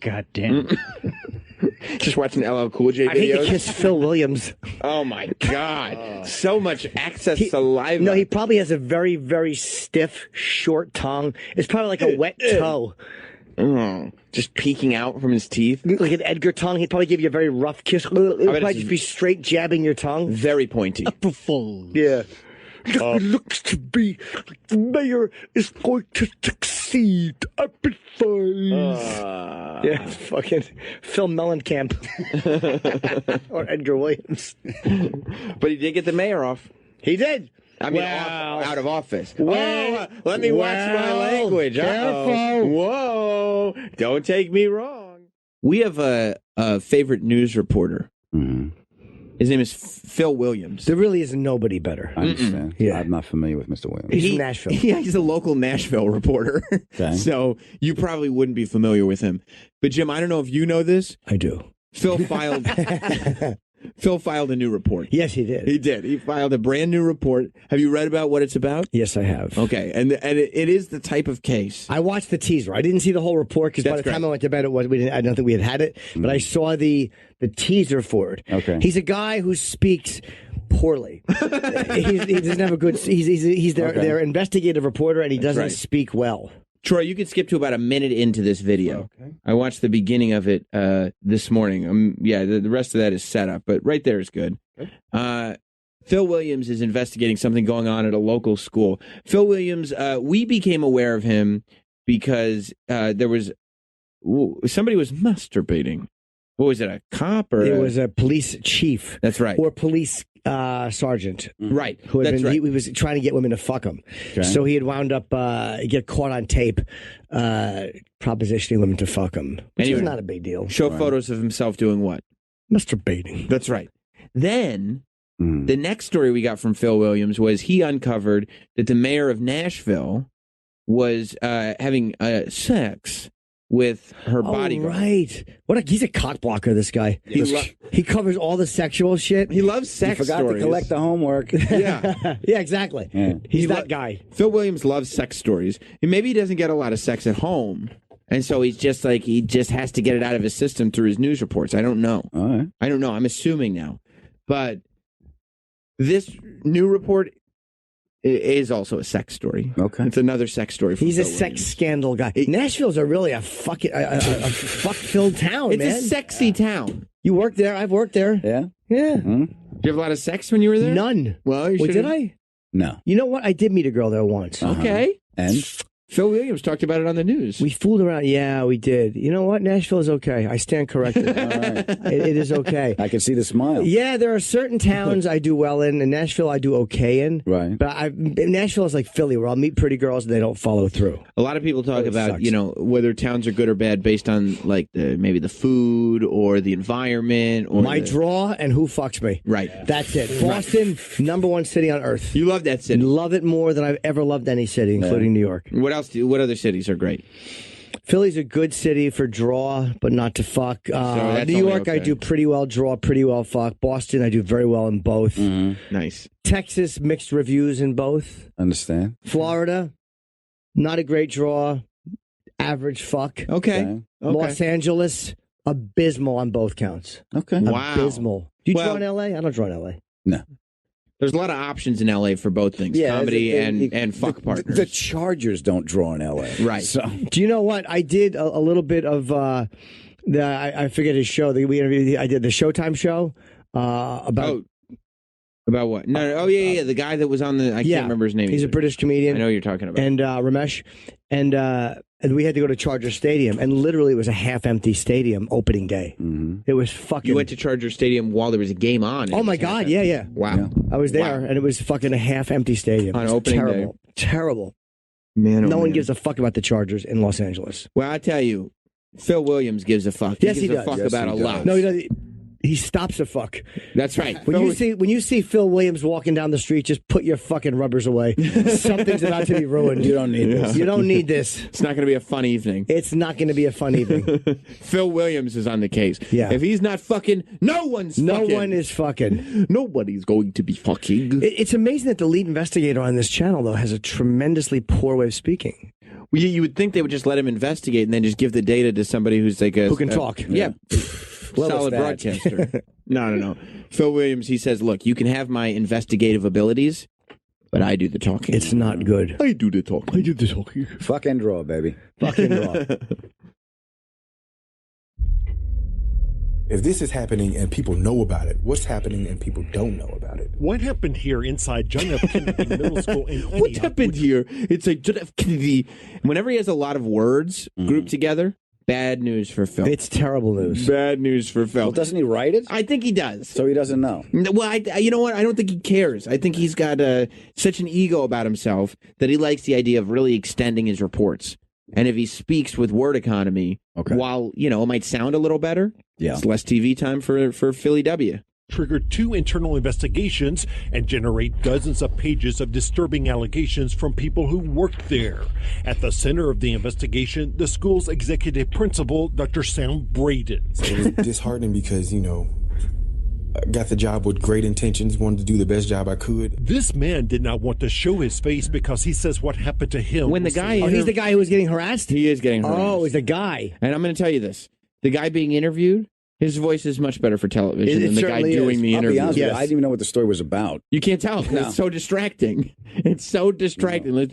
God damn. Just watching LL Cool J videos. I hate to kiss Phil Williams. Oh my God. So much excess saliva. No, he probably has a very, very stiff, short tongue. It's probably like a wet toe. Just peeking out from his teeth. Like an Edgar tongue. He'd probably give you a very rough kiss. It would probably just be straight jabbing your tongue. Very pointy. Yeah. It looks to be like the mayor is going to succeed. I've yeah, fucking Phil Mellencamp. Or Edgar Williams. But he did get the mayor off. He did. I mean, out of office. Let me watch my language. Careful. Whoa. Don't take me wrong. We have a favorite news reporter. Mm-hmm. His name is Phil Williams. There really is nobody better. I understand. Yeah. I'm not familiar with Mr. Williams. He's from Nashville. Yeah, he's a local Nashville reporter. Okay. So you probably wouldn't be familiar with him. But Jim, I don't know if you know this. I do. Phil filed Phil filed a new report. Yes, he did. He did. He filed a brand new report. Have you read about what it's about? Yes, I have. Okay, and it is the type of case. I watched the teaser. I didn't see the whole report because by the time I went to bed, I don't think we had it. But I saw the teaser for it. Okay. He's a guy who speaks poorly. He doesn't have a good. He's their investigative reporter, and he doesn't speak well. Troy, you could skip to about a minute into this video. Okay. I watched the beginning of it this morning. The rest of that is set up, but right there is good. Okay. Phil Williams is investigating something going on at a local school. Phil Williams, we became aware of him because there was somebody was masturbating. What was it, a cop or? It was a police chief. That's right. Or police sergeant. Right. Who had That's right. He was trying to get women to fuck him. Okay. So he had wound up get caught on tape propositioning women to fuck him, which is not a big deal. Show photos of himself doing what? Masturbating. That's right. Then the next story we got from Phil Williams was he uncovered that the mayor of Nashville was having sex with her bodyguard. Right. He's a cock blocker, this guy. He covers all the sexual shit. He loves sex He forgot stories. to collect the homework. Yeah. Yeah, exactly. Yeah. He's that guy. Phil Williams loves sex stories. And maybe he doesn't get a lot of sex at home. And so he's just like, he just has to get it out of his system through his news reports. I don't know. All right. I don't know. I'm assuming now. But this new report is also a sex story. Okay. It's another sex story. He's a sex scandal guy. Nashville's really a fuck-filled town, It's man. a sexy town. You worked there. I've worked there. Yeah? Yeah. Mm-hmm. Did you have a lot of sex when you were there? None. Well, you Wait, should've- did I? No. You know what? I did meet a girl there once. Okay. And? Phil Williams talked about it on the news. We fooled around. Yeah, we did. You know what? Nashville is okay. I stand corrected. All right. It is okay. I can see the smile. Yeah, there are certain towns I do well in, and Nashville I do okay in. Right. But Nashville is like Philly, where I'll meet pretty girls and they don't follow through. A lot of people talk about, sucks. whether towns are good or bad based on like maybe the food or the environment or My draw and who fucks me. Right. That's it. Boston, number one city on earth. You love that city. Love it more than I've ever loved any city, including New York. What else? What other cities are great? Philly's a good city for draw, but not to fuck. that's New only York, okay. I do pretty well draw, pretty well fuck. Boston, I do very well in both. Nice. Texas, mixed reviews in both. Understand. Florida, not a great draw, average fuck. Okay. Los Angeles, abysmal on both counts. Okay. Wow. Abysmal. Do you Well- draw in L.A.? I don't draw in L.A. No. There's a lot of options in LA for both things, comedy and fuck partners. The Chargers don't draw in L.A. Right. So. Do you know what? I did a little bit of I forget his show. We interviewed. I did the Showtime show about. About what? No. Oh, yeah. The guy that was on the. I can't remember his name. He's a British comedian. I know who you're talking about. And Ramesh. And we had to go to Charger Stadium. And literally, it was a half-empty stadium opening day. Mm-hmm. It was fucking. You went to Charger Stadium while there was a game on. Oh, my God. Yeah. Wow. I was there, and it was fucking a half-empty stadium. On It was opening day. Terrible. Man, no one gives a fuck about the Chargers in Los Angeles. Well, I tell you, Phil Williams gives a fuck. Yes, he he gives does. a fuck Yes, about he a does. lot. No, he doesn't. He stops a fuck. That's right. When you see Phil Williams walking down the street, just put your fucking rubbers away. Something's about to be ruined. You don't need this. You don't need this. It's not going to be a fun evening. It's not going to be a fun evening. Phil Williams is on the case. Yeah. If he's not fucking, no one's fucking. No one is fucking. Nobody's going to be fucking. It's amazing that the lead investigator on this channel, though, has a tremendously poor way of speaking. Well, you would think they would just let him investigate and then just give the data to somebody who's like Who can talk. Yeah. Solid broadcaster. No. Phil Williams, he says, look, you can have my investigative abilities, but I do the talking. It's not good. I do the talking. I do the talking. Fuck and draw, baby. Fuck and draw. If this is happening and people know about it, what's happening and people don't know about it? What happened here inside John F. Kennedy Middle School in What happened here? It's like John F. Kennedy. Whenever he has a lot of words grouped together, bad news for Phil. It's terrible news. Bad news for Phil. Well, doesn't he write it? I think he does. So he doesn't know. Well, you know what? I don't think he cares. I think he's got such an ego about himself that he likes the idea of really extending his reports. And if he speaks with word economy, while, it might sound a little better, it's less TV time for Philly W. Trigger 2 internal investigations and generate dozens of pages of disturbing allegations from people who worked there. At the center of the investigation, the school's executive principal, Dr. Sam Braden. So it was disheartening because, got the job with great intentions, wanted to do the best job I could. This man did not want to show his face because he says what happened to him. When the guy, he's the guy who was getting harassed? He is getting harassed. Oh, he's the guy. And I'm going to tell you this. The guy being interviewed, his voice is much better for television than the guy doing the interview. I didn't even know what the story was about. You can't tell. No. It's so distracting. It's so distracting. No.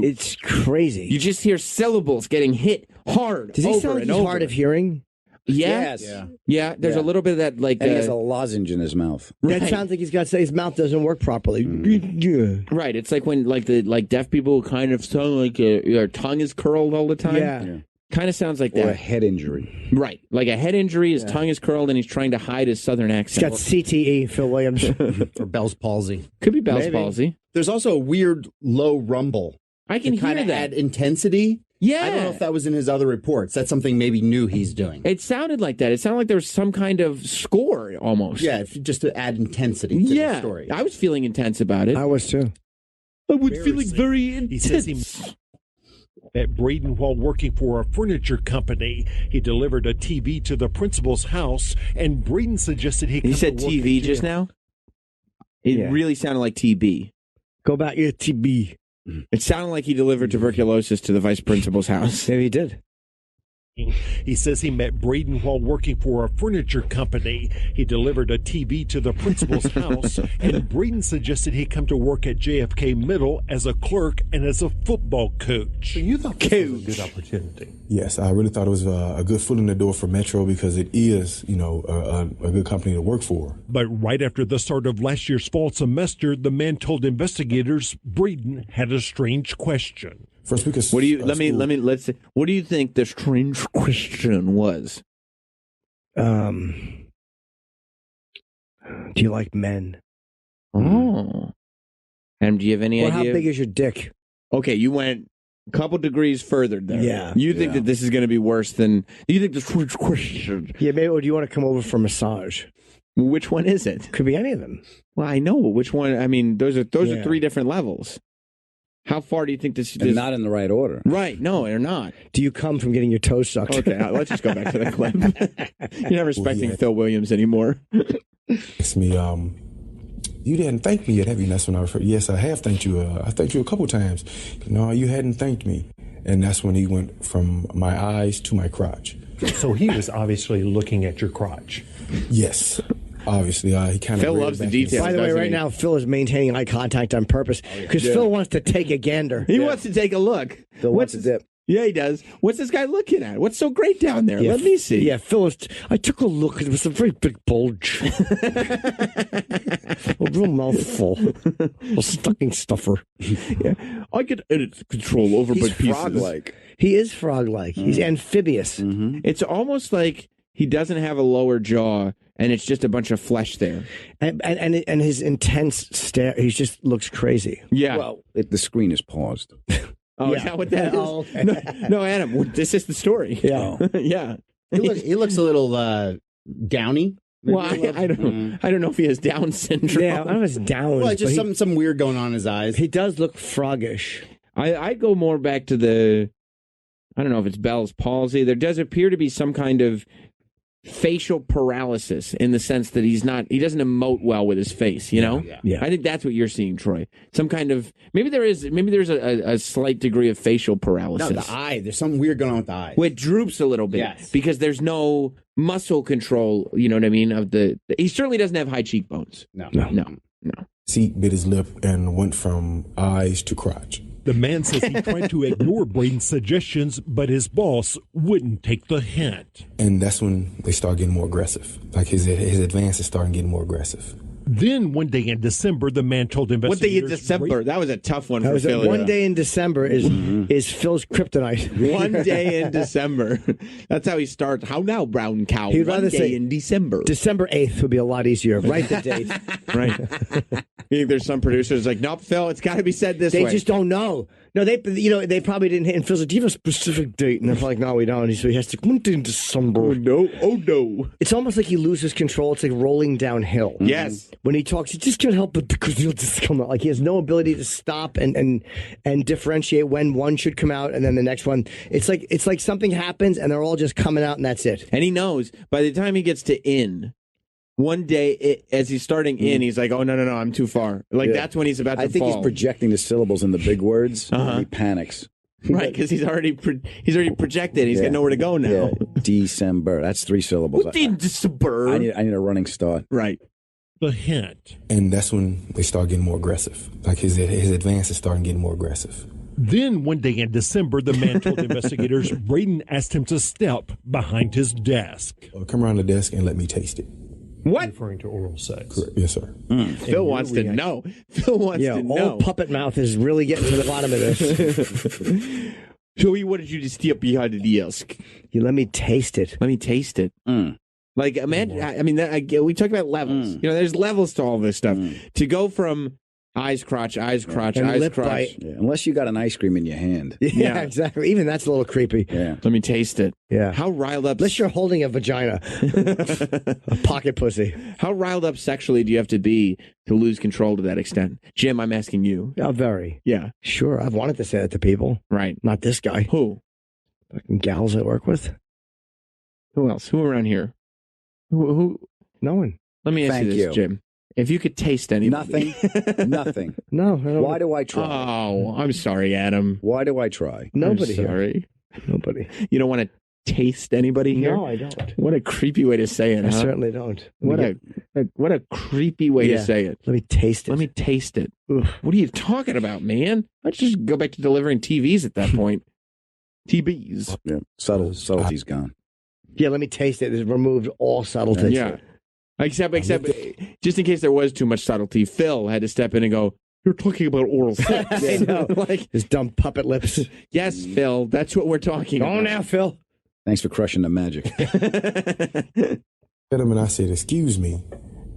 It's crazy. You just hear syllables getting hit hard. Does he sound like he's hard of hearing? Yeah. Yes. Yeah. There's a little bit of that, like. And he has a lozenge in his mouth. That sounds like he's got to say his mouth doesn't work properly. Right. It's like when, like deaf people kind of sound like their tongue is curled all the time. Yeah. Kind of sounds like that. Or a head injury. Right. Like a head injury, his tongue is curled, and he's trying to hide his southern accent. He's got CTE, Phil Williams. Or Bell's palsy. Could be Bell's palsy. There's also a weird low rumble. I can hear kinda that. add intensity. Yeah. I don't know if that was in his other reports. That's something maybe new he's doing. It sounded like that. It sounded like there was some kind of score almost. Yeah, just to add intensity to the story. I was feeling intense about it. I was too. I was feeling very intense. He says he at Braden while working for a furniture company. He delivered a TV to the principal's house, and Braden suggested He said TV just now? It really sounded like TB. Go back to TB. It sounded like he delivered tuberculosis to the vice principal's house. Maybe he did. He says he met Braden while working for a furniture company. He delivered a TV to the principal's house, and Braden suggested he come to work at JFK Middle as a clerk and as a football coach. So you thought this was a good opportunity? Yes, I really thought it was a good foot in the door for Metro because it is, a good company to work for. But right after the start of last year's fall semester, the man told investigators Braden had a strange question. First week of what do you let's see. What do you think the strange question was? Do you like men? Oh. And do you have any idea? How big is your dick? Okay, you went a couple degrees further there. Yeah. You think that this is going to be worse than you think the strange question? Yeah, maybe. Or do you want to come over for a massage? Which one is it? Could be any of them. Well, I know, but which one? I mean, those are three different levels. How far do you think this? And not in the right order. Right? No, they're not. Do you come from getting your toes sucked? Okay, let's just go back to the clip. You're not respecting Phil Williams anymore. It's me. You didn't thank me yet, have you? That's when I referred. Yes, I have thanked you. I thanked you a couple times. No, you hadn't thanked me, and that's when he went from my eyes to my crotch. So he was obviously looking at your crotch. Yes. Obviously, he kind of. Phil loves the details. By the way, right now, Phil is maintaining eye contact on purpose because Phil wants to take a gander. He wants to take a look. Phil wants to dip. Yeah, he does. What's this guy looking at? What's so great down there? Let me see. Yeah, Phil, I took a look. It was a very big bulge. A real mouthful. A stocking stuffer. Yeah, I could edit control over my pieces. He's frog-like. He is frog-like. He's amphibious. Mm-hmm. It's almost like he doesn't have a lower jaw, and it's just a bunch of flesh there. And his intense stare, he just looks crazy. Yeah. Well, the screen is paused. Oh, is that what that is? Oh, okay. No, Adam, this is the story. Yeah. Yeah. He looks a little downy. Well, I don't know if he has Down syndrome. Yeah, I don't know if it's Down. Well, just some weird going on in his eyes. He does look froggish. I go more back to I don't know if it's Bell's palsy. There does appear to be some kind of facial paralysis in the sense that he doesn't emote well with his face, you know? Yeah. I think that's what you're seeing, Troy. Some kind of, maybe there's a slight degree of facial paralysis. No, the eye. There's something weird going on with the eye. Well, it droops a little bit because there's no muscle control, you know what I mean? He certainly doesn't have high cheekbones. No. Seat bit his lip and went from eyes to crotch. The man says he tried to ignore Braden's suggestions, but his boss wouldn't take the hint. And that's when they start getting more aggressive. Like his advances starting getting more aggressive. Then one day in December, the man told investigators... One day in December? That was a tough one for Philly. One day in December is Phil's kryptonite. One day in December. That's how he starts. How now, brown cow? He'd rather One day say in December. December 8th would be a lot easier. Write the date. Right. You think there's some producers like, nope, Phil, it's got to be said this They way. just don't know. No, they probably didn't hit. And Phil's like, do you have a specific date? And they're like, no, we don't. So he has to come in December. Oh no. It's almost like he loses control. It's like rolling downhill. Yes. When he talks, he just can't help it because he'll just come out. Like he has no ability to stop and differentiate when one should come out and then the next one. It's like something happens and they're all just coming out and that's it. And he knows by the time he gets to in, one day, as he's starting in, he's like, oh, no, I'm too far. Like, that's when he's about to fall. I think he's projecting the syllables in the big words. And he panics. Right, because he's already projected. He's got nowhere to go now. Yeah. December. That's 3 syllables. December. I need a running start. Right. The hint. And that's when they start getting more aggressive. Like his advances starting getting more aggressive. Then one day in December, the man told investigators Braden asked him to step behind his desk. Come around the desk and let me taste it. What? Referring to oral sex. Correct. Yes, sir. Phil wants to know. Phil wants to know. Old puppet mouth is really getting to the bottom of this. Joey, what did you just step behind the desk? You let me taste it. Let me taste it. Like, imagine, I mean, we talk about levels. You know, there's levels to all this stuff. To go from eyes, crotch, eyes, crotch, and eyes, lip crotch. bite. Yeah, unless you got an ice cream in your hand. Yeah, exactly. Even that's a little creepy. Yeah. Let me taste it. Yeah. How riled up. Unless you're holding a vagina. A pocket pussy. How riled up sexually do you have to be to lose control to that extent? Jim, I'm asking you. Oh, very. Yeah. Sure. I've wanted to say that to people. Right. Not this guy. Who? Fucking gals I work with. Who else? Who around here? Who? No one. Let me ask Thank you this, you. Jim. If you could taste anybody. Nothing. No. Why do I try? Oh, I'm sorry, Adam. Why do I try? Nobody I'm sorry. Here. Nobody. You don't want to taste anybody here? No, I don't. What a creepy way to say it, I huh? certainly don't. What a creepy way to say it. Let me taste it. Let me taste it. Ugh, what are you talking about, man? Let's just go back to delivering TVs at that point. TVs. Yeah. Subtlety's gone. Yeah, let me taste it. It's removed all subtlety. Yeah. Except, just in case there was too much subtlety, Phil had to step in and go, you're talking about oral sex. I know. Like his dumb puppet lips. Yes, Phil, that's what we're talking about. Go now, Phil. Thanks for crushing the magic. Him and I said, excuse me.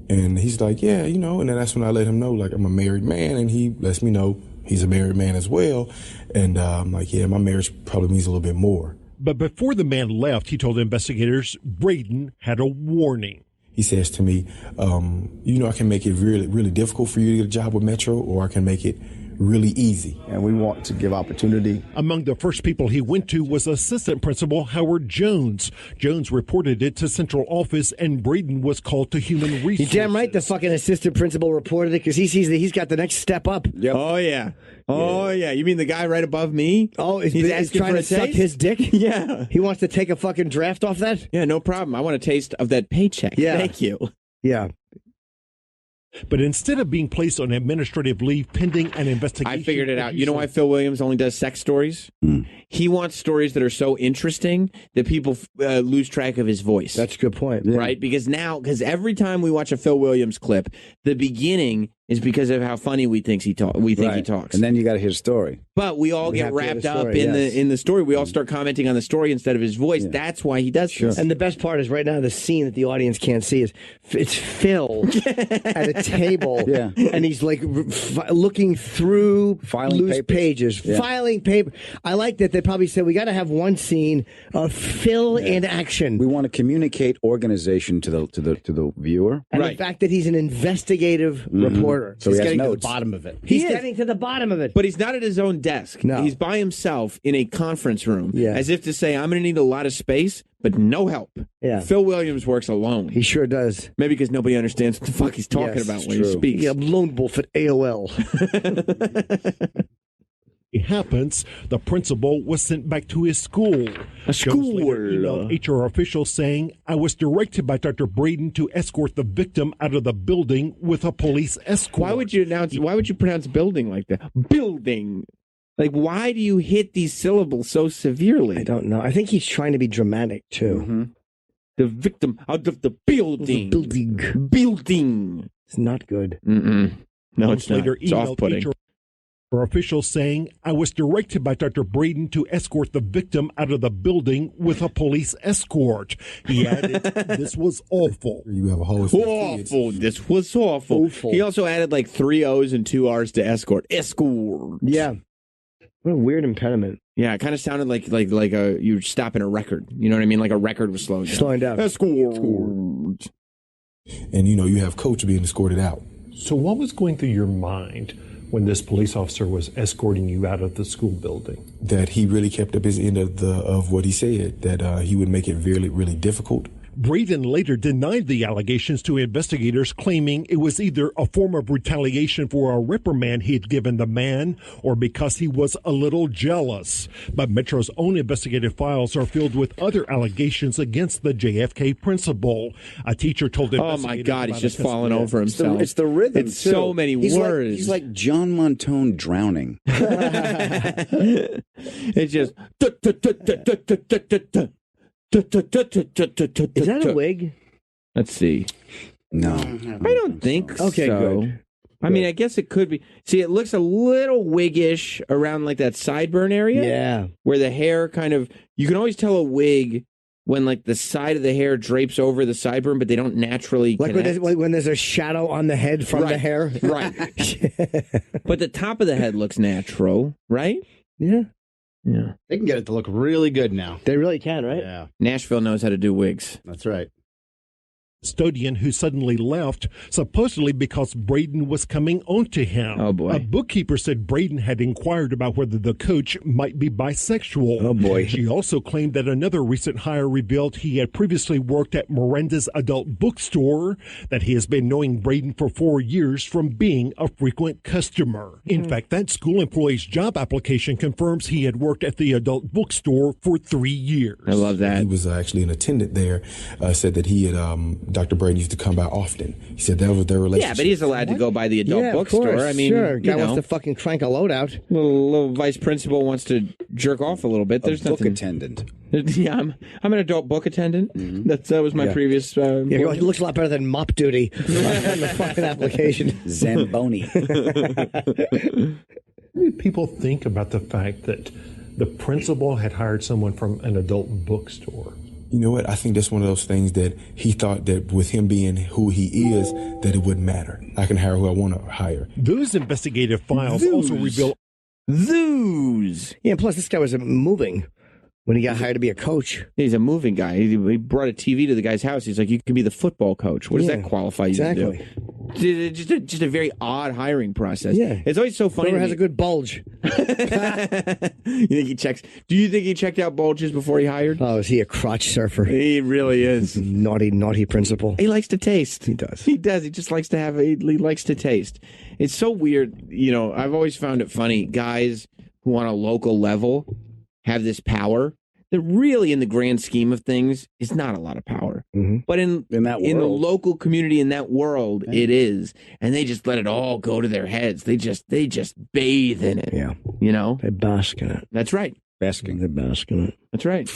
And he's like, yeah, and then that's when I let him know, like, I'm a married man, and he lets me know he's a married man as well. And I'm like, yeah, my marriage probably means a little bit more. But before the man left, he told investigators Braden had a warning. He says to me, I can make it really, really difficult for you to get a job with Metro, or I can make it really easy. And we want to give opportunity. Among the first people he went to was Assistant Principal Howard Jones. Jones reported it to Central Office, and Braden was called to Human Resources. You're damn right the fucking Assistant Principal reported it because he sees that he's got the next step up. Yep. Oh, yeah. Oh, yeah. You mean the guy right above me? Oh, he's asking trying for to a suck taste? his dick? Yeah. He wants to take a fucking draft off that? Yeah, no problem. I want a taste of that paycheck. Yeah. Thank you. Yeah. But instead of being placed on administrative leave pending an investigation... I figured it out. You know why Phil Williams only does sex stories? He wants stories that are so interesting that people lose track of his voice. That's a good point. Right? Because every time we watch a Phil Williams clip, the beginning is because of how funny we think he talks. And then you got to hear the story. But we all get wrapped up in the story. We all start commenting on the story instead of his voice. That's why he does this. And the best part is right now the scene that the audience can't see is it's Phil at a table, and he's like looking through loose pages, filing paper. I like that they probably said we got to have one scene of Phil in action. We want to communicate organization to the viewer, and the fact that he's an investigative reporter. So he's he has getting notes. to the bottom of it. He's getting to the bottom of it. But he's not at his own desk. No. He's by himself in a conference room, as if to say, I'm going to need a lot of space, but no help. Yeah. Phil Williams works alone. He sure does. Maybe because nobody understands what the fuck he's talking about when he speaks. Yeah, lone wolf at AOL. It happens, the principal was sent back to his school. Jones later emailed HR officials saying, I was directed by Dr. Braden to escort the victim out of the building with a police escort. Why would you pronounce building like that? Building. Like, why do you hit these syllables so severely? I don't know. I think he's trying to be dramatic, too. The victim out of the building. Building. It's not good. No, it's not. Later It's emailed off-putting. HR For officials saying, I was directed by Dr. Braden to escort the victim out of the building with a police escort. He added, this was awful. You have a whole awful. This was awful. He also added like 3 O's and 2 R's to escort. Escort. Yeah. What a weird impediment. Yeah, it kind of sounded like you were stopping a record. You know what I mean? Like a record was slowing down. Escort. And, you have Coach being escorted out. So what was going through your mind when this police officer was escorting you out of the school building? That he really kept up his end of what he said, that he would make it really, really difficult. Braden later denied the allegations to investigators, claiming it was either a form of retaliation for a reprimand he had given the man or because he was a little jealous. But Metro's own investigative files are filled with other allegations against the JFK principal. A teacher told investigators... Oh, my God, he's just falling over himself. It's the rhythm, It's too. so many words. He's like John Montone drowning. It's just... Is that a wig? Let's see. No. I don't think Okay, so. good. I mean, I guess it could be. See, it looks a little wiggish around like that sideburn area. Yeah. Where the hair kind of... You can always tell a wig when like the side of the hair drapes over the sideburn, but they don't naturally connect. When there's a shadow on the head from the hair. Right. But the top of the head looks natural, right? Yeah. Yeah. They can get it to look really good now. They really can, right? Yeah. Nashville knows how to do wigs. That's right. Custodian who suddenly left, supposedly because Braden was coming on to him. Oh, boy. A bookkeeper said Braden had inquired about whether the coach might be bisexual. Oh, boy. She also claimed that another recent hire revealed he had previously worked at Miranda's adult bookstore, that he has been knowing Braden for 4 years from being a frequent customer. In fact, that school employee's job application confirms he had worked at the adult bookstore for 3 years. I love that. He was actually an attendant there, said that he had... Dr. Braden used to come by often. He said that was their relationship. Yeah, but he's allowed to go by the adult bookstore. Of course. I mean, sure. Guy you know, wants to fucking crank a load out. Little vice principal wants to jerk off a little bit. There's book nothing. attendant. Yeah, I'm an adult book attendant. That was my previous. Yeah, it looks a lot better than mop duty on the fucking application. Zamboni. What do people think about the fact that the principal had hired someone from an adult bookstore? You know what? I think that's one of those things that he thought that with him being who he is, that it wouldn't matter. I can hire who I want to hire. Those investigative files also reveal... Yeah, and plus this guy was moving when he got hired to be a coach. He's a moving guy. He brought a TV to the guy's house. He's like, you can be the football coach. What does that qualify you to do? Just a very odd hiring process. Yeah. It's always so funny. Whoever has a good bulge. You think he checks? Do you think he checked out bulges before he hired? Oh, is he a crotch surfer? He really is. Naughty principal. He likes to taste. He does. He does. He just likes to have. He likes to taste. It's so weird. You know, I've always found it funny. Guys who on a local level have this power that really, in the grand scheme of things, is not a lot of power. Mm-hmm. But in the local community, in that world, it is. And they just let it all go to their heads. They just bathe in it. Yeah. You know? They bask in it. That's right. Basking. They bask in it. That's right.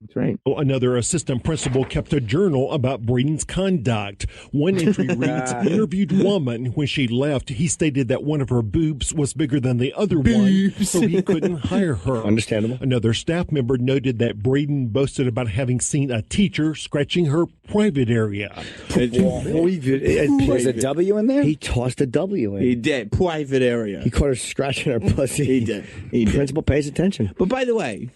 That's right. Another assistant principal kept a journal about Braden's conduct. One entry reads, interviewed woman. When she left, he stated that one of her boobs was bigger than the other one, so he couldn't hire her. Understandable. Another staff member noted that Braden boasted about having seen a teacher scratching her private area. There's a W in there? He tossed a W in. He did. Private area. He caught her scratching her pussy. He did. He did. Principal pays attention. But by the way,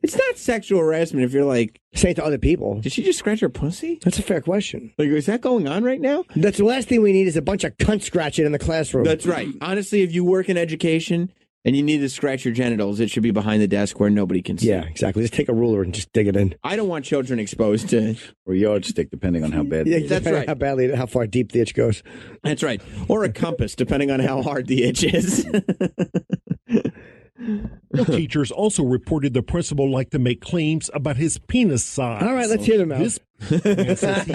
it's not sexual harassment if you're like... Say it to other people. Did she just scratch her pussy? That's a fair question. Like, is that going on right now? That's the last thing we need is a bunch of cunt scratching in the classroom. That's right. Honestly, if you work in education and you need to scratch your genitals, it should be behind the desk where nobody can see. Yeah, exactly. Just take a ruler and just dig it in. I don't want children exposed to... Or yardstick, depending on how bad Yeah, that's right. How far deep the itch goes. That's right. Or a compass, depending on how hard the itch is. Teachers also reported the principal liked to make claims about his penis size. All right, let's hear them out. This man says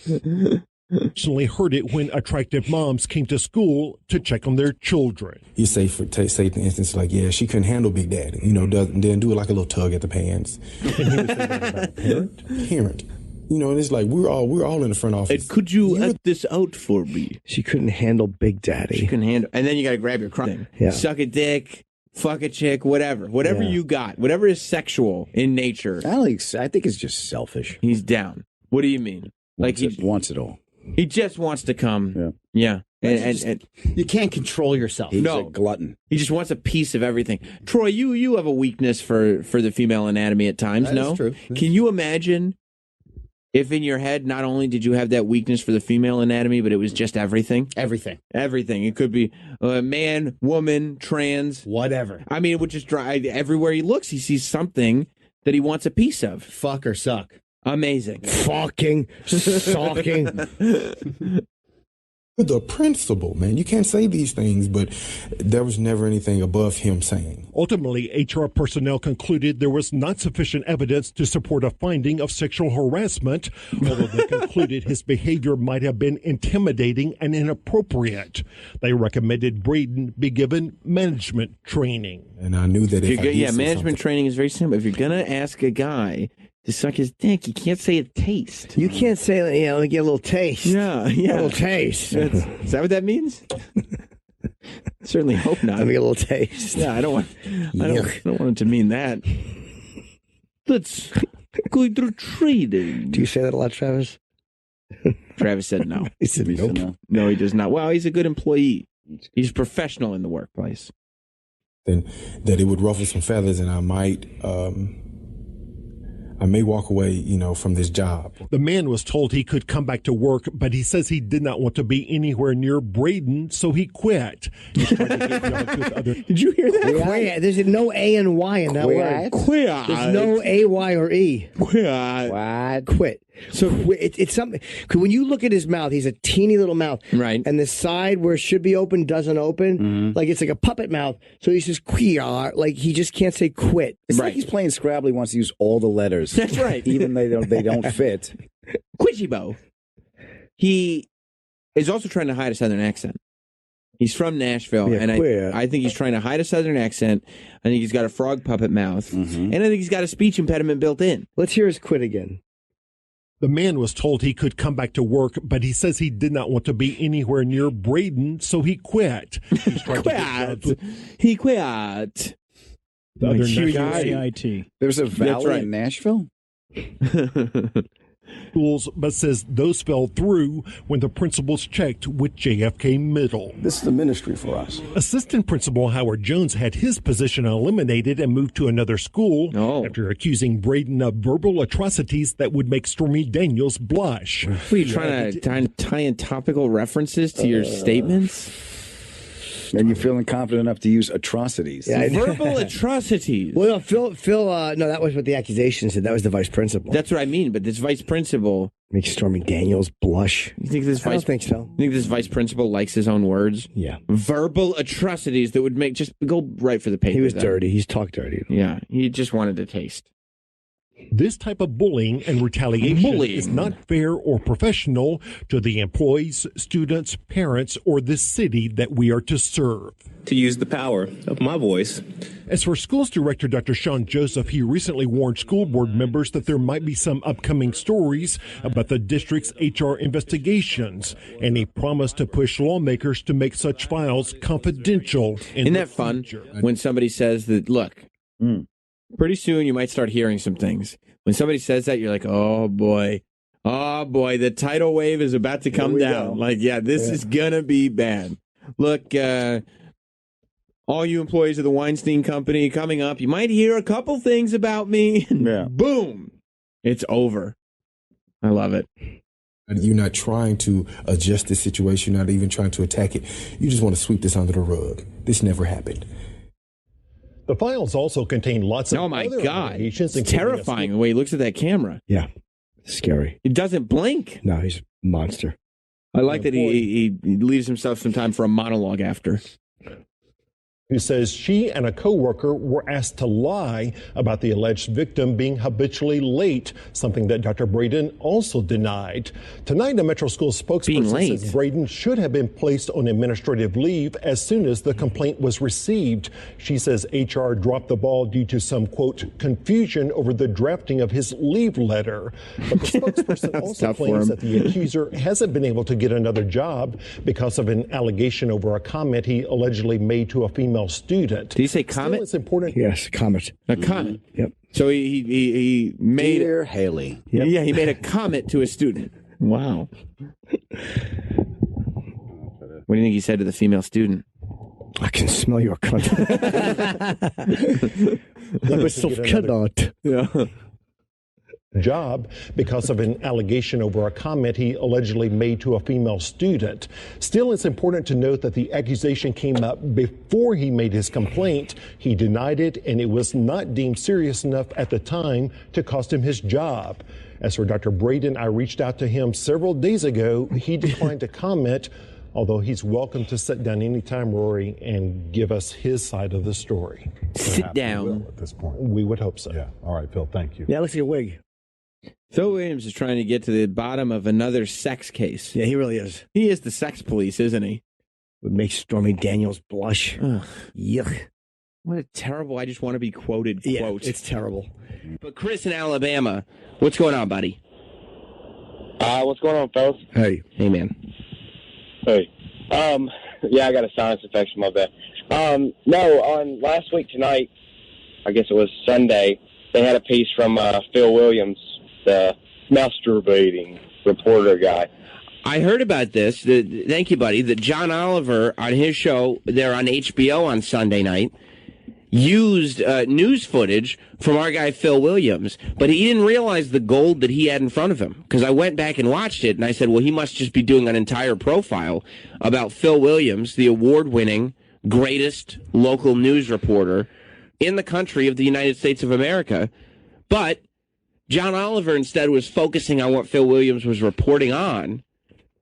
he personally heard it when attractive moms came to school to check on their children. You say, for instance, like, yeah, she couldn't handle Big Daddy. You know, then do it like a little tug at the pants. And he was saying that about a parent? Parent. You know, and it's like we're all in the front office. And could you act this out for me? She couldn't handle Big Daddy. She couldn't handle, and then you got to grab your crotch. Yeah. Suck a dick, fuck a chick, whatever you got, whatever is sexual in nature. I think it's just selfish. He's down. What do you mean? He wants it all. He just wants to come. Yeah. And you can't control yourself. He's a glutton. He just wants a piece of everything. Troy, you have a weakness for the female anatomy at times. That no, is true. Can you imagine if in your head not only did you have that weakness for the female anatomy, but it was just everything? Everything. It could be man, woman, trans, whatever. I mean, it would just drive everywhere he looks. He sees something that he wants a piece of. Fuck or suck. Amazing. Fucking, sucking. The principal, man. You can't say these things, but there was never anything above him saying. Ultimately, HR personnel concluded there was not sufficient evidence to support a finding of sexual harassment, although they concluded his behavior might have been intimidating and inappropriate. They recommended Braden be given management training. And I knew that management training is very simple. If you're going to ask a guy to suck his dick, you can't say a taste. You can't say, let me get a little taste. Yeah. A little taste. Is that what that means? Certainly hope not. Let me get a little taste. Yeah, I don't want it to mean that. Let's go to trading. Do you say that a lot, Travis? Travis said no. He said nope. No, he does not. Well, he's a good employee. He's professional in the workplace. Then that it would ruffle some feathers, and I may walk away, from this job. The man was told he could come back to work, but he says he did not want to be anywhere near Braden, so he quit. Did you hear that? Quit. There's no A and Y in that word. Quit. There's no A, Y, or E. Quit. What? Quit. So it's something. Cause when you look at his mouth, he's a teeny little mouth, right? And the side where it should be open doesn't open. Mm-hmm. Like it's like a puppet mouth. So he says queer. Like he just can't say quit. It's like he's playing Scrabble. He wants to use all the letters. That's right. Even they don't fit. Quidgibo. He is also trying to hide a Southern accent. He's from Nashville, and I think he's trying to hide a Southern accent. I think he's got a frog puppet mouth, and I think he's got a speech impediment built in. Let's hear his quit again. The man was told he could come back to work, but he says he did not want to be anywhere near Braden, so he quit. He quit. The other AIT. There's a valley in Nashville? Schools, but says those fell through when the principals checked with JFK Middle. This is the ministry for us. Assistant Principal Howard Jones had his position eliminated and moved to another school after accusing Braden of verbal atrocities that would make Stormy Daniels blush. Were you trying to tie in topical references to your statements? And you're feeling confident enough to use atrocities. Yeah, verbal atrocities. Well, no, Phil, no, that was what the accusation said. That was the vice principal. That's what I mean. But this vice principal makes Stormy Daniels blush. You think this I don't think so. You think this vice principal likes his own words? Yeah. Verbal atrocities that would make just go right for the paper. He was dirty. He's talked dirty. Yeah. He just wanted to taste. This type of bullying and retaliation is not fair or professional to the employees, students, parents, or the city that we are to serve. To use the power of my voice. As for schools director Dr. Sean Joseph, he recently warned school board members that there might be some upcoming stories about the district's HR investigations, and he promised to push lawmakers to make such files confidential. Isn't that fun when somebody says that, look, pretty soon you might start hearing some things. When somebody says that, you're like, oh boy, the tidal wave is about to come down. Go. Like, this is going to be bad. Look, all you employees of the Weinstein Company coming up, you might hear a couple things about me. Boom, it's over. I love it. You're not trying to adjust the situation. You're not even trying to attack it. You just want to sweep this under the rug. This never happened. The files also contain lots of other allegations. It's terrifying the way he looks at that camera. Yeah, scary. He doesn't blink. No, he's a monster. I like that he leaves himself some time for a monologue after. who says she and a coworker were asked to lie about the alleged victim being habitually late, something that Dr. Braden also denied. Tonight, a Metro School spokesperson says Braden should have been placed on administrative leave as soon as the complaint was received. She says HR dropped the ball due to some, quote, confusion over the drafting of his leave letter. But the spokesperson also claims that the accuser hasn't been able to get another job because of an allegation over a comment he allegedly made to a female student. Did he say comment? Still, it's important. Yes, comment. A comment. Yep. So he made Dear Haley. Yep. Yeah, he made a comment to a student. Wow. What do you think he said to the female student? I can smell your cunt. Yeah. Job because of an allegation over a comment he allegedly made to a female student. Still, it's important to note that the accusation came up before he made his complaint. He denied it, and it was not deemed serious enough at the time to cost him his job. As for Dr. Braden, I reached out to him several days ago. He declined to comment, although he's welcome to sit down anytime, Rory, and give us his side of the story. Sit down. At this point. We would hope so. Yeah. All right, Phil, thank you. Yeah, looks like a wig. Phil Williams is trying to get to the bottom of another sex case. Yeah, he really is. He is the sex police, isn't he? Would make Stormy Daniels blush. Ugh. Yuck. What a terrible, I just want to be quoted quote. Yeah, it's terrible. But Chris in Alabama, what's going on, buddy? What's going on, fellas? Hey. Hey, man. Hey. Yeah, I got a sinus infection, my bad. No, on last week tonight, I guess it was Sunday, they had a piece from Phil Williams, the masturbating reporter guy. I heard about this. Thank you, buddy. That John Oliver on his show there on HBO on Sunday night used news footage from our guy Phil Williams, but he didn't realize the gold that he had in front of him. Because I went back and watched it, and I said, well, he must just be doing an entire profile about Phil Williams, the award-winning, greatest local news reporter in the country of the United States of America. But John Oliver instead was focusing on what Phil Williams was reporting on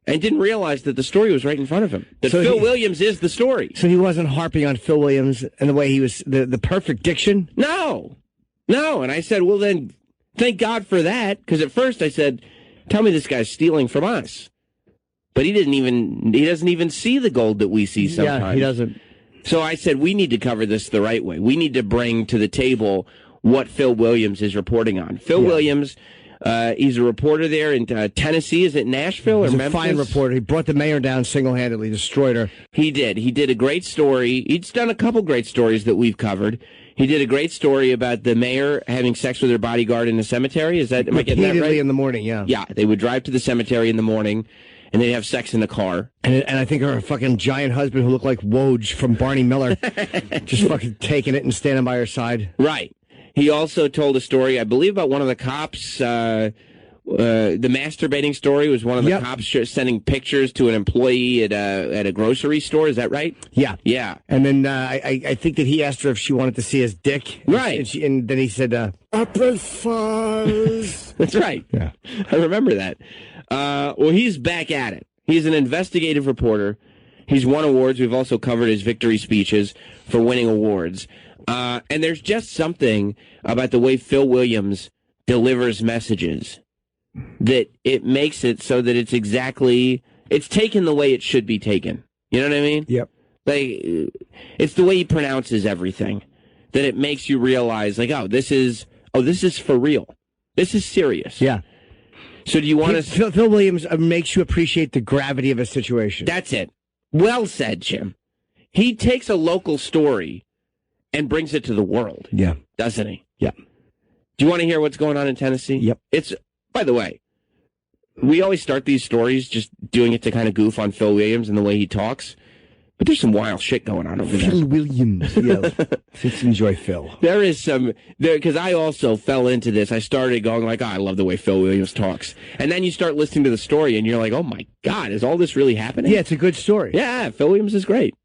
and didn't realize that the story was right in front of him. That Phil Williams is the story. So he wasn't harping on Phil Williams and the way he was, the perfect diction? No. And I said, well, then, thank God for that. Because at first I said, tell me this guy's stealing from us. But he doesn't even see the gold that we see sometimes. Yeah, he doesn't. So I said, we need to cover this the right way. We need to bring to the table what Phil Williams is reporting on. Phil Williams, he's a reporter there in Tennessee. Is it Nashville or Memphis? He's a fine reporter. He brought the mayor down single-handedly, destroyed her. He did. He did a great story. He's done a couple great stories that we've covered. He did a great story about the mayor having sex with her bodyguard in the cemetery. Am I getting that right? In the morning, yeah. Yeah, they would drive to the cemetery in the morning, and they'd have sex in the car. And I think her fucking giant husband who looked like Woj from Barney Miller just fucking taking it and standing by her side. Right. He also told a story, I believe, about one of the cops. The masturbating story was one of the cops sending pictures to an employee at a grocery store. Is that right? Yeah. Yeah. And then I think that he asked her if she wanted to see his dick. Right. And then he said, apple fuzz. That's right. Yeah. I remember that. Well, he's back at it. He's an investigative reporter. He's won awards. We've also covered his victory speeches for winning awards. And there's just something about the way Phil Williams delivers messages that it makes it so that it's taken the way it should be taken. You know what I mean? Yep. Like, it's the way he pronounces everything that it makes you realize, like, this is for real. This is serious. Yeah. So do you want to... Phil Williams makes you appreciate the gravity of a situation. That's it. Well said, Jim. He takes a local story and brings it to the world. Yeah. Doesn't he? Yeah. Do you want to hear what's going on in Tennessee? Yep. By the way, we always start these stories just doing it to kind of goof on Phil Williams and the way he talks. But there's some wild shit going on over there. Phil Williams. Yeah. Let's enjoy Phil. There is because I also fell into this. I started going like, I love the way Phil Williams talks. And then you start listening to the story and you're like, oh my God, is all this really happening? Yeah, it's a good story. Yeah, Phil Williams is great.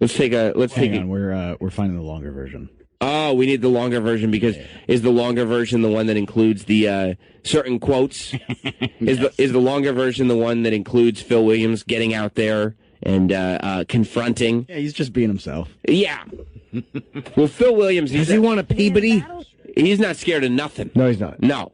Hang on, we're finding the longer version. Oh, we need the longer version because is the longer version the one that includes the certain quotes? Is the longer version the one that includes Phil Williams getting out there and confronting. Yeah, he's just being himself. Yeah. Well, Phil Williams, Does he want a Peabody? He's not scared of nothing. No, he's not. No.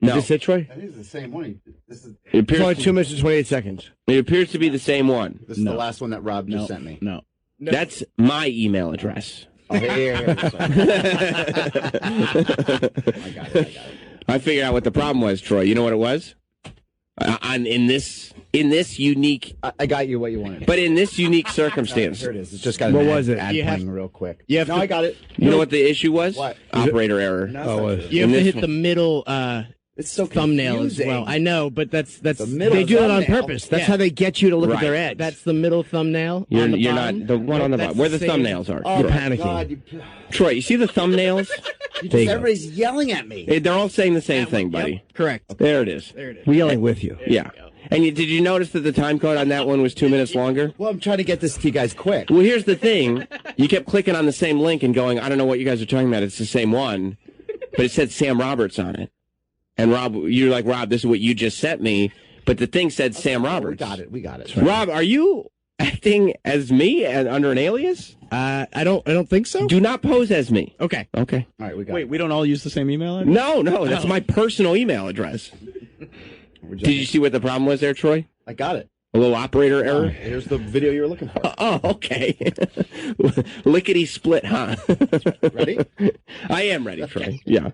Is this it, Troy? That is the same one. This is It It's only appears, 2 minutes and 28 seconds. it appears to be the same one. this is the last one that Rob just sent me. No. That's my email address. Oh, here. I figured out what the problem was, Troy. You know what it was? In this unique, I got you what you wanted. but in this unique circumstance, Here it is. It's just got What an was it? ad You have- playing real quick. You have No, to- I got it. you know what the issue was? What? Operator error. You have In to this hit one. the middle It's so thumbnail as confusing. well. I know, but that's The middle They do that on thumbnail. purpose. That's Yeah. how they get you to look Right. at their ads. that's the middle thumbnail. You're, on the you're bottom. not the one on the That's bottom. Where the same. thumbnails are. Oh, You're my panicking. God. Troy, you see the thumbnails? There you go. Everybody's yelling at me. They're all saying the same thing, buddy. Yep, correct. There it is. There it is. We're yelling with you. Yeah. And did you notice that the time code on that one was 2 minutes longer? Well, I'm trying to get this to you guys quick. Well, here's the thing. You kept clicking on the same link and going, I don't know what you guys are talking about. It's the same one. But it said Sam Roberts on it. And Rob, you're like, Rob, this is what you just sent me. But the thing said Sam Roberts. We got it. Rob, are you acting as me and under an alias? I don't think so. Do not pose as me. Okay. Okay. All right, we got Wait, it. we don't all use the same email address? No, that's my personal email address. Did you see what the problem was there, Troy? I got it. A little operator error? Here's the video you were looking for. Oh, okay. Lickety split, huh? Ready? I am ready, Troy. Yeah.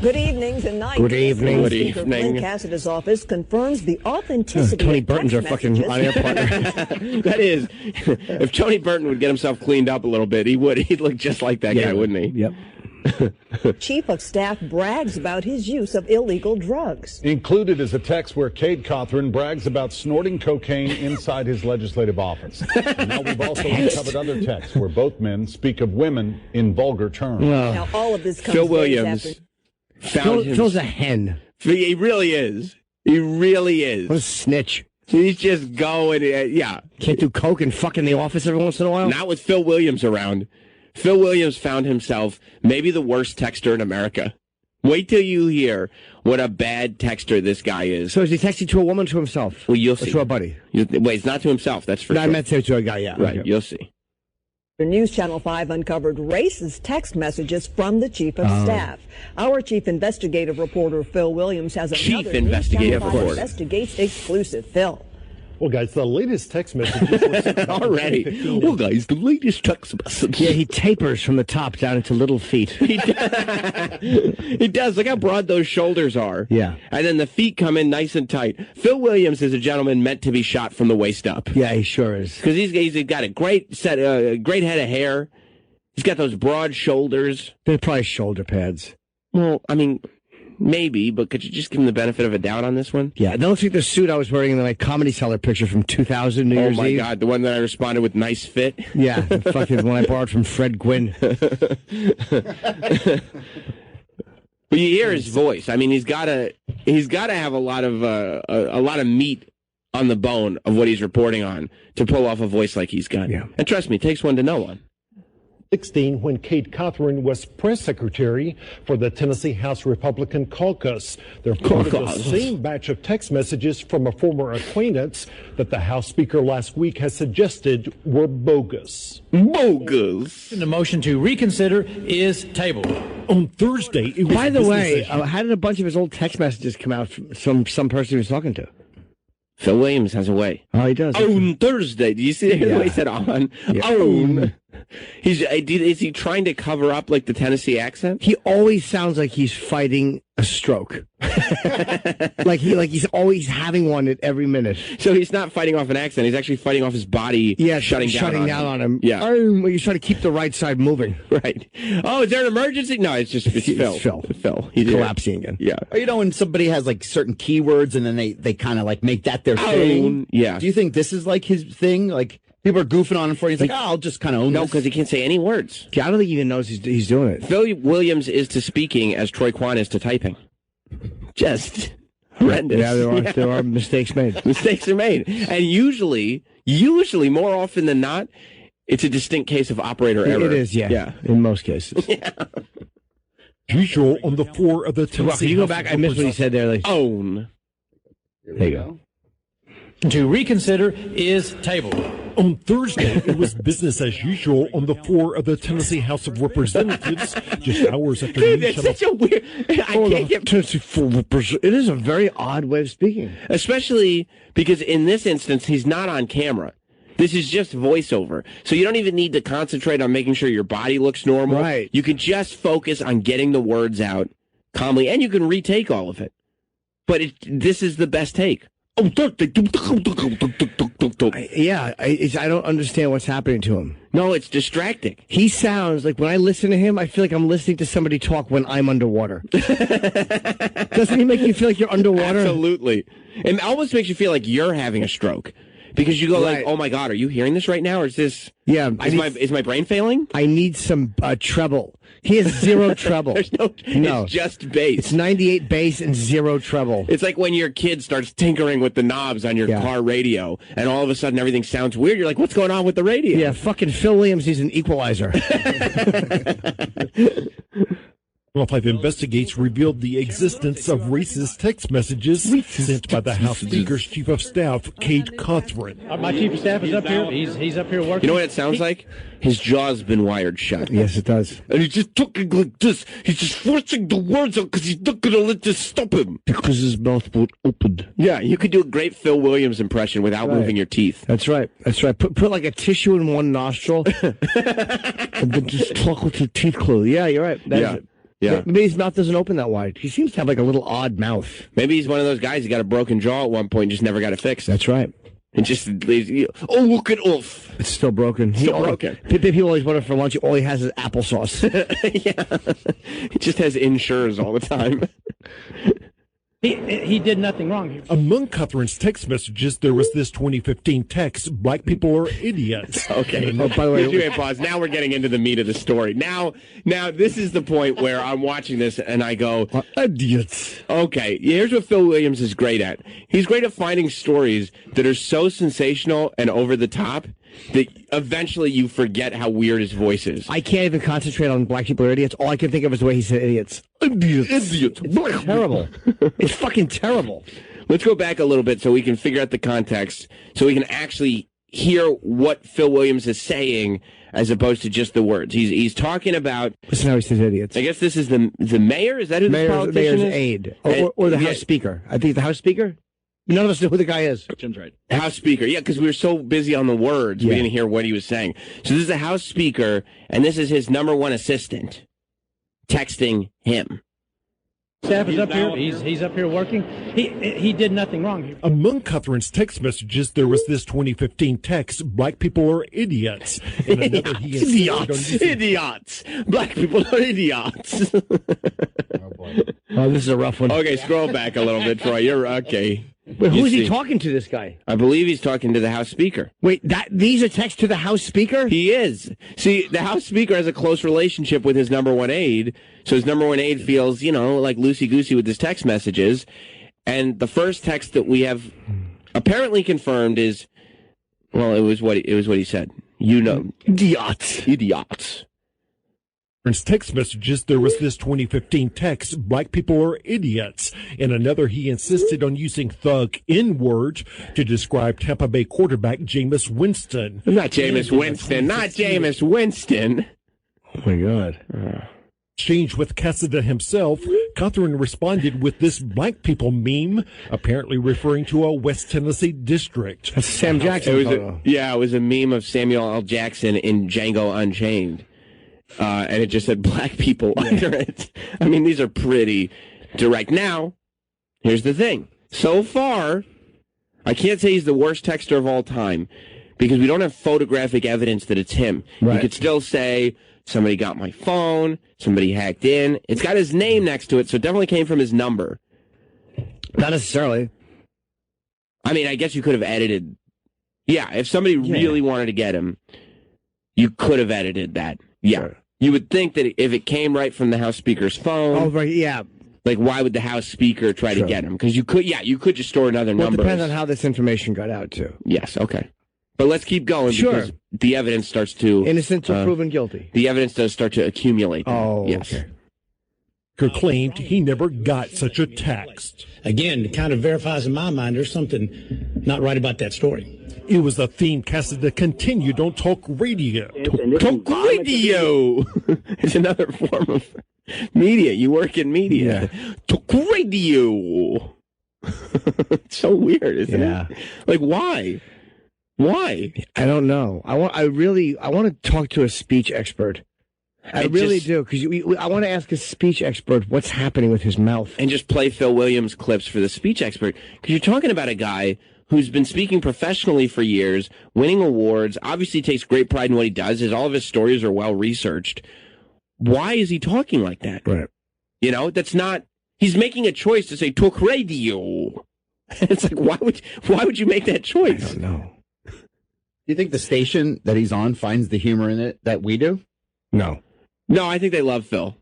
Good evening tonight. Good evening. Good Speaker evening. Glenn Cassidy's office confirms the authenticity Tony of Burton's our text fucking messages. on-air partner. That is, if Tony Burton would get himself cleaned up a little bit, he would. He'd look just like that guy, wouldn't he? Yep. Chief of Staff brags about his use of illegal drugs. Included is a text where Cade Cothran brags about snorting cocaine inside his legislative office. And now we've also uncovered other texts where both men speak of women in vulgar terms. Now, all of this comes Phil days Williams after found him. Phil's a hen. He really is. He really is. What a snitch. He's just going, yeah. Can't do coke and fuck in the office every once in a while? Not with Phil Williams around. Phil Williams found himself maybe the worst texter in America. Wait till you hear what a bad texter this guy is. So is he texting to a woman or to himself? Well, you'll Or see. to a buddy? Wait, it's not to himself, that's for No, sure. I meant to a guy, yeah. Right, Okay. you'll see. News Channel 5 uncovered racist text messages from the Chief of Staff. Our Chief Investigative Reporter Phil Williams has Chief another Investigative News Channel 5 Reporter. Investigates exclusive. Phil. Well, guys, the latest text messages were sent out Already. Well, guys, the latest text message. Yeah, he tapers from the top down into little feet. He does. Look how broad those shoulders are. Yeah. And then the feet come in nice and tight. Phil Williams is a gentleman meant to be shot from the waist up. Yeah, he sure is. Because he's got a great great head of hair. He's got those broad shoulders. They're probably shoulder pads. Well, I mean, maybe, but could you just give him the benefit of a doubt on this one? Yeah, that looks like the suit I was wearing in the Comedy Cellar picture from 2000 New Year's Oh my Eve. God, the one that I responded with nice fit. Yeah, the fucking one I borrowed from Fred Gwynn. But you hear his voice. I mean, he's got to have a lot of meat on the bone of what he's reporting on to pull off a voice like he's got. Yeah. And trust me, it takes one to know one. 16 when Cade Cothran was press secretary for the Tennessee House Republican Caucus. They're part of the same batch of text messages from a former acquaintance that the House Speaker last week has suggested were bogus. Bogus. The motion to reconsider is tabled. On Thursday, it was By the business way, as usual. how did a bunch of his old text messages come out from some person he was talking to? Phil Williams has a way. Oh, he does. On Thursday. Do you see the Yeah. way he said on? Yeah. Own. Is he trying to cover up like the Tennessee accent? He always sounds like he's fighting a stroke. like he's always having one at every minute. So he's not fighting off an accent. He's actually fighting off his body. Yeah, shutting down on him. Yeah. He's trying to keep the right side moving. Right. Oh, is there an emergency? No, it's just Phil. Phil. He's collapsing again. Yeah. You know, when somebody has like certain keywords and then they kind of like make that their thing. Yeah. Do you think this is like his thing? Like people are goofing on him for it. He's like, I'll just kind of own No, this. because he can't say any words. Yeah, I don't think he even knows he's doing it. Phil Williams is to speaking as Troy Kwan is to typing. Just horrendous. Yeah, there are mistakes made. Mistakes are made. And usually, more often than not, it's a distinct case of operator error. It is, yeah. Yeah. In most cases. Yeah. Usual on the floor of the Tennessee Well, can you go House back? of I missed what he Representatives. said there. Like, Own. there you go. To reconsider is tabled. On Thursday, it was business as usual on the floor of the Tennessee House of Representatives, just hours after Dude, news that's such a weird. I can't get Tennessee for It is a very odd way of speaking, especially because in this instance he's not on camera. This is just voiceover, so you don't even need to concentrate on making sure your body looks normal. Right. You can just focus on getting the words out calmly, and you can retake all of it. But this is the best take. I don't understand what's happening to him. No, it's distracting. He sounds like, when I listen to him, I feel like I'm listening to somebody talk when I'm underwater. Doesn't he make you feel like you're underwater? Absolutely. It almost makes you feel like you're having a stroke. Because you go Right. like, oh my God, are you hearing this right now? Or is this... Yeah. Is my brain failing? I need some treble. He has zero treble. There's no. It's just bass. It's 98 bass and zero treble. It's like when your kid starts tinkering with the knobs on your car radio, and all of a sudden everything sounds weird. You're like, what's going on with the radio? Yeah, fucking Phil Williams needs an equalizer. 5 Investigates revealed the existence of racist text messages sent by the House Speaker's Chief of Staff, Cade Cothran. My Chief of Staff is up here. He's up here working. You know what it sounds like? His jaw's been wired shut. Yes, it does. And he's just talking like this. He's just forcing the words out because he's not going to let this stop him. Because his mouth won't open. Yeah, you could do a great Phil Williams impression without moving your teeth. That's right. That's right. Put like a tissue in one nostril and then just talk with your teeth closed. Yeah, you're right. That's it. Yeah. Maybe his mouth doesn't open that wide. He seems to have like a little odd mouth. Maybe he's one of those guys who got a broken jaw at one point and just never got it fixed. That's right. And just, look it off. It's still broken. Still broken. People always wonder for lunch, all he has is applesauce. Yeah. He just has Ensures all the time. He did nothing wrong. Among Cothran's text messages, there was this 2015 text, "Black people are idiots." Okay. By the way, pause. Now we're getting into the meat of the story. Now this is the point where I'm watching this and I go, idiots. Okay, here's what Phil Williams is great at. He's great at finding stories that are so sensational and over the top that eventually you forget how weird his voice is. I can't even concentrate on black people are idiots. All I can think of is the way he said idiots. Idiots. It's terrible. It's fucking terrible. Let's go back a little bit so we can figure out the context, so we can actually hear what Phil Williams is saying as opposed to just the words. He's talking about... Listen how he says idiots. I guess this is the mayor? Is that who this politician Mayor's is? aide. Or the House Speaker. I think the House Speaker? None of us know who the guy is. Jim's right. House Speaker. Yeah, because we were so busy on the words, we didn't hear what he was saying. So this is the House Speaker, and this is his number one assistant texting him. Staff is up here. He's up here working. He did nothing wrong. Among Cothran's text messages, there was this 2015 text, "Black people are idiots." And another, Idiots. Black people are idiots. Oh, this is a rough one. Okay, scroll back a little bit, Troy. You're okay. Wait, who is he talking to, this guy? I believe he's talking to the House Speaker. Wait, these are texts to the House Speaker? He is. See, the House Speaker has a close relationship with his number one aide, so his number one aide feels, like loosey-goosey with his text messages. And the first text that we have apparently confirmed is, well, it was what he said. Idiots. Text messages, there was this 2015 text, "Black people are idiots." In another, he insisted on using thug N-word to describe Tampa Bay quarterback Jameis Winston. Not Jameis Winston. Oh, my God. Exchange with Cassida himself, Cothran responded with this "black people" meme, apparently referring to a West Tennessee district. That's Sam Jackson. It was a meme of Samuel L. Jackson in Django Unchained. And it just said black people under it. I mean, these are pretty direct. Now, here's the thing. So far, I can't say he's the worst texter of all time because we don't have photographic evidence that it's him. Right. You could still say, somebody got my phone, somebody hacked in. It's got his name next to it, so it definitely came from his number. Not necessarily. I mean, I guess you could have edited. Yeah, if somebody really wanted to get him, you could have edited that. Yeah. Sure. You would think that if it came right from the House Speaker's phone. Oh, right, yeah. Like, why would the House Speaker try to get him? Because you could just store another number. It depends on how this information got out, too. Yes, okay. But let's keep going because the evidence starts to... Innocent until proven guilty. The evidence does start to accumulate. Oh, yes. Okay. claimed he never got such a text. Again, it kind of verifies in my mind there's something not right about that story. It was the theme casted to continue Don't Talk Radio. Talk radio! It's another form of media. You work in media. Yeah. Talk radio! It's so weird, isn't it? Like, why? Why? I don't know. I want to talk to a speech expert. I really do, because I want to ask a speech expert what's happening with his mouth. And just play Phil Williams clips for the speech expert. Because you're talking about a guy who's been speaking professionally for years, winning awards, obviously takes great pride in what he does, all of his stories are well researched. Why is he talking like that? Right. You know, that's not, he's making a choice to say talk radio. It's like, why would you make that choice? I don't know. Do you think the station that he's on finds the humor in it that we do? No. No, I think they love Phil.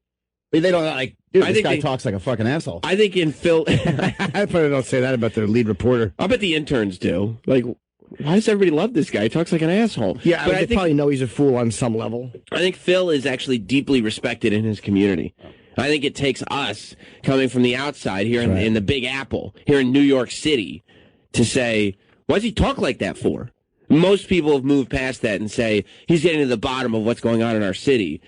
They don't like, dude, this guy talks like a fucking asshole. I think in Phil... I probably don't say that about their lead reporter. I bet the interns do. Like, why does everybody love this guy? He talks like an asshole. Yeah, but I probably know he's a fool on some level. I think Phil is actually deeply respected in his community. I think it takes us, coming from the outside here in the Big Apple, here in New York City, to say, why does he talk like that for? Most people have moved past that and say, he's getting to the bottom of what's going on in our city.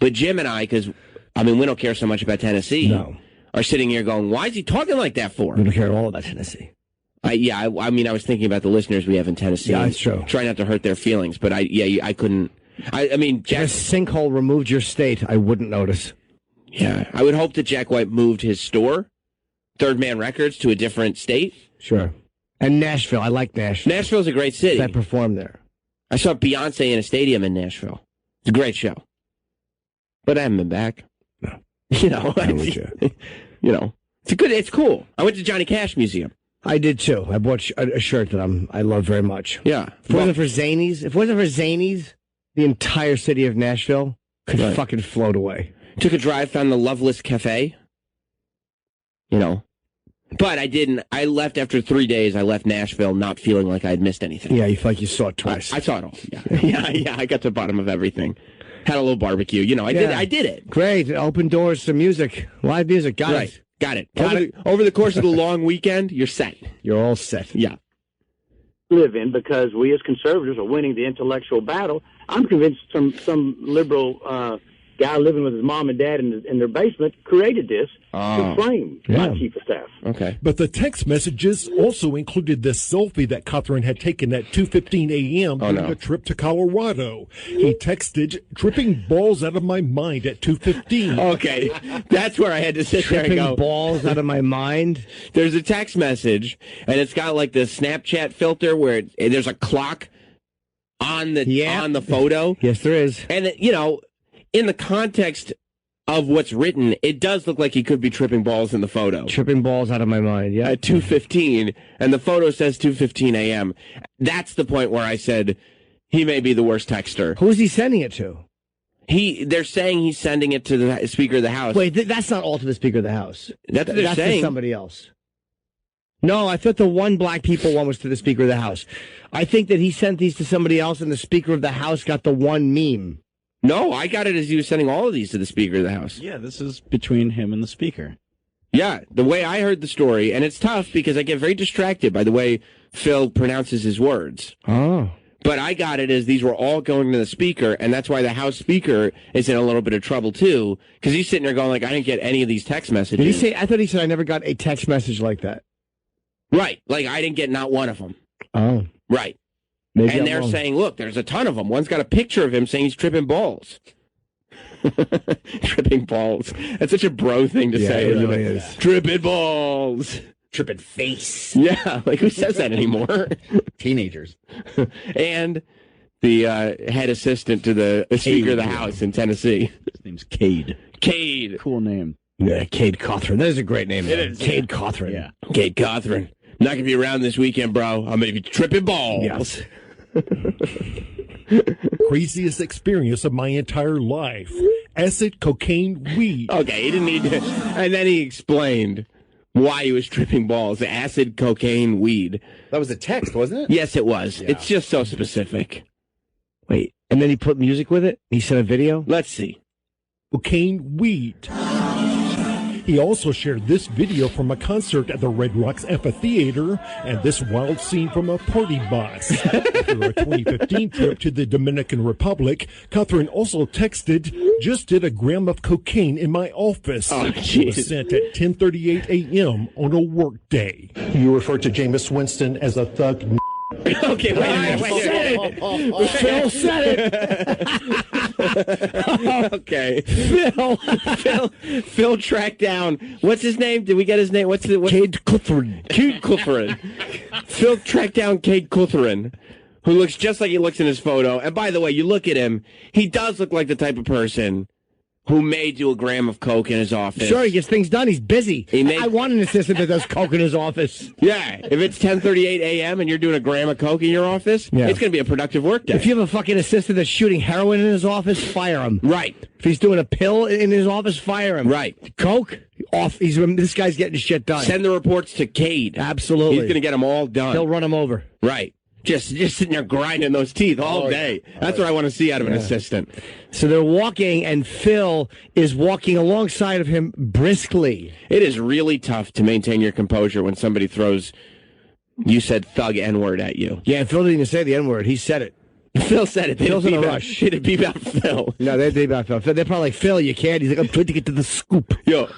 But Jim and I, because, I mean, we don't care so much about Tennessee, are sitting here going, why is he talking like that for? We don't care at all about Tennessee. I mean, I was thinking about the listeners we have in Tennessee. Yeah, that's true. Try not to hurt their feelings, but I couldn't. I mean, Jack, if a sinkhole removed your state, I wouldn't notice. Yeah, I would hope that Jack White moved his store, Third Man Records, to a different state. Sure. And Nashville. I like Nashville. Nashville's a great city. I performed there. I saw Beyonce in a stadium in Nashville. It's a great show. But I haven't been back. No. You know, it's cool. I went to Johnny Cash Museum. I did too. I bought a shirt that I love very much. Yeah. If it wasn't for Zanies, the entire city of Nashville could fucking float away. Took a drive, found the Loveless Cafe. You know. But I didn't. I left after 3 days. I left Nashville not feeling like I'd missed anything. Yeah, you felt like you saw it twice. I saw it all. Yeah. Yeah. I got to the bottom of everything. Had a little barbecue. You know, I did it. Great. Open doors to music. Live music. Got it. Over the course of the long weekend, you're set. You're all set. Yeah. Live in, because we as conservatives are winning the intellectual battle. I'm convinced some liberal guy living with his mom and dad in their basement created this to frame my chief of staff. Okay. But the text messages also included this selfie that Catherine had taken at 2:15 a.m. during a trip to Colorado. He texted, "Tripping balls out of my mind at 2:15. Okay. That's where I had to sit there and go, balls out of my mind? There's a text message, and it's got like the Snapchat filter where there's a clock on the photo. Yes, there is. And, you know, in the context of what's written, it does look like he could be tripping balls in the photo. Tripping balls out of my mind, yeah. At 2:15, and the photo says 2:15 a.m. That's the point where I said he may be the worst texter. Who's he sending it to? They're saying he's sending it to the Speaker of the House. Wait, that's not all to the Speaker of the House. That's what they're saying. To somebody else. No, I thought the one black people one was to the Speaker of the House. I think that he sent these to somebody else, and the Speaker of the House got the one meme. No, I got it as he was sending all of these to the Speaker of the House. Yeah, this is between him and the Speaker. Yeah, the way I heard the story, and it's tough because I get very distracted by the way Phil pronounces his words. Oh. But I got it as these were all going to the Speaker, and that's why the House Speaker is in a little bit of trouble, too, because he's sitting there going, like, I didn't get any of these text messages. Did he say? I thought he said I never got a text message like that. Right, like I didn't get not one of them. Oh. Right. Maybe and I'm they're wrong. saying, look, there's a ton of them. One's got a picture of him saying he's tripping balls. Tripping balls. That's such a bro thing to say. It really is. Tripping balls. Tripping face. Yeah, like who says that anymore? Teenagers. And the head assistant to the Speaker of the House in Tennessee. His name's Cade. Cade. Cool name. Yeah, Cade Cawthron. That is a great name. It is. Cade Cawthron. Yeah. Cade Cawthron. Not going to be around this weekend, bro. I'm going to be tripping balls. Yes. Craziest experience of my entire life. Acid, cocaine, weed. Okay, he didn't need to. And then he explained why he was tripping balls. Acid, cocaine, weed. That was a text, wasn't it? Yes, it was. Yeah. It's just so specific. Wait, and then he put music with it? He sent a video? Let's see. Cocaine, weed. He also shared this video from a concert at the Red Rocks Amphitheater and this wild scene from a party bus. After a 2015 trip to the Dominican Republic, Catherine also texted, "Just did a gram of cocaine in my office." It was sent at 10:38 a.m. on a work day. You refer to Jameis Winston as a thug. Okay, wait. Phil said it. Okay. Phil tracked down. What's his name? Did we get his name? Cade Clutherin. Cade Clutherin. Phil tracked down Cade Clutherin, who looks just like he looks in his photo. And by the way, you look at him, he does look like the type of person who may do a gram of coke in his office. Sure, he gets things done. He's busy. I want an assistant that does coke in his office. Yeah, if it's 10:38 a.m. and you're doing a gram of coke in your office, it's going to be a productive work day. If you have a fucking assistant that's shooting heroin in his office, fire him. Right. If he's doing a pill in his office, fire him. Right. Coke, off. This guy's getting shit done. Send the reports to Cade. Absolutely. He's going to get them all done. He'll run them over. Right. Just sitting there grinding those teeth all day. That's what I want to see out of an assistant. So they're walking, and Phil is walking alongside of him briskly. It is really tough to maintain your composure when somebody throws, you said thug N-word at you. Yeah, Phil didn't even say the N-word. He said it. Phil said it. Phil's in a rush. They did beep out Phil. No, they beep out Phil. They're probably like, Phil, you can't. He's like, I'm trying to get to the scoop. Yo,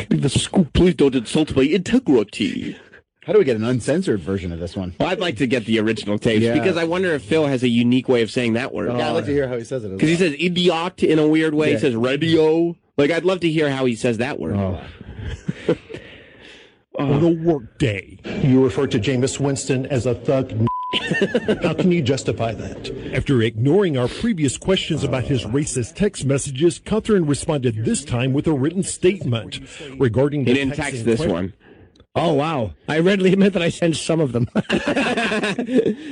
the scoop. Please don't insult my integrity. How do we get an uncensored version of this one? Well, I'd like to get the original tapes because I wonder if Phil has a unique way of saying that word. Yeah, I'd like to hear how he says it. Because he says idiot in a weird way. Yeah. He says radio. Like, I'd love to hear how he says that word. On a work day. You refer to Jameis Winston as a thug. How can you justify that? After ignoring our previous questions about his racist text messages, Catherine responded this time with a written statement regarding He the didn't text this one. Oh, wow. I readily admit that I sent some of them.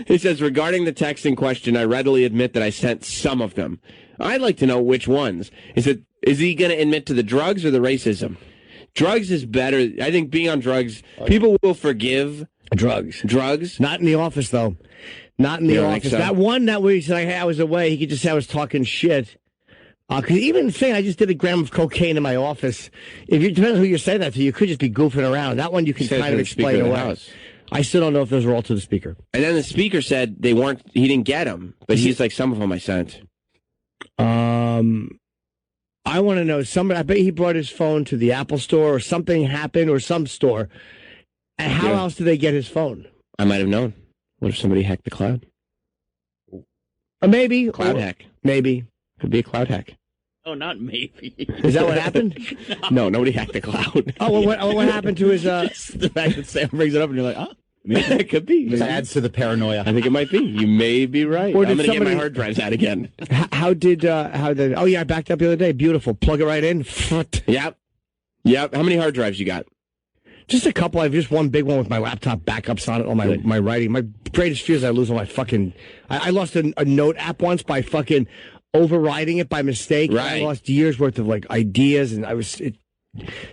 He says, regarding the text in question, I readily admit that I sent some of them. I'd like to know which ones. Is he going to admit to the drugs or the racism? Drugs is better. I think being on drugs, people will forgive. Drugs. Drugs? Not in the office, though. Not in the office. So? That one that where he said, hey, I was away, he could just say I was talking shit. Because even saying I just did a gram of cocaine in my office, if you depends on who you're saying that to, you could just be goofing around. That one you can kind of explain away. I still don't know if those were all to the speaker. And then the speaker said they weren't. He didn't get them, but he's like, some of them I sent. I want to know. I bet he brought his phone to the Apple store, or something happened, or some store. And how else did they get his phone? I might have known. What if somebody hacked the cloud? Maybe cloud hack. Maybe could be a cloud hack. Oh, not maybe. Is that what happened? No, nobody hacked the cloud. Oh, well, what happened to his... the fact that Sam brings it up and you're like, oh, maybe. It could be. It adds to the paranoia. I think it might be. You may be right. Or I'm going to get my hard drives out again. How did... Oh, yeah, I backed up the other day. Beautiful. Plug it right in. Yep. How many hard drives you got? Just a couple. I have just one big one with my laptop backups on it, all my writing. My greatest fear is I lose all my fucking... I lost a note app once by fucking... overriding it by mistake. Right. I lost years worth of ideas, and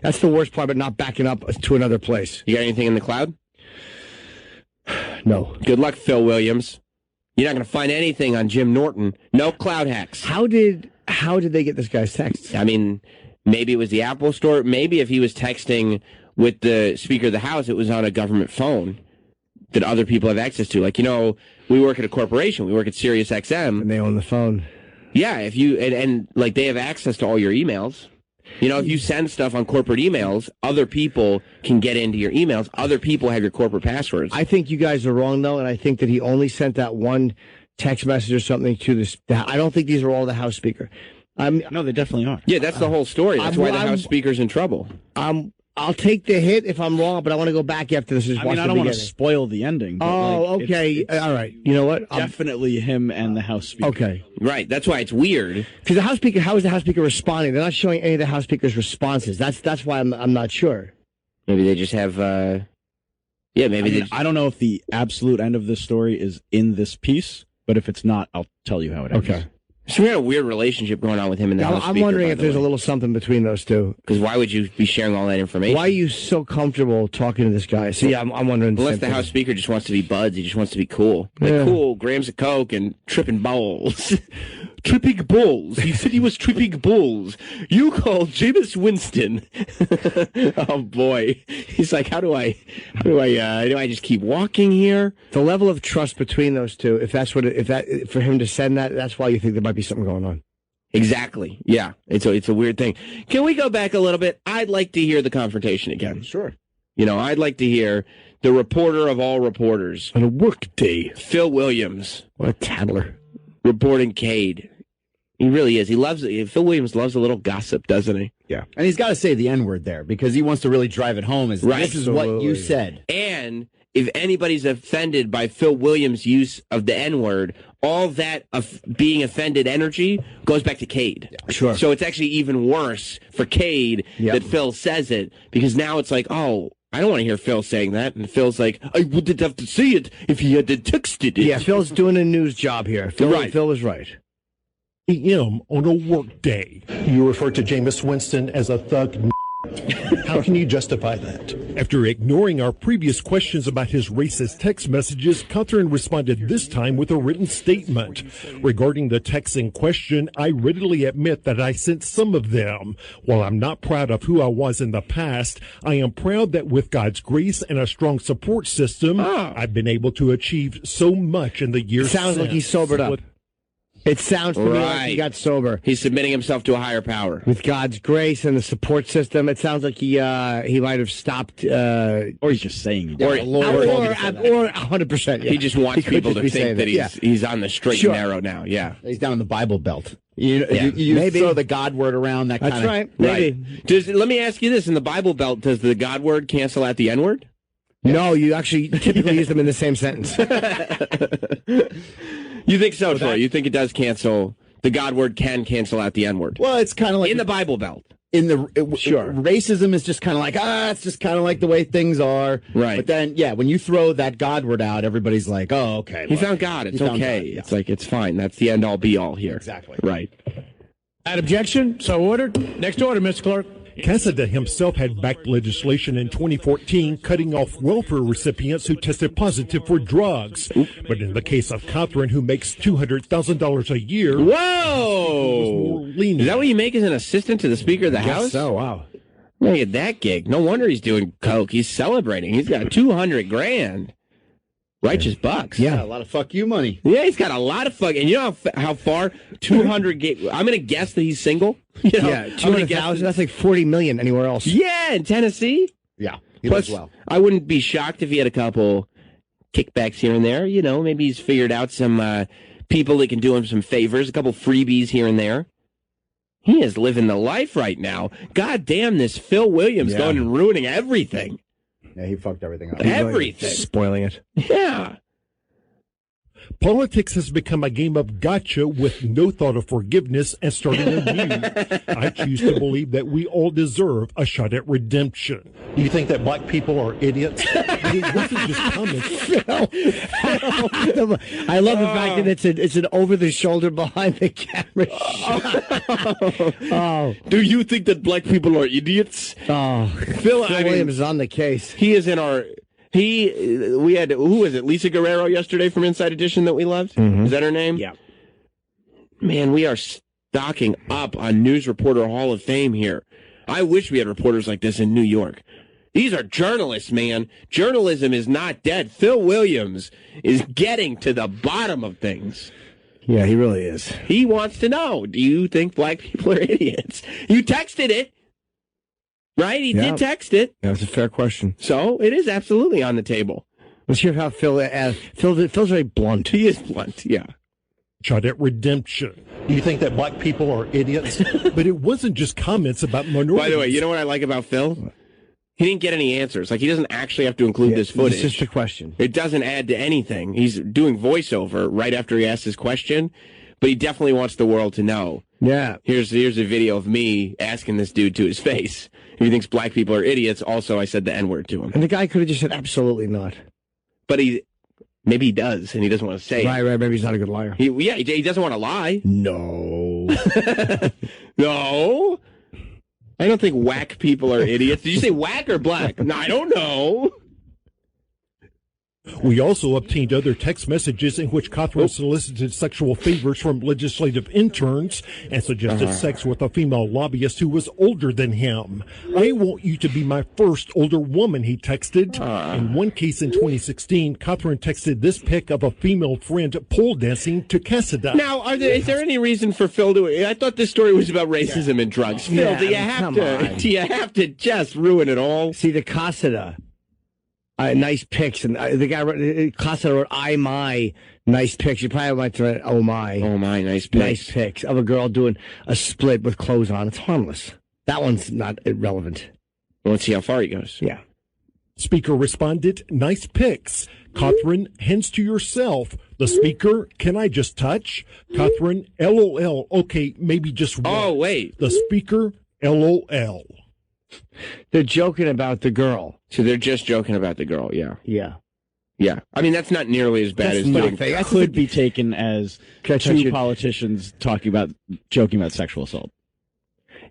that's the worst part, but not backing up to another place. You got anything in the cloud? No. Good luck, Phil Williams. You're not going to find anything on Jim Norton. No cloud hacks. How did they get this guy's texts? I mean, maybe it was the Apple Store. Maybe if he was texting with the Speaker of the House, it was on a government phone that other people have access to. Like, we work at a corporation. We work at Sirius XM. And they own the phone. Yeah, if you and they have access to all your emails. If you send stuff on corporate emails, other people can get into your emails. Other people have your corporate passwords. I think you guys are wrong, though, and I think that he only sent that one text message or something to this. I don't think these are all the House Speaker. No, they definitely are. Yeah, that's the whole story. That's why the House Speaker's in trouble. I'll take the hit if I'm wrong, but I want to go back after this. I don't want to spoil the ending. But okay. All right. You know what? Definitely him and the House Speaker. Okay. Right. That's why it's weird. Because the House Speaker, how is the House Speaker responding? They're not showing any of the House Speaker's responses. That's why I'm not sure. Maybe they just have... maybe I don't know if the absolute end of this story is in this piece, but if it's not, I'll tell you how it ends. Okay. So we had a weird relationship going on with him and the House Speaker. I'm wondering if there's a little something between those two. Because why would you be sharing all that information? Why are you so comfortable talking to this guy? See, I'm wondering. Unless the House Speaker just wants to be buds. He just wants to be cool. Like, cool, grams of coke and tripping balls. tripping balls. He said he was tripping balls. You called Jameis Winston. Oh boy. He's like, do I just keep walking here? The level of trust between those two, for him to send that, that's why you think there might be something going on. Exactly. Yeah. It's a weird thing. Can we go back a little bit? I'd like to hear the confrontation again. Sure. I'd like to hear the reporter of all reporters. On a work day. Phil Williams. What a tattler. Reporting Cade. He really is. Phil Williams loves a little gossip, doesn't he? Yeah. And he's got to say the N-word there because he wants to really drive it home. This is what you said. And if anybody's offended by Phil Williams' use of the N-word, all that being offended energy goes back to Cade. Yeah, sure. So it's actually even worse for Cade that Phil says it, because now it's like, oh, I don't want to hear Phil saying that. And Phil's like, I wouldn't have to say it if he had texted it. Yeah, Phil's doing a news job here. Phil was right. PM on a work day. You refer to Jameis Winston as a thug. How can you justify that? After ignoring our previous questions about his racist text messages, Catherine responded this time with a written statement. Regarding the texts in question, I readily admit that I sent some of them. While I'm not proud of who I was in the past, I am proud that with God's grace and a strong support system, I've been able to achieve so much in the years since. Sounds like he's sobered up. It sounds to me like he got sober. He's submitting himself to a higher power. With God's grace and the support system, it sounds like he might have stopped. Or he's just saying. Or 100%. Yeah. He just wants people to think that he's on the straight and narrow now. Yeah. He's down in the Bible Belt. You throw the God word around. That kind of. That's right. Maybe. Let me ask you this. In the Bible Belt, does the God word cancel out the N word? No, you actually typically use them in the same sentence. You think so, Troy? You think it does cancel, the God word can cancel out the N word? Well, it's kind of like in the Bible Belt. Racism is just kind of like, it's just kind of like the way things are. Right. But then, when you throw that God word out, everybody's like, oh, okay. He found God. It's okay. God, It's like, it's fine. That's the end all be all here. Exactly. Right. That objection? So ordered. Next order, Mr. Clerk. Cassada himself had backed legislation in 2014 cutting off welfare recipients who tested positive for drugs. But in the case of Catherine, who makes $200,000 a year... Whoa! Is that what you make as an assistant to the Speaker of the House? So, wow. Look at that gig. No wonder he's doing coke. He's celebrating. He's got $200,000. Righteous bucks. Yeah, a lot of fuck you money. Yeah, he's got a lot of fuck. And you know how far? 200. I'm going to guess that he's single. Yeah, 200,000. That's like 40 million anywhere else. Yeah, in Tennessee. Yeah, he Plus, does well. I wouldn't be shocked if he had a couple kickbacks here and there. Maybe he's figured out some people that can do him some favors, a couple freebies here and there. He is living the life right now. God damn, this Phil Williams going and ruining everything. Yeah, he fucked everything up. Everything. Spoiling it. Yeah. Politics has become a game of gotcha with no thought of forgiveness and starting anew. I choose to believe that we all deserve a shot at redemption. You think that black people are idiots? It wasn't just comments. I love the fact that it's an over-the-shoulder behind the camera shot. Do you think that black people are idiots? Phil Williams is on the case. He is in our... we had, who was it, Lisa Guerrero yesterday from Inside Edition that we loved? Mm-hmm. Is that her name? Yeah. Man, we are stocking up on News Reporter Hall of Fame here. I wish we had reporters like this in New York. These are journalists, man. Journalism is not dead. Phil Williams is getting to the bottom of things. Yeah, he really is. He wants to know, do you think black people are idiots? You texted it. Right? He did text it. That's a fair question. So it is absolutely on the table. Let's hear how Phil's very blunt. He is blunt, yeah. Shot at redemption. You think that black people are idiots? But it wasn't just comments about minorities. By the way, you know what I like about Phil? He didn't get any answers. Like, he doesn't actually have to include this footage. It's just a question. It doesn't add to anything. He's doing voiceover right after he asks his question, but he definitely wants the world to know. Yeah. Here's a video of me asking this dude to his face. He thinks black people are idiots. Also, I said the N-word to him. And the guy could have just said, absolutely not. But maybe he does, and he doesn't want to say it. Right. Maybe he's not a good liar. He doesn't want to lie. No. No? I don't think whack people are idiots. Did you say whack or black? No, I don't know. We also obtained other text messages in which Catherine solicited sexual favors from legislative interns and suggested sex with a female lobbyist who was older than him. I want you to be my first older woman, he texted. In one case in 2016, Catherine texted this pic of a female friend pole dancing to Cassida. Now, is there any reason for Phil to... I thought this story was about racism and drugs. Phil, do you have to just ruin it all? See, the Cassida... nice pics, and the guy Costa wrote "I my" nice pics. You probably went to write "Oh my." Oh my, nice pics of a girl doing a split with clothes on. It's harmless. That one's not irrelevant. Well, let's see how far he goes. Yeah. Speaker responded, "Nice pics. Catherine, hands to yourself." The speaker, "Can I just touch?" Catherine, "LOL. Okay, maybe just one." Oh wait. The speaker, "LOL." They're joking about the girl. So they're just joking about the girl, yeah. Yeah. Yeah. I mean, that's not nearly as bad as nothing. That could be taken as two politicians joking about sexual assault.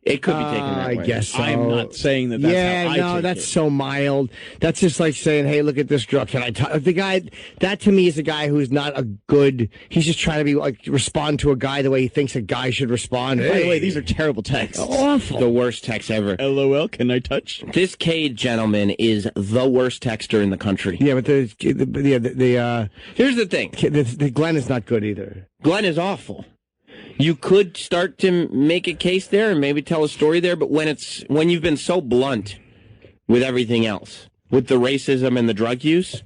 It could be taken that way. I guess so. I'm not saying that that's how I take that's it. so mild. That's just like saying, hey, look at this girl. Can I touch? The guy, that to me is a guy who's not a good, he's just trying to be like, respond to a guy the way he thinks a guy should respond. By the way, these are terrible texts. Awful. The worst text ever. LOL, can I touch? This Cade gentleman is the worst texter in the country. Yeah, but here's the thing. The Glenn is not good either. Glenn is awful. You could start to make a case there and maybe tell a story there, but when you've been so blunt with everything else, with the racism and the drug use,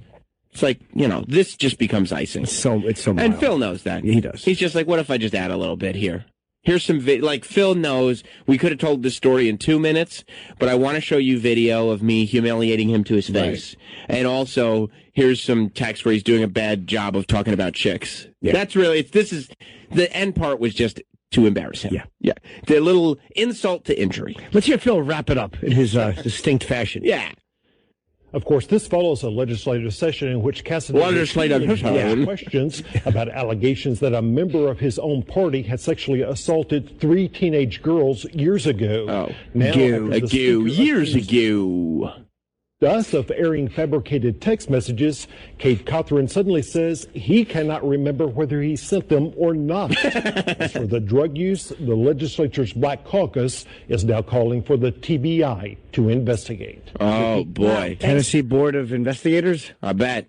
it's like, this just becomes icing. It's so mild. And Phil knows that. Yeah, he does. He's just like, what if I just add a little bit here? Here's some like Phil knows we could have told this story in 2 minutes, but I want to show you video of me humiliating him to his face. Right. And also, here's some text where he's doing a bad job of talking about chicks. Yeah. That's really, the end part was just to embarrass him. Yeah. The little insult to injury. Let's hear Phil wrap it up in his distinct fashion. Yeah. Of course, this follows a legislative session in which Cassidy questions about allegations that a member of his own party had sexually assaulted 3 teenage girls years ago. Oh, years ago. Thus, of airing fabricated text messages, Cade Catherine suddenly says he cannot remember whether he sent them or not. As for the drug use, the legislature's Black Caucus is now calling for the TBI to investigate. Oh, boy. Tennessee Board of Investigators? I bet.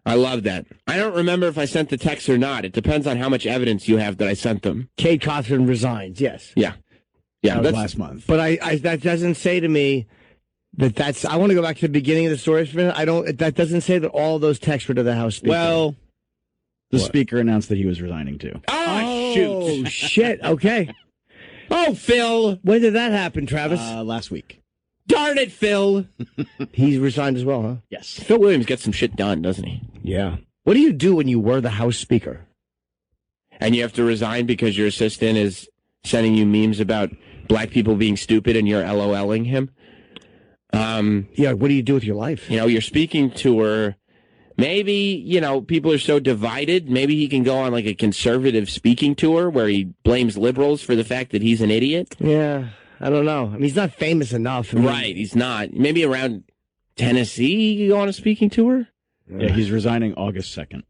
I love that. I don't remember if I sent the text or not. It depends on how much evidence you have that I sent them. Cade Catherine resigns, yes. Yeah. That was last month. But that doesn't say to me... I want to go back to the beginning of the story for a minute. That doesn't say that all those texts were to the House Speaker. Well, the Speaker announced that he was resigning too. Oh, shoot. Oh, shit. Okay. Oh, Phil. When did that happen, Travis? Last week. Darn it, Phil. He resigned as well, huh? Yes. Phil Williams gets some shit done, doesn't he? Yeah. What do you do when you were the House Speaker? And you have to resign because your assistant is sending you memes about black people being stupid and you're LOLing him? What do you do with your life? You're speaking to her. Maybe, people are so divided. Maybe he can go on like a conservative speaking tour where he blames liberals for the fact that he's an idiot. Yeah, I don't know. I mean, he's not famous enough. Right, he's not. Maybe around Tennessee he can go on a speaking tour. Yeah, he's resigning August 2nd.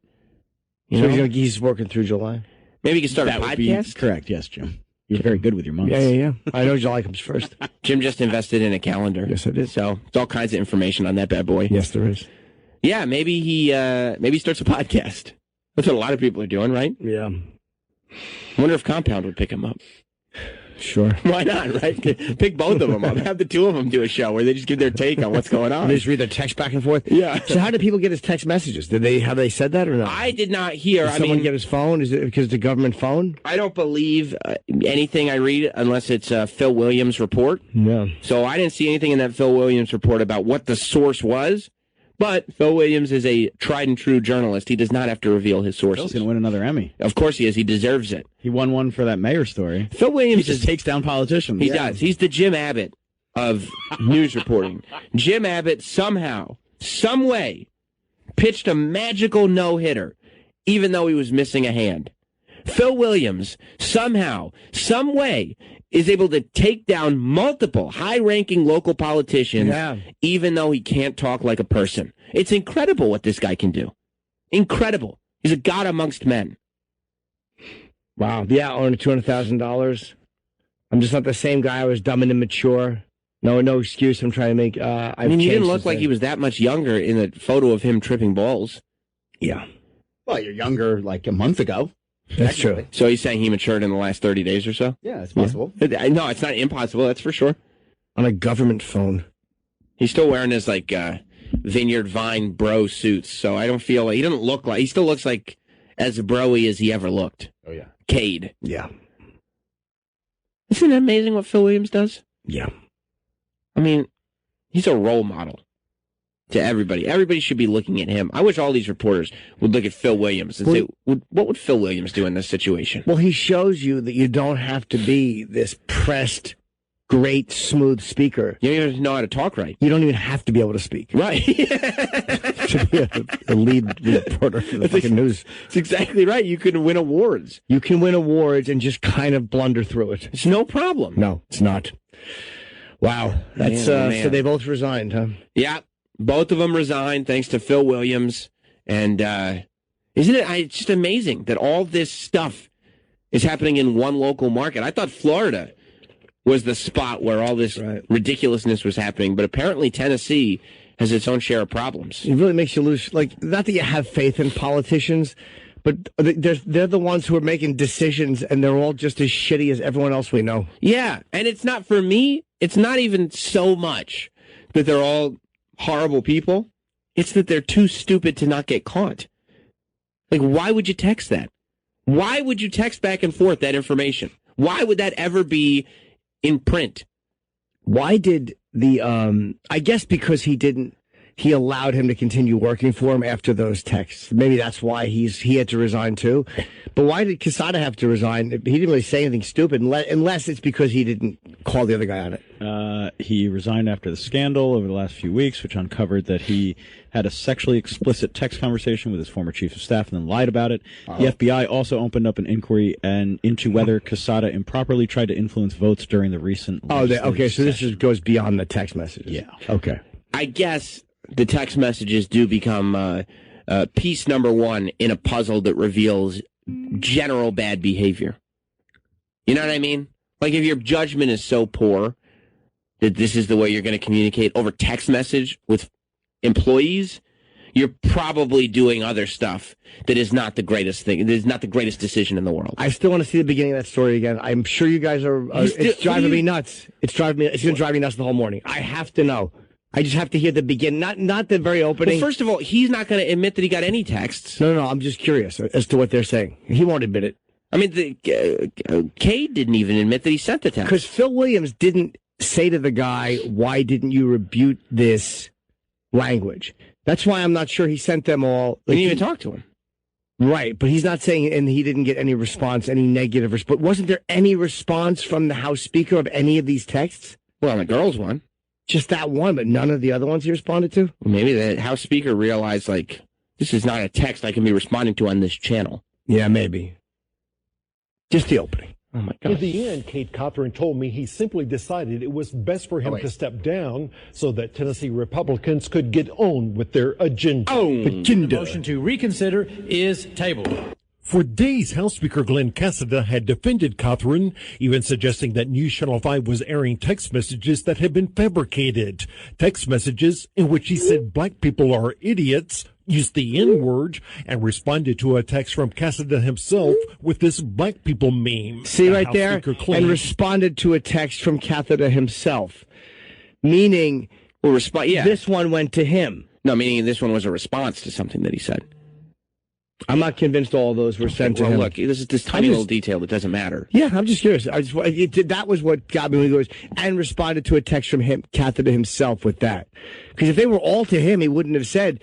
He's working through July. Maybe he can start a podcast? Correct, yes, Jim. You're very good with your months. Yeah. I know July comes first. Jim just invested in a calendar. Yes, I did. So it's all kinds of information on that bad boy. Yes, there is. Yeah, maybe he starts a podcast. That's what a lot of people are doing, right? Yeah. I wonder if Compound would pick him up. Sure. Why not, right? Pick both of them up. Have the two of them do a show where they just give their take on what's going on. They just read their text back and forth? Yeah. So how did people get his text messages? Have they said that or not? I did not hear. Did someone get his phone? Is it because the government phone? I don't believe anything I read unless it's Phil Williams' report. Yeah. So I didn't see anything in that Phil Williams report about what the source was. But Phil Williams is a tried and true journalist. He does not have to reveal his sources. Phil's going to win another Emmy. Of course he is. He deserves it. He won one for that mayor story. Phil Williams just takes down politicians. He does. He's the Jim Abbott of news reporting. Jim Abbott somehow, some way, pitched a magical no-hitter, even though he was missing a hand. Phil Williams somehow, some way, is able to take down multiple high-ranking local politicians, even though he can't talk like a person. It's incredible what this guy can do. Incredible. He's a god amongst men. Wow. Yeah, owning $200,000. I'm just not the same guy. I was dumb and immature. No excuse. I'm trying to make. I mean, he didn't look like he was that much younger in the photo of him tripping balls. Yeah. Well, you're younger like a month ago. That's true. So he's saying he matured in the last 30 days or so? Yeah, it's possible. Yeah. No, it's not impossible. That's for sure. On a government phone. He's still wearing his like Vineyard Vine bro suits, so I don't feel like he doesn't look like he still looks like as bro-y as he ever looked. Oh yeah, Cade. Yeah. Isn't it amazing what Phil Williams does? Yeah. I mean, he's a role model to everybody. Everybody should be looking at him. I wish all these reporters would look at Phil Williams and say, what would Phil Williams do in this situation? Well, he shows you that you don't have to be this pressed, great, smooth speaker. You don't even know how to talk right. You don't even have to be able to speak. Right. To be the lead reporter for the fucking news. That's exactly right. You can win awards. You can win awards and just kind of blunder through it. It's no problem. No, it's not. Wow. That's man. So they both resigned, huh? Yeah. Both of them resigned thanks to Phil Williams. And isn't it it's just amazing that all this stuff is happening in one local market? I thought Florida was the spot where all this ridiculousness was happening, but apparently Tennessee has its own share of problems. It really makes you lose, like, not that you have faith in politicians, but they're the ones who are making decisions, and they're all just as shitty as everyone else we know. Yeah, and it's not, for me, it's not even so much that they're all horrible people. It's that they're too stupid to not get caught. Like, why would you text that? Why would you text back and forth that information? Why would that ever be in print? Why did I guess because he allowed him to continue working for him after those texts. Maybe that's why he had to resign too. But why did Quesada have to resign? He didn't really say anything stupid, unless it's because he didn't call the other guy on it. He resigned after the scandal over the last few weeks, which uncovered that he had a sexually explicit text conversation with his former chief of staff and then lied about it. The FBI also opened up an inquiry into whether Quesada improperly tried to influence votes during the recent. Okay, so this just goes beyond the text messages. Yeah. Okay. I guess the text messages do become piece number one in a puzzle that reveals general bad behavior. You know what I mean? Like, if your judgment is so poor that this is the way you're going to communicate over text message with employees, you're probably doing other stuff that is not the greatest thing. That is not the greatest decision in the world. I still want to see the beginning of that story again. I'm sure you guys are. It's driving me nuts. It's going to drive me nuts the whole morning. I have to know. I just have to hear the beginning, not the very opening. Well, first of all, he's not going to admit that he got any texts. No, I'm just curious as to what they're saying. He won't admit it. I mean, Cade didn't even admit that he sent the text. Because Phil Williams didn't say to the guy, why didn't you rebuke this language? That's why I'm not sure he sent them all. He didn't even talk to him. Right, but he's not saying, and he didn't get any response, any negative response. Wasn't there any response from the House Speaker of any of these texts? Well, the girls one. Just that one, but none of the other ones he responded to? Maybe the House Speaker realized, like, this is not a text I can be responding to on this channel. Yeah, maybe. Just the opening. Oh, my God. In the end, Kate Cothran told me he simply decided it was best for him to step down so that Tennessee Republicans could get on with their agenda. The motion to reconsider is tabled. For days, House Speaker Glenn Cassada had defended Cothran, even suggesting that News Channel 5 was airing text messages that had been fabricated. Text messages in which he said black people are idiots, used the N-word, and responded to a text from Cassada himself with this black people meme. See right there? And responded to a text from Cassada himself. Meaning, this one went to him. No, meaning this one was a response to something that he said. I'm not convinced all those were sent to him. Look, this is this tiny little detail that doesn't matter. Yeah, I'm just curious. That was what got me when he goes, and responded to a text from him, Catholic himself, with that. Because if they were all to him, he wouldn't have said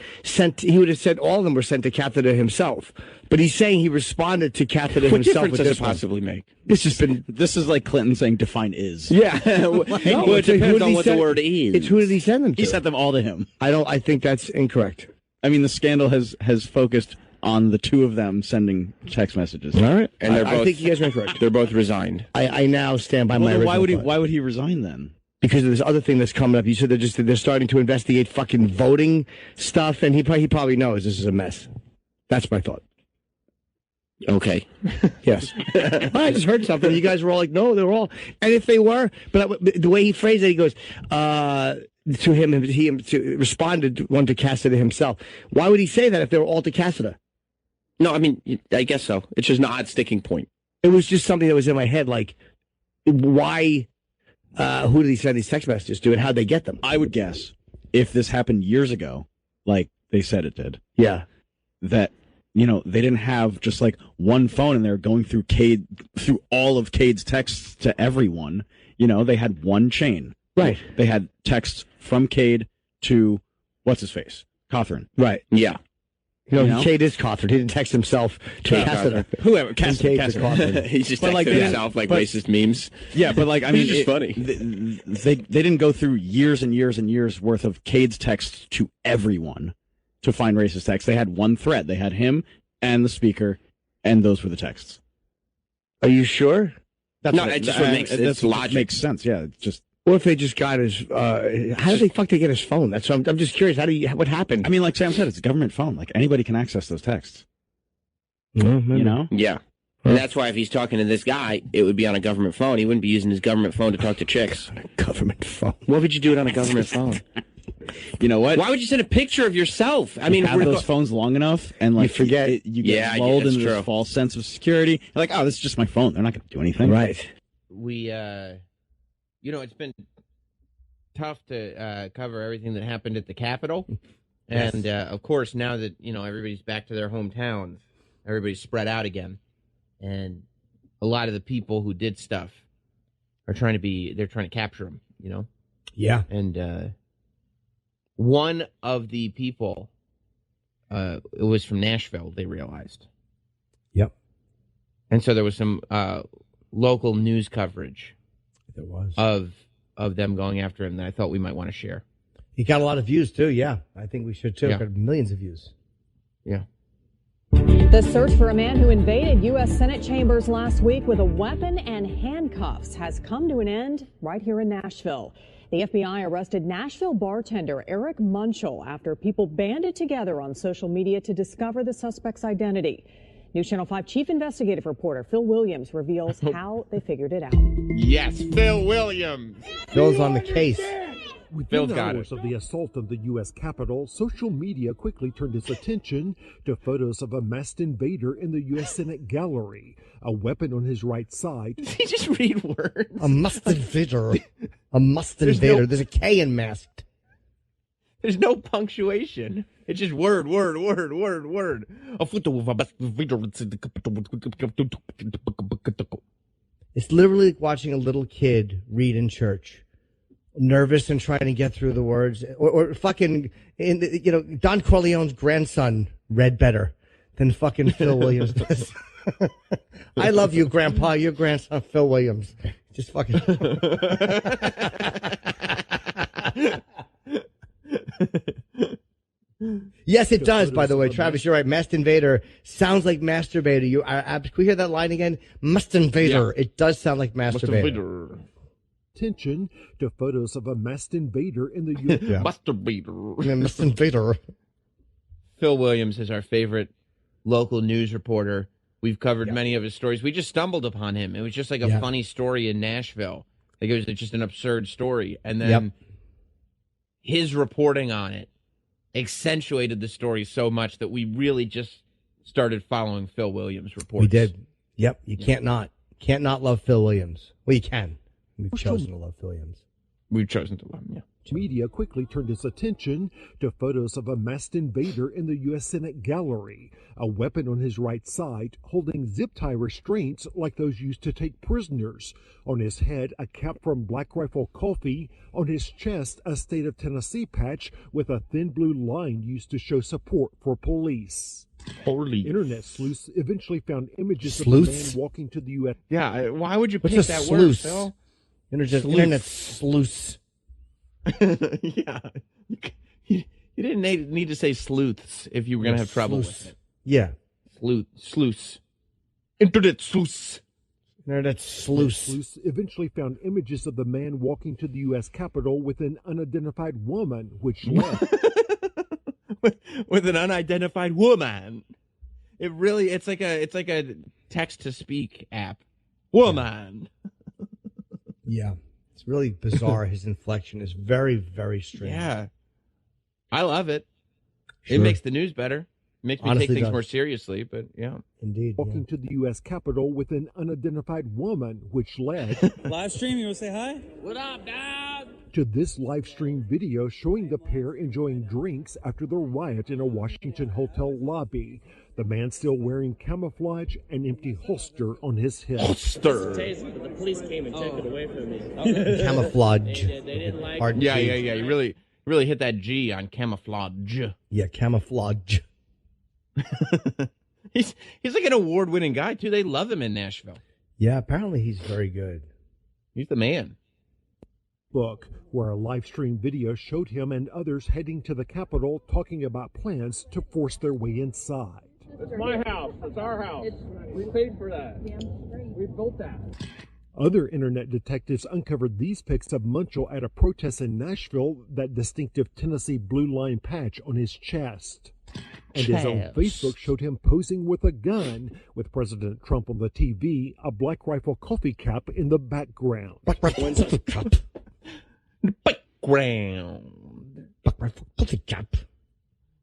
he would have said all of them were sent to Catholic himself. But he's saying he responded to Catholic himself. What difference does it possibly make? This is like Clinton saying define is. Yeah. It depends on what the word is. It's who did he send them to? He sent them all to him. I think that's incorrect. I mean, the scandal has focused on the two of them sending text messages. All right. And they're both, I think you guys are correct. They're both resigned. I now stand by my original why would he resign then? Because of this other thing that's coming up. You said they're starting to investigate fucking voting stuff, and he probably knows this is a mess. That's my thought. Okay. Yes. I just heard something. You guys were all like, no, they were all. And if they were, but the way he phrased it, he goes, to him, he responded, one to Cassida himself. Why would he say that if they were all to Cassida? No, I mean, I guess so. It's just an odd sticking point. It was just something that was in my head, like, why, who did he send these text messages to, and how'd they get them? I would guess, if this happened years ago, like they said it did. Yeah. That, they didn't have just like one phone and they're going through all of Cade's texts to everyone. They had one chain. Right. They had texts from Cade to, what's his face? Cawthron. Right. Yeah. Cade is Cawthron. He didn't text himself to Cassida. Whoever. Cassida. He's just texting himself like racist memes. Yeah, but like, I mean, it's just funny. They didn't go through years and years and years worth of Cade's texts to everyone to find racist texts. They had one thread. They had him and the speaker, and those were the texts. Are you sure? It just logic. Makes sense. Yeah, Or if they just got his, how did they get his phone? That's what I'm just curious. What happened? I mean, like Sam said, it's a government phone. Like anybody can access those texts. Mm-hmm. Yeah. And that's why if he's talking to this guy, it would be on a government phone. He wouldn't be using his government phone to talk to chicks. On a government phone. Why would you do it on a government phone? You know what? Why would you send a picture of yourself? I mean, have those phones long enough, and like you forget, you get lulled into this false sense of security. You're like, oh, this is just my phone. They're not going to do anything. Right. We, it's been tough to cover everything that happened at the Capitol, and of course, now that everybody's back to their hometowns, everybody's spread out again, and a lot of the people who did stuff are trying to capture them. Yeah. And one of the people, it was from Nashville, they realized. Yep. And so there was some local news coverage. There was. Of them going after him that I thought we might want to share. He got a lot of views, too, yeah. I think we should, too. Yeah. Got millions of views. Yeah. The search for a man who invaded U.S. Senate chambers last week with a weapon and handcuffs has come to an end right here in Nashville. The FBI arrested Nashville bartender Eric Munchell after people banded together on social media to discover the suspect's identity. News Channel 5 Chief Investigative Reporter Phil Williams reveals how they figured it out. Yes, Phil Williams. Phil's on the case. Within hours of the assault on the U.S. Capitol, social media quickly turned its attention to photos of a masked invader in the U.S. Senate gallery, a weapon on his right side. Did he just read words? A masked invader. A masked invader. There's a K in masked. There's no punctuation. It's just word. A photo of a masked invader. It's literally like watching a little kid read in church. Nervous and trying to get through the words, or fucking, Don Corleone's grandson read better than fucking Phil Williams does. I love you, Grandpa. Your grandson, Phil Williams. Just fucking. Yes, it does. By the way, Travis, you're right. Masked invader sounds like masturbator. Can we hear that line again? Masked invader. Yeah. It does sound like masturbator. Attention to photos of a masked invader in the U.S. Masked invader. Phil Williams is our favorite local news reporter. We've covered many of his stories. We just stumbled upon him. It was just like a funny story in Nashville. Like it was just an absurd story. And then his reporting on it accentuated the story so much that we really just started following Phil Williams' reports. We did. Yep. You can't not love Phil Williams. Well, you can. We've chosen to love Phil Williams. We've chosen to love him, yeah. Media quickly turned its attention to photos of a masked invader in the U.S. Senate gallery, a weapon on his right side, holding zip-tie restraints like those used to take prisoners. On his head, a cap from Black Rifle Coffee. On his chest, a State of Tennessee patch with a thin blue line used to show support for police. Holy. Internet sleuths eventually found images of a man walking to the U.S. Yeah, why would you pick What's that word, Phil? Internet sleuths. Yeah. You didn't need to say sleuths if you were going to have trouble with it. Yeah. Sluice. Internet sluice. Internet sluice. Sluice eventually found images of the man walking to the U.S. Capitol with an unidentified woman, which led with an unidentified woman. It's like a text to speak app. Woman. Yeah. It's really bizarre. His inflection is very, very strange. Yeah. I love it. Sure. It makes the news better. Makes me Honestly take things does. more seriously, but yeah. Indeed. walking to the U.S. Capitol with an unidentified woman, which led Live stream, you want to say hi? What up, dog? to this live stream video showing the pair enjoying drinks after the riot in a Washington hotel lobby. The man still wearing camouflage and empty holster on his hip. Holster. The police came and took it away from me. Camouflage. They didn't like Hard Yeah. G. You really hit that G on camouflage. Yeah, camouflage. He's like an award-winning guy too. They love him in Nashville. Yeah, apparently he's very good. He's the man. Book, where a live stream video showed him and others heading to the Capitol talking about plans to force their way inside. It's my house. It's our house. We paid for that. We built that. Other internet detectives uncovered these pics of Munchell at a protest in Nashville, that distinctive Tennessee blue line patch on his chest. And his own Facebook showed him posing with a gun, with President Trump on the TV, a Black Rifle coffee cup in the background. Black Rifle coffee cup. Background. Black Rifle coffee cup.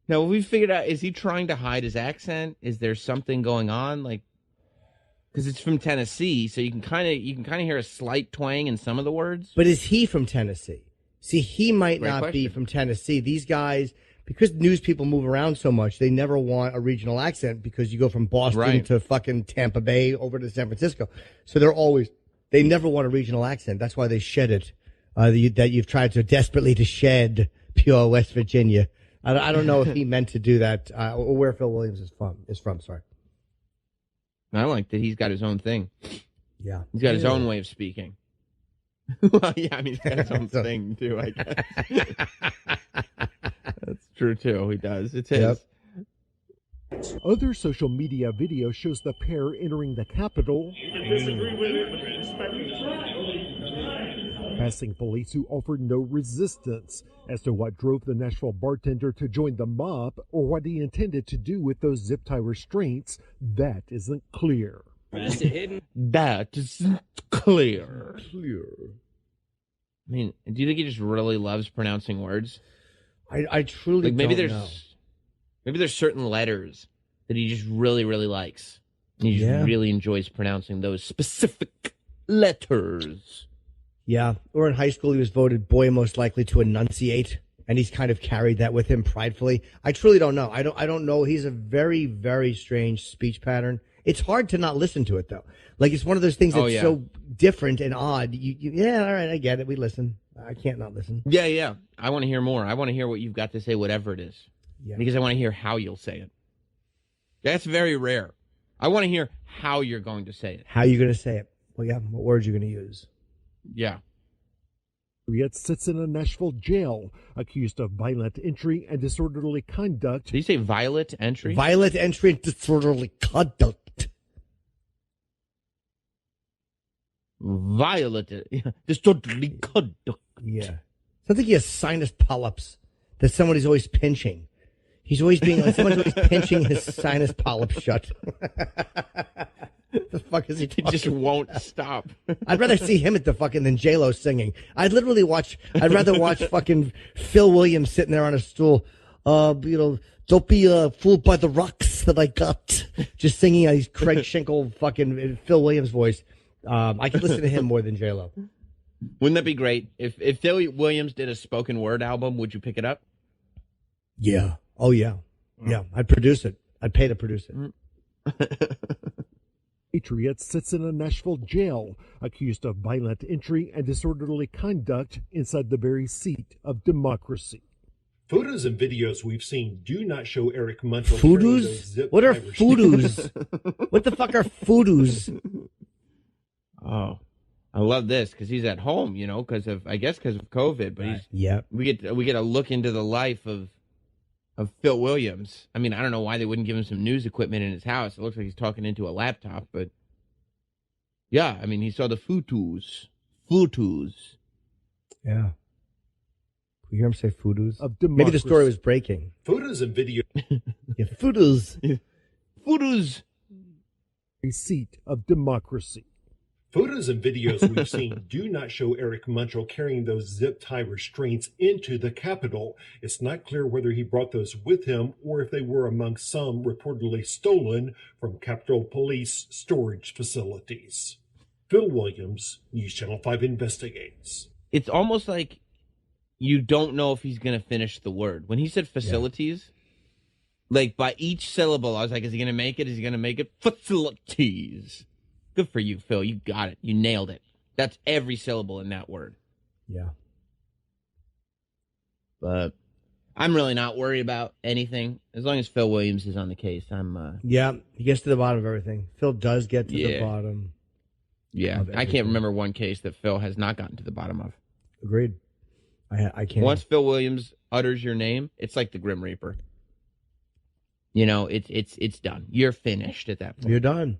Now, we figured out, is he trying to hide his accent? Is there something going on? Like, because it's from Tennessee, so you can kind of hear a slight twang in some of the words. But is he from Tennessee? See, he might Great not question. be from Tennessee. These guys, because news people move around so much, they never want a regional accent because you go from Boston Right. to fucking Tampa Bay over to San Francisco. So they never want a regional accent. That's why they shed it. That you've tried so desperately to shed pure West Virginia. I don't know if he meant to do that, or where Phil Williams is from. Sorry. I like that he's got his own thing. Yeah. He's got his own way of speaking. Well, yeah, I mean, he's got his own thing, too, I guess. That's true, too. He does. It's his. Yep. Other social media video shows the pair entering the Capitol, passing police who offered no resistance. As to what drove the Nashville bartender to join the mob, or what he intended to do with those zip tie restraints, that isn't clear. That is clear. I mean, do you think he just really loves pronouncing words? I truly Like maybe don't there's know. maybe there's certain letters that he just really, really likes. And he just really enjoys pronouncing those specific letters. Yeah. Or in high school, he was voted boy most likely to enunciate, and he's kind of carried that with him pridefully. I truly don't know. I don't know. He's a very, very strange speech pattern. It's hard to not listen to it, though. Like, it's one of those things that's so different and odd. Yeah, all right, I get it. We listen. I can't not listen. Yeah. I want to hear more. I want to hear what you've got to say, whatever it is. Yeah. Because I want to hear how you'll say it. That's very rare. I want to hear how you're going to say it. How you going to say it? Well, yeah, what words you going to use? Yeah. Yet sits in a Nashville jail, accused of violent entry and disorderly conduct. Did you say violent entry? Violent entry and disorderly conduct. Violent, disorderly conduct. Yeah. I think he has sinus polyps that somebody's always pinching. He's always being like, someone's always pinching his sinus polyps shut. The fuck is he talking? He just won't stop. I'd rather see him at the fucking than J-Lo singing. I'd rather watch fucking Phil Williams sitting there on a stool. Don't be fooled by the rocks that I got. Just singing his Craig Schenkel fucking Phil Williams voice. I could listen to him more than J-Lo. Wouldn't that be great? If Phil Williams did a spoken word album, would you pick it up? Yeah. Oh, yeah. Yeah. I'd produce it. I'd pay to produce it. Patriot sits in a Nashville jail, accused of violent entry and disorderly conduct inside the very seat of democracy. Photos and videos we've seen do not show Eric Munchell. Foodoos? What are foodoos? What the fuck are foodoos? Oh, I love this because he's at home, because of COVID. But we get a look into the life of of Phil Williams. I mean, I don't know why they wouldn't give him some news equipment in his house. It looks like he's talking into a laptop, but yeah, I mean, he saw the photos. Yeah. You hear him say photos? Of Maybe the story was breaking. Photos and video. Yeah, photos. Photos. Receipt of democracy. Photos and videos we've seen do not show Eric Munchell carrying those zip tie restraints into the Capitol. It's not clear whether he brought those with him or if they were among some reportedly stolen from Capitol Police storage facilities. Phil Williams, News Channel 5 investigates. It's almost like you don't know if he's going to finish the word. When he said facilities, like by each syllable, I was like, is he going to make it? Is he going to make it? Facilities. Good for you, Phil. You got it. You nailed it. That's every syllable in that word. Yeah. But I'm really not worried about anything. As long as Phil Williams is on the case, I'm... Yeah, he gets to the bottom of everything. Phil does get to the bottom. Yeah, I can't remember one case that Phil has not gotten to the bottom of. Agreed. I can't. Once Phil Williams utters your name, it's like the Grim Reaper. You know, it's done. You're finished at that point. You're done.